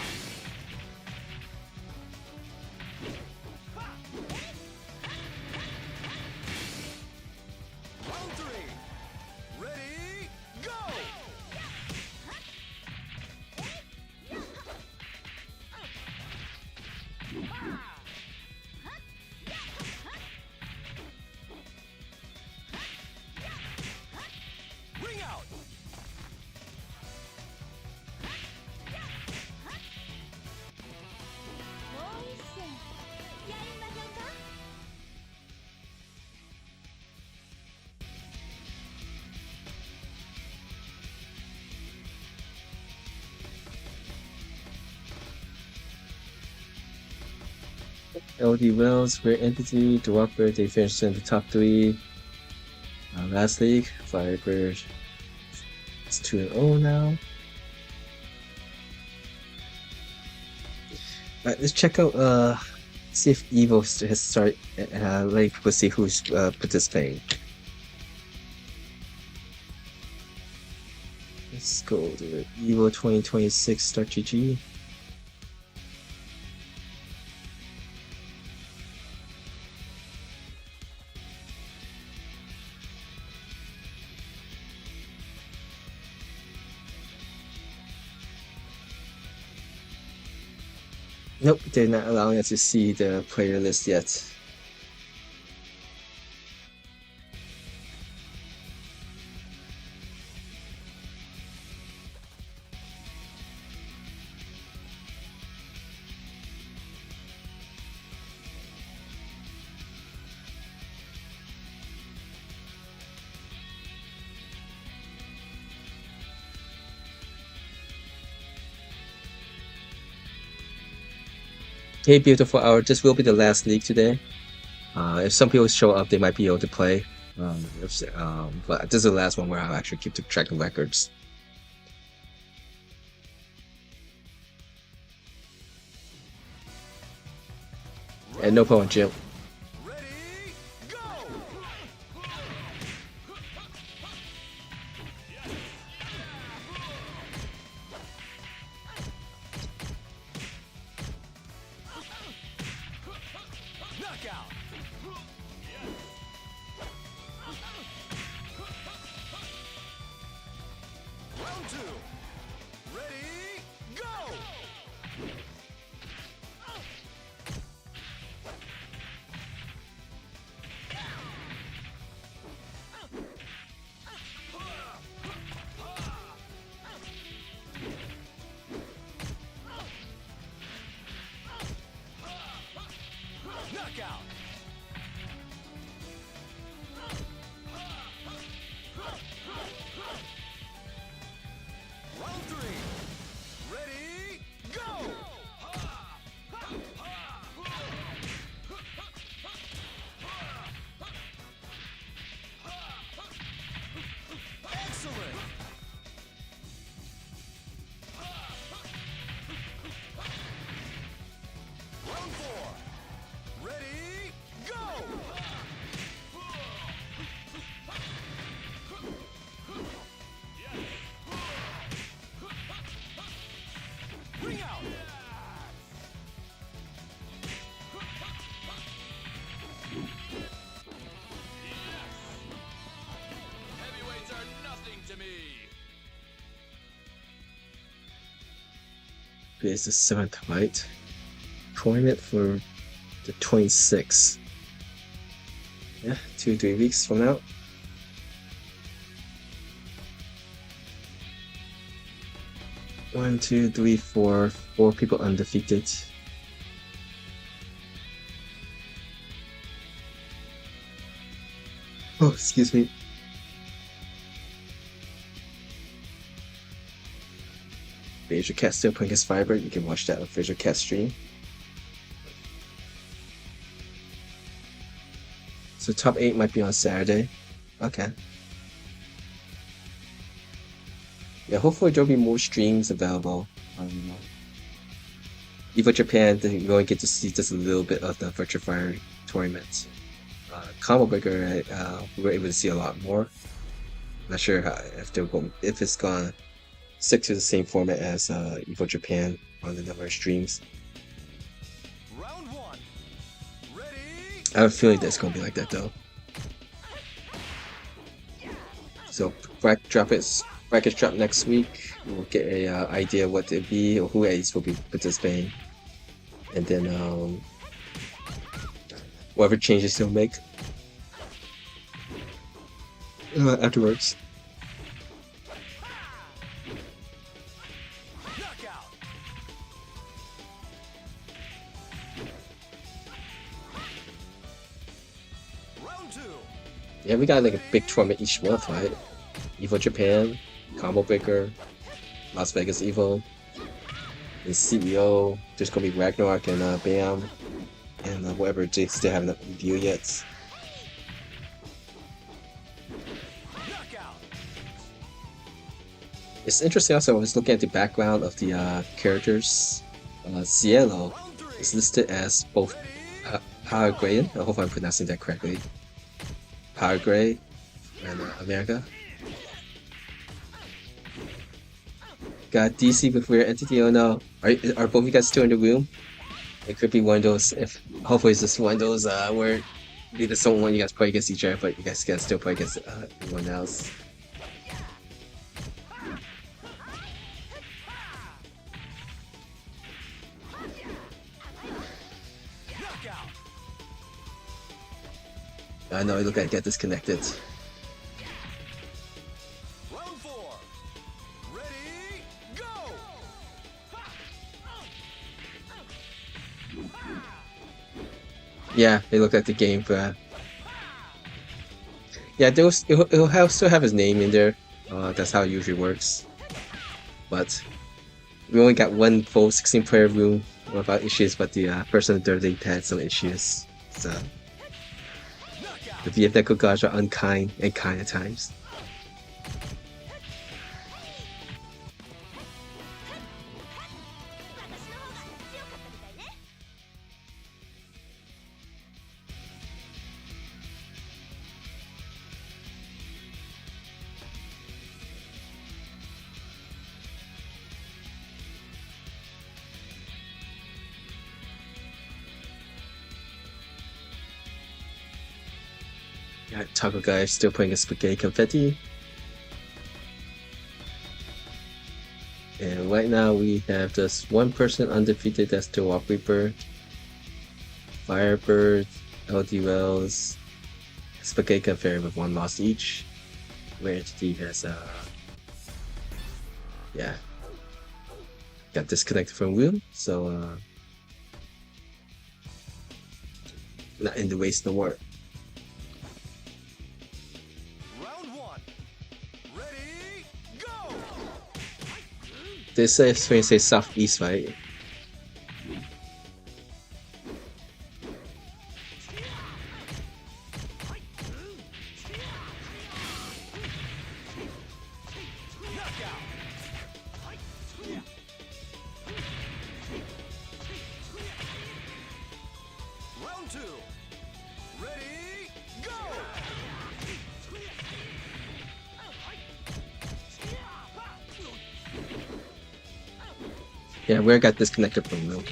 Round 3. Ready, go! Ring out! LD Wells, Rare Entity, the Walker, they finished in the top 3 last league. Firebird is 2-0 now. Alright, let's check out, see if Evo has started, like, we'll see who's participating. Let's go to Evo 2026 Start GG. Nope, they're not allowing us to see the player list yet. Hey, beautiful hour. This will be the last league today. If some people show up, they might be able to play. But this is the last one where I'll actually keep the track of records. And no problem, Jim. Ready, go! Knockout! Round two. Ready, go! Knockout! Round three. Ready, go! Excellent! Round four. Ready, go! Bring out! Heavyweights are nothing to me! It's the 7th fight. Tournament for the 26th. Yeah, 2-3 weeks from now. One, two, three, four people undefeated. Oh, excuse me. Virtua Cat still playing his Fiber. You can watch that on Virtua Cat stream. So top 8 might be on Saturday. Okay. Yeah, hopefully there'll be more streams available. Evo Japan, then you're going to get to see just a little bit of the Virtua Fighter tournament. Combo Breaker, we were able to see a lot more. Not sure if it's gonna stick to the same format as Evo Japan on the number of streams. Round one. Ready, I have a feeling that it's gonna be like that though. So brackets drop next week. We'll get a idea of what it'll be or who at least will be participating, and then whatever changes they'll make afterwards. knockout! Round two. Yeah, we got like a big tournament each month, right? Evo Japan, Combo Breaker, Las Vegas Evo, and CEO. There's gonna be Ragnarok and Bam, and whatever they still haven't reviewed yet. Knockout! It's interesting also, I was looking at the background of the characters. Cielo Round three. is listed as both Paraguayan, I hope I'm pronouncing that correctly, Paraguay and America. Got DC with Weird Entity. Oh no, are both of you guys still in the room? It could be one of those, if hopefully it's just one of those where either someone you guys play against each other, but you guys can still play against everyone else. I know it looked like it got disconnected. Round 4. Ready, go! Yeah, it looked like the game, but yeah, it'll still have his name in there. That's how it usually works. But we only got one full 16-player room without issues, but the person in the third league had some issues. So the VF5REVO gods are unkind and kind at times. Yeah, Taco Guy still playing a spaghetti confetti. And right now we have just one person undefeated, that's the Walk Reaper. Firebird, LD Wells, Spaghetti Confetti with one loss each. Where HD has yeah, got disconnected from wheel, so not in the race no more. Round 1. Ready, go! This say southeast, right? Round 2. Ready, go! Yeah, where got disconnected from wheel.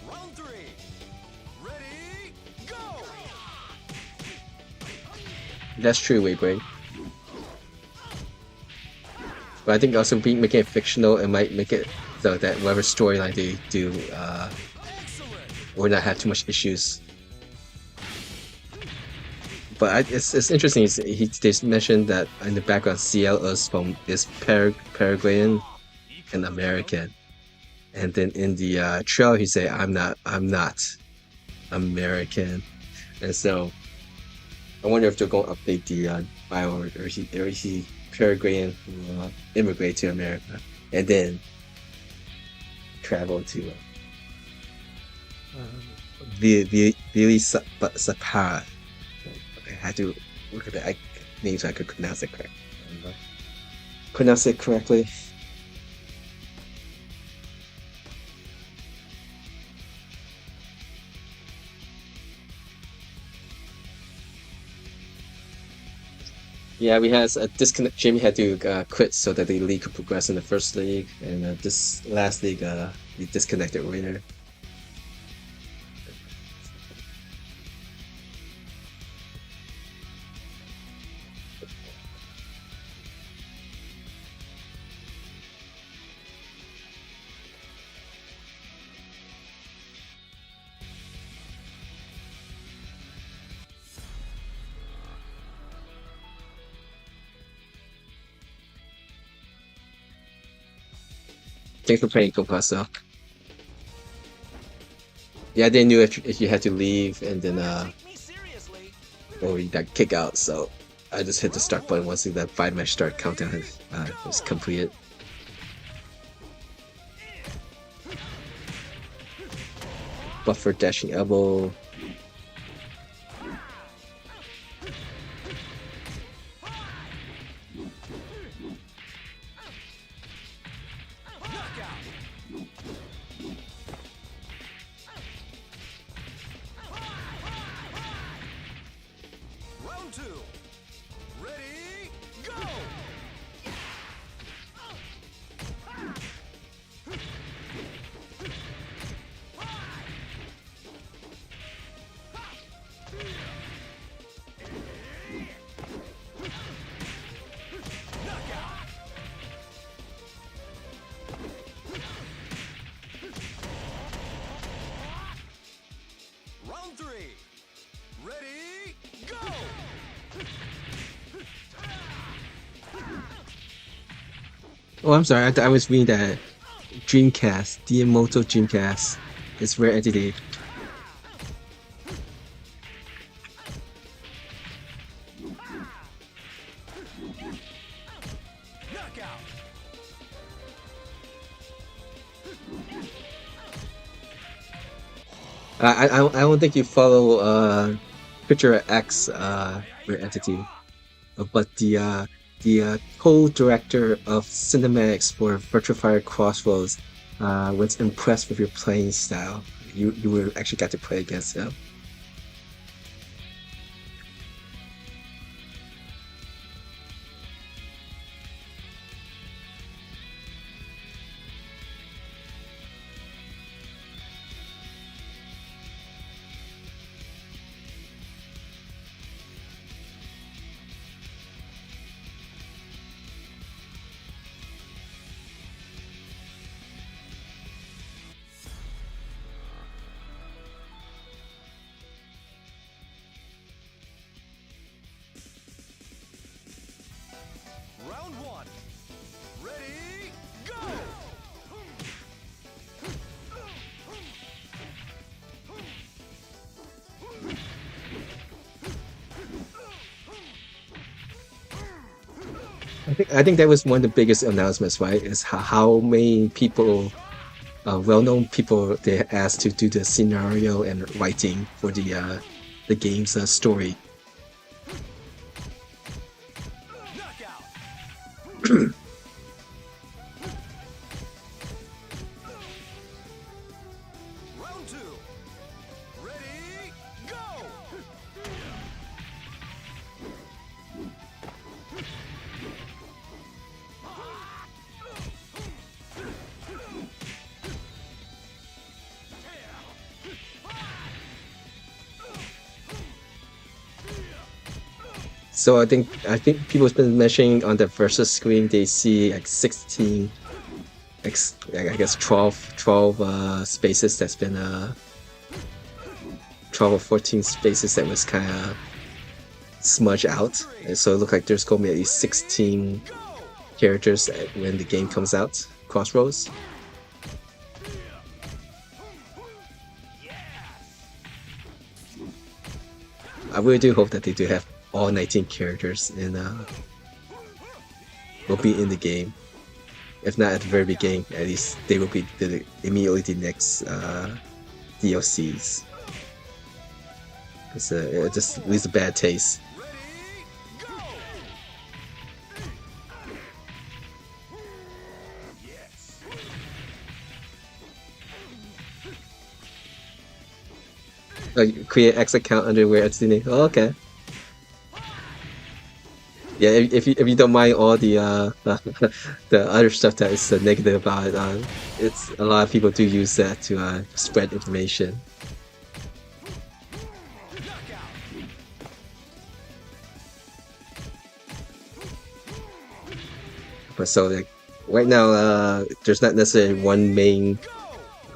Round 3. Ready, go! That's true, Waybrain. But I think also making it fictional, it might make it so that whatever storyline they do Excellent! will not have too much issues. But it's interesting. They mentioned that in the background, CL is Paraguayan and American, and then in the trail he say I'm not American, and so I wonder if they're going to update the bio, or he Paraguayan who immigrate to America and then travel to Sapara. I had to look at the name so I could pronounce it correctly. Pronounce it correctly. Yeah, we had a disconnect. Jamie had to quit so that the league could progress in the first league, and this last league, we disconnected winner. Thanks for playing, Compasso. Yeah, they knew if you had to leave and then Take me seriously. or you got kicked out, so I just hit the start button once that 5-match start countdown was completed. Buffer dashing elbow. Round 2. Ready, go! Oh, I'm sorry. I was reading that Dreamcast, the Moto Dreamcast, is Rare Entity. Knockout. I don't think you follow Picture X Rare Entity, but the co-director of cinematics for Virtua Fighter Crossroads was impressed with your playing style. You were actually got to play against him. Round one. Ready, go! I think that was one of the biggest announcements, right? Is how many people, well-known people, they asked to do the scenario and writing for the game's story. Knockout. Round two. Ready, go! So I think people's been mentioning on the versus screen they see like 16, I guess 12 spaces that's been 12 or 14 spaces that was kind of smudged out, and so it looked like there's going to be at least 16 characters when the game comes out. Crossroads. I really do hope that they do have all 19 characters in will be in the game. If not at the very beginning, at least they will be immediately the next DLCs. It just leaves a bad taste. Ready, go! Yes. Create X account under where it's the name. Oh, okay. Yeah, if you don't mind all the the other stuff that is negative about it, it's a lot of people do use that to spread information. Knockout. But so like right now, there's not necessarily one main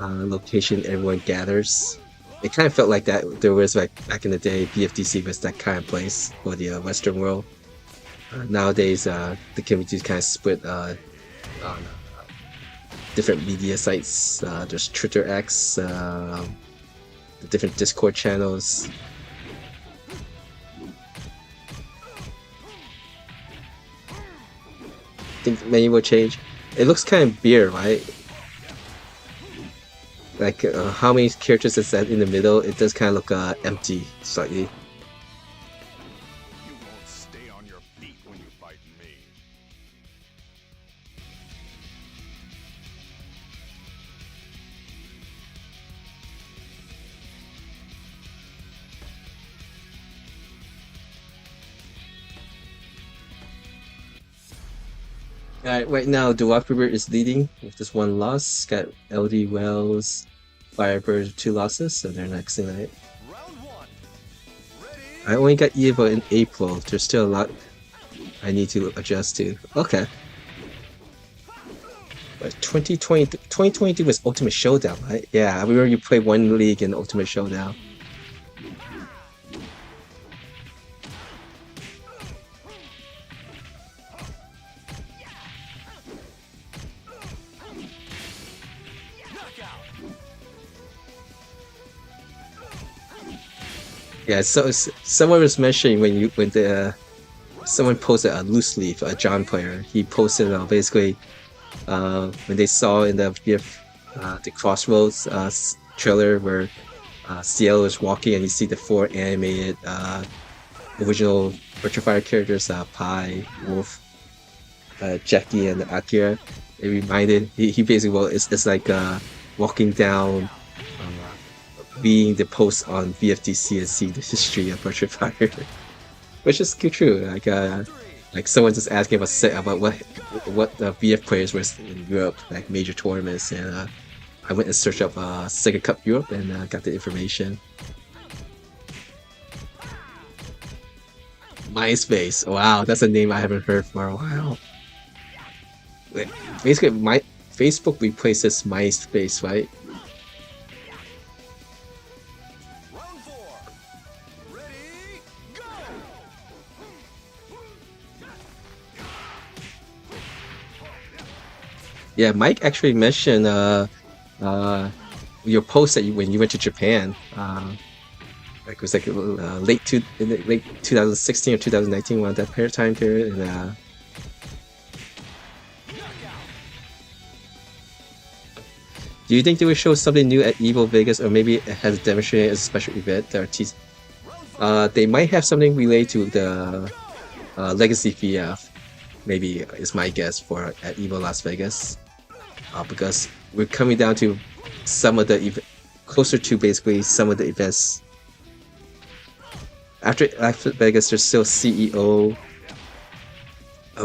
location everyone gathers. It kind of felt like that. There was like back in the day, BFDC was that kind of place for the Western world. Nowadays, the community is kind of split on different media sites. There's Twitter X, the different Discord channels. I think many will change. It looks kind of bare, right? Like how many characters is that in the middle? It does kind of look empty slightly. You won't stay on your feet when you fight me. Alright, right now Dwarf River is leading with just one loss. Got LD Wells, Firebird 2 losses, so they're next in it. Round one. Ready, I only got Evo in April. There's still a lot I need to adjust to. Okay. But 2022 was Ultimate Showdown, right? Yeah, I remember you played one league in Ultimate Showdown. Yeah, so someone was mentioning when the someone posted a loose leaf, a John player. He posted basically when they saw in the VF the Crossroads trailer where Cielo is walking and you see the four animated original Virtua Fighter characters, Pi, Wolf, Jackie, and Akira. It reminded he basically, well, it's like walking down, reading the post on VFDC and see the history of Virtua Fighter, which is true. Like someone just asking about what the VF players were in Europe, like major tournaments, and I went and searched up SEGA Cup Europe and got the information. MySpace. Wow, that's a name I haven't heard for a while. Like, basically, my Facebook replaces MySpace, right? Round 4. Ready, go! Yeah, Mike actually mentioned your post that when you went to Japan. Like it was like late 2016 or 2019, one that time period, and do you think they will show something new at Evo Vegas, or maybe it has demonstrated as a special event? They might have something related to the Legacy VF. Maybe is my guess for at Evo Las Vegas, because we're coming down to some of the closer to basically some of the events. After Vegas, there's still CEO,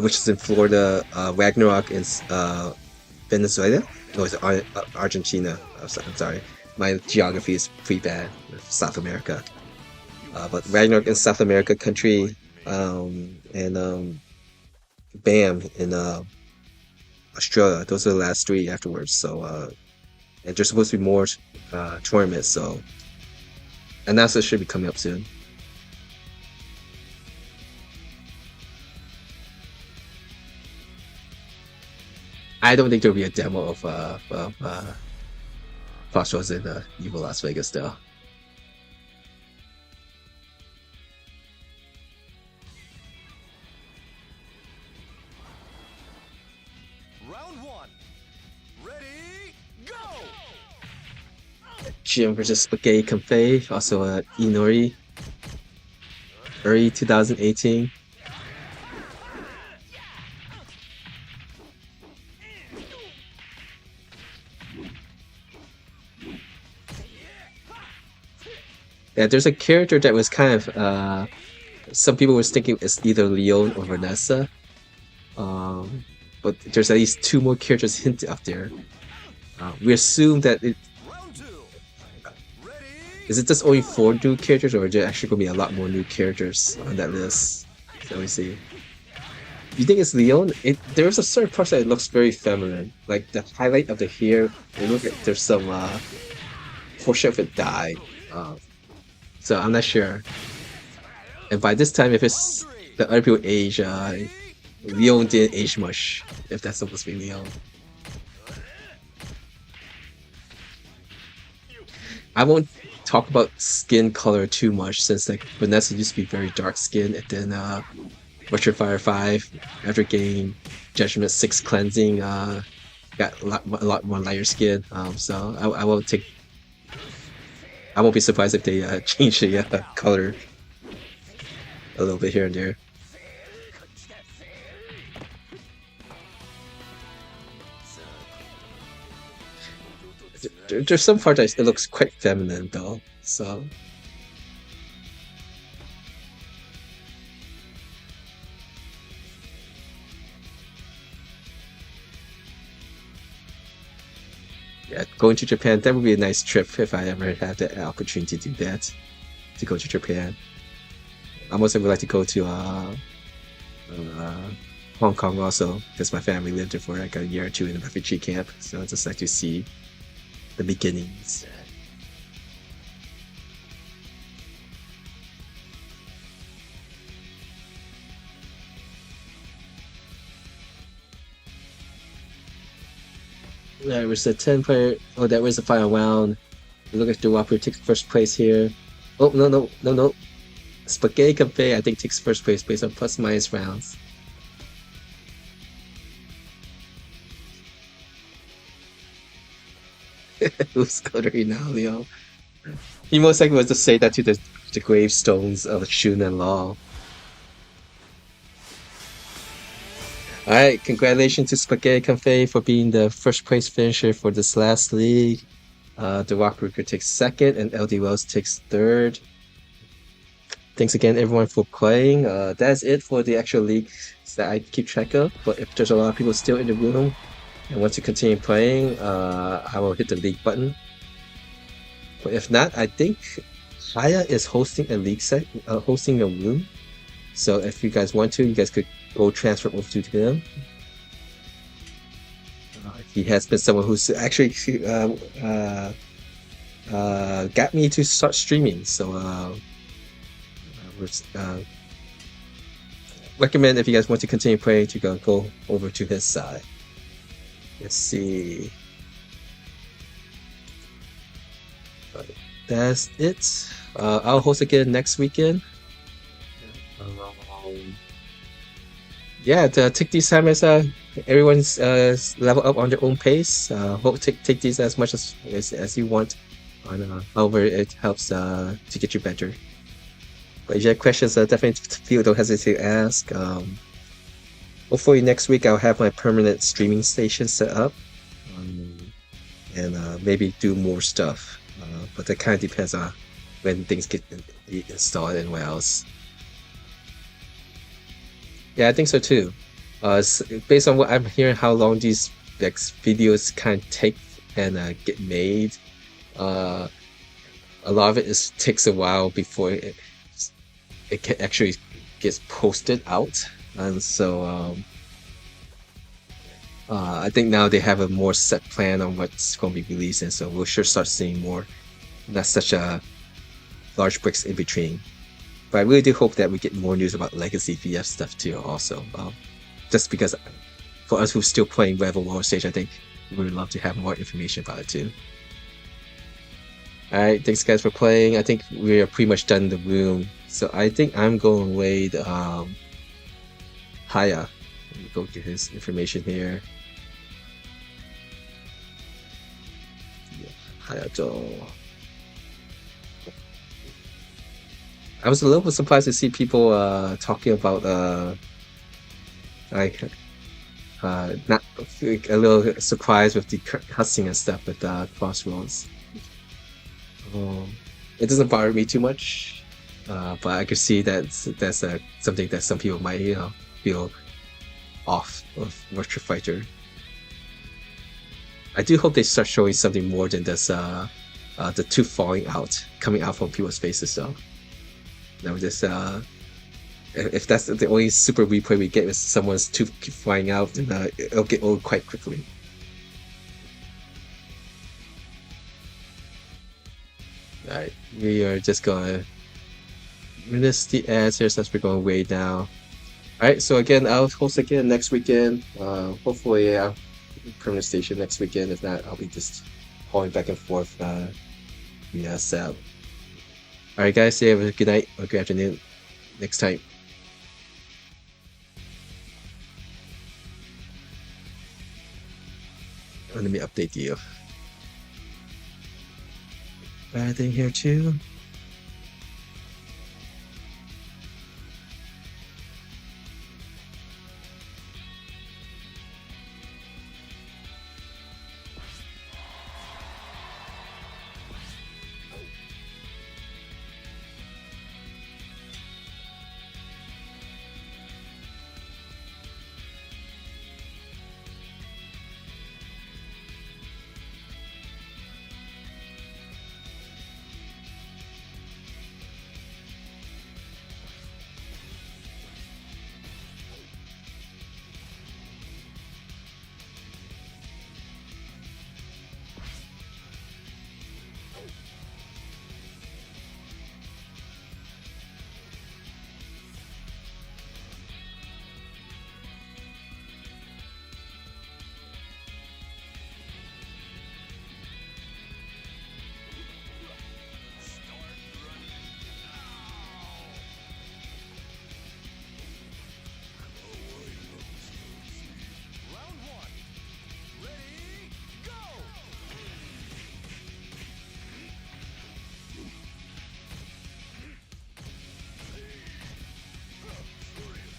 which is in Florida, Ragnarok in Venezuela. No, it's Argentina. I'm sorry. My geography is pretty bad with South America. But Ragnarok in South America country, and BAM in Australia. Those are the last three afterwards. So, and there's supposed to be more tournaments. So, and that's what should be coming up soon. I don't think there'll be a demo of Crossroads in Evo Las Vegas though. Round 1. Ready, go! Jim versus Spaghetti Cafe, also Inori, early 2018. Yeah, there's a character that was kind of some people were thinking it's either Leon or Vanessa. But there's at least two more characters hinted out there. We assume that Round 2. Ready, is it just only four new characters, or is there actually gonna be a lot more new characters on that list? So let me see. You think it's Leon? There's a certain part that it looks very feminine, like the highlight of the hair. It look like there's some portion of it dyed. So I'm not sure. And by this time, if it's the other people age, Leon didn't age much. If that's supposed to be Leon. I won't talk about skin color too much, since like Vanessa used to be very dark skinned, and then Virtua Fighter 5 after getting Judgment 6 cleansing got a lot more lighter skin. So I won't take. I won't be surprised if they change the color a little bit here and there. There's some part that it looks quite feminine though, so. Yeah, going to Japan, that would be a nice trip if I ever had the opportunity to do that, to go to Japan. I also would like to go to Hong Kong also, because my family lived there for like a year or two in a refugee camp, so I'd just like to see the beginnings. There was a 10 player. Oh, that was the final round. Look at the Whopper took first place here. Oh, no, no, no, no. Spaghetti Cafe, I think, takes first place based on plus minus rounds. Who's Coterie now, Leo? He most likely was to say that to the gravestones of Shun and Law. Alright, congratulations to Spaghetti Cafe for being the first place finisher for this last league. The Rockbreaker takes second, and LD Wells takes third. Thanks again, everyone, for playing. That's it for the actual league that I keep track of. But if there's a lot of people still in the room and want to continue playing, I will hit the league button. But if not, I think Haya is hosting a league set, hosting a room. So if you guys want to, you guys could go transfer over to him. He has been someone who's actually got me to start streaming. So recommend if you guys want to continue playing to go over to his side. Let's see. That's it. I'll host again next weekend. Yeah, take these time as everyone's level up on their own pace. Hope take these as much as you want. However, it helps to get you better. But if you have questions, definitely don't hesitate to ask. Hopefully next week I'll have my permanent streaming station set up, and maybe do more stuff. But that kind of depends on when things get installed and what else. Yeah, I think so too. Based on what I'm hearing, how long these videos kind of take and get made, a lot of it takes a while before it can actually gets posted out, and so I think now they have a more set plan on what's going to be released, and so we'll sure start seeing more. Not such a large breaks in between. But I really do hope that we get more news about legacy VF stuff too. Also, just because for us who's still playing REVO World Stage, I think we would love to have more information about it too. Alright, thanks guys for playing. I think we are pretty much done in the room. So I think I'm going with Haya. Let me go get his information here. Hayato. I was a little bit surprised to see people talking about not a little surprised with the cussing and stuff with Crossroads. It doesn't bother me too much, but I could see that that's something that some people might feel off of Virtua Fighter. I do hope they start showing something more than this the tooth coming out from people's faces though. No, just if that's the only super replay we get with someone's tooth flying out, then it'll get old quite quickly. Alright, we are just gonna miss the ads here since we're going way down. Alright, so again, I'll host again next weekend. Hopefully, permanent station next weekend. If not, I'll be just calling back and forth via cell. Alright guys, have a good night or good afternoon next time. Let me update you. Anything here too?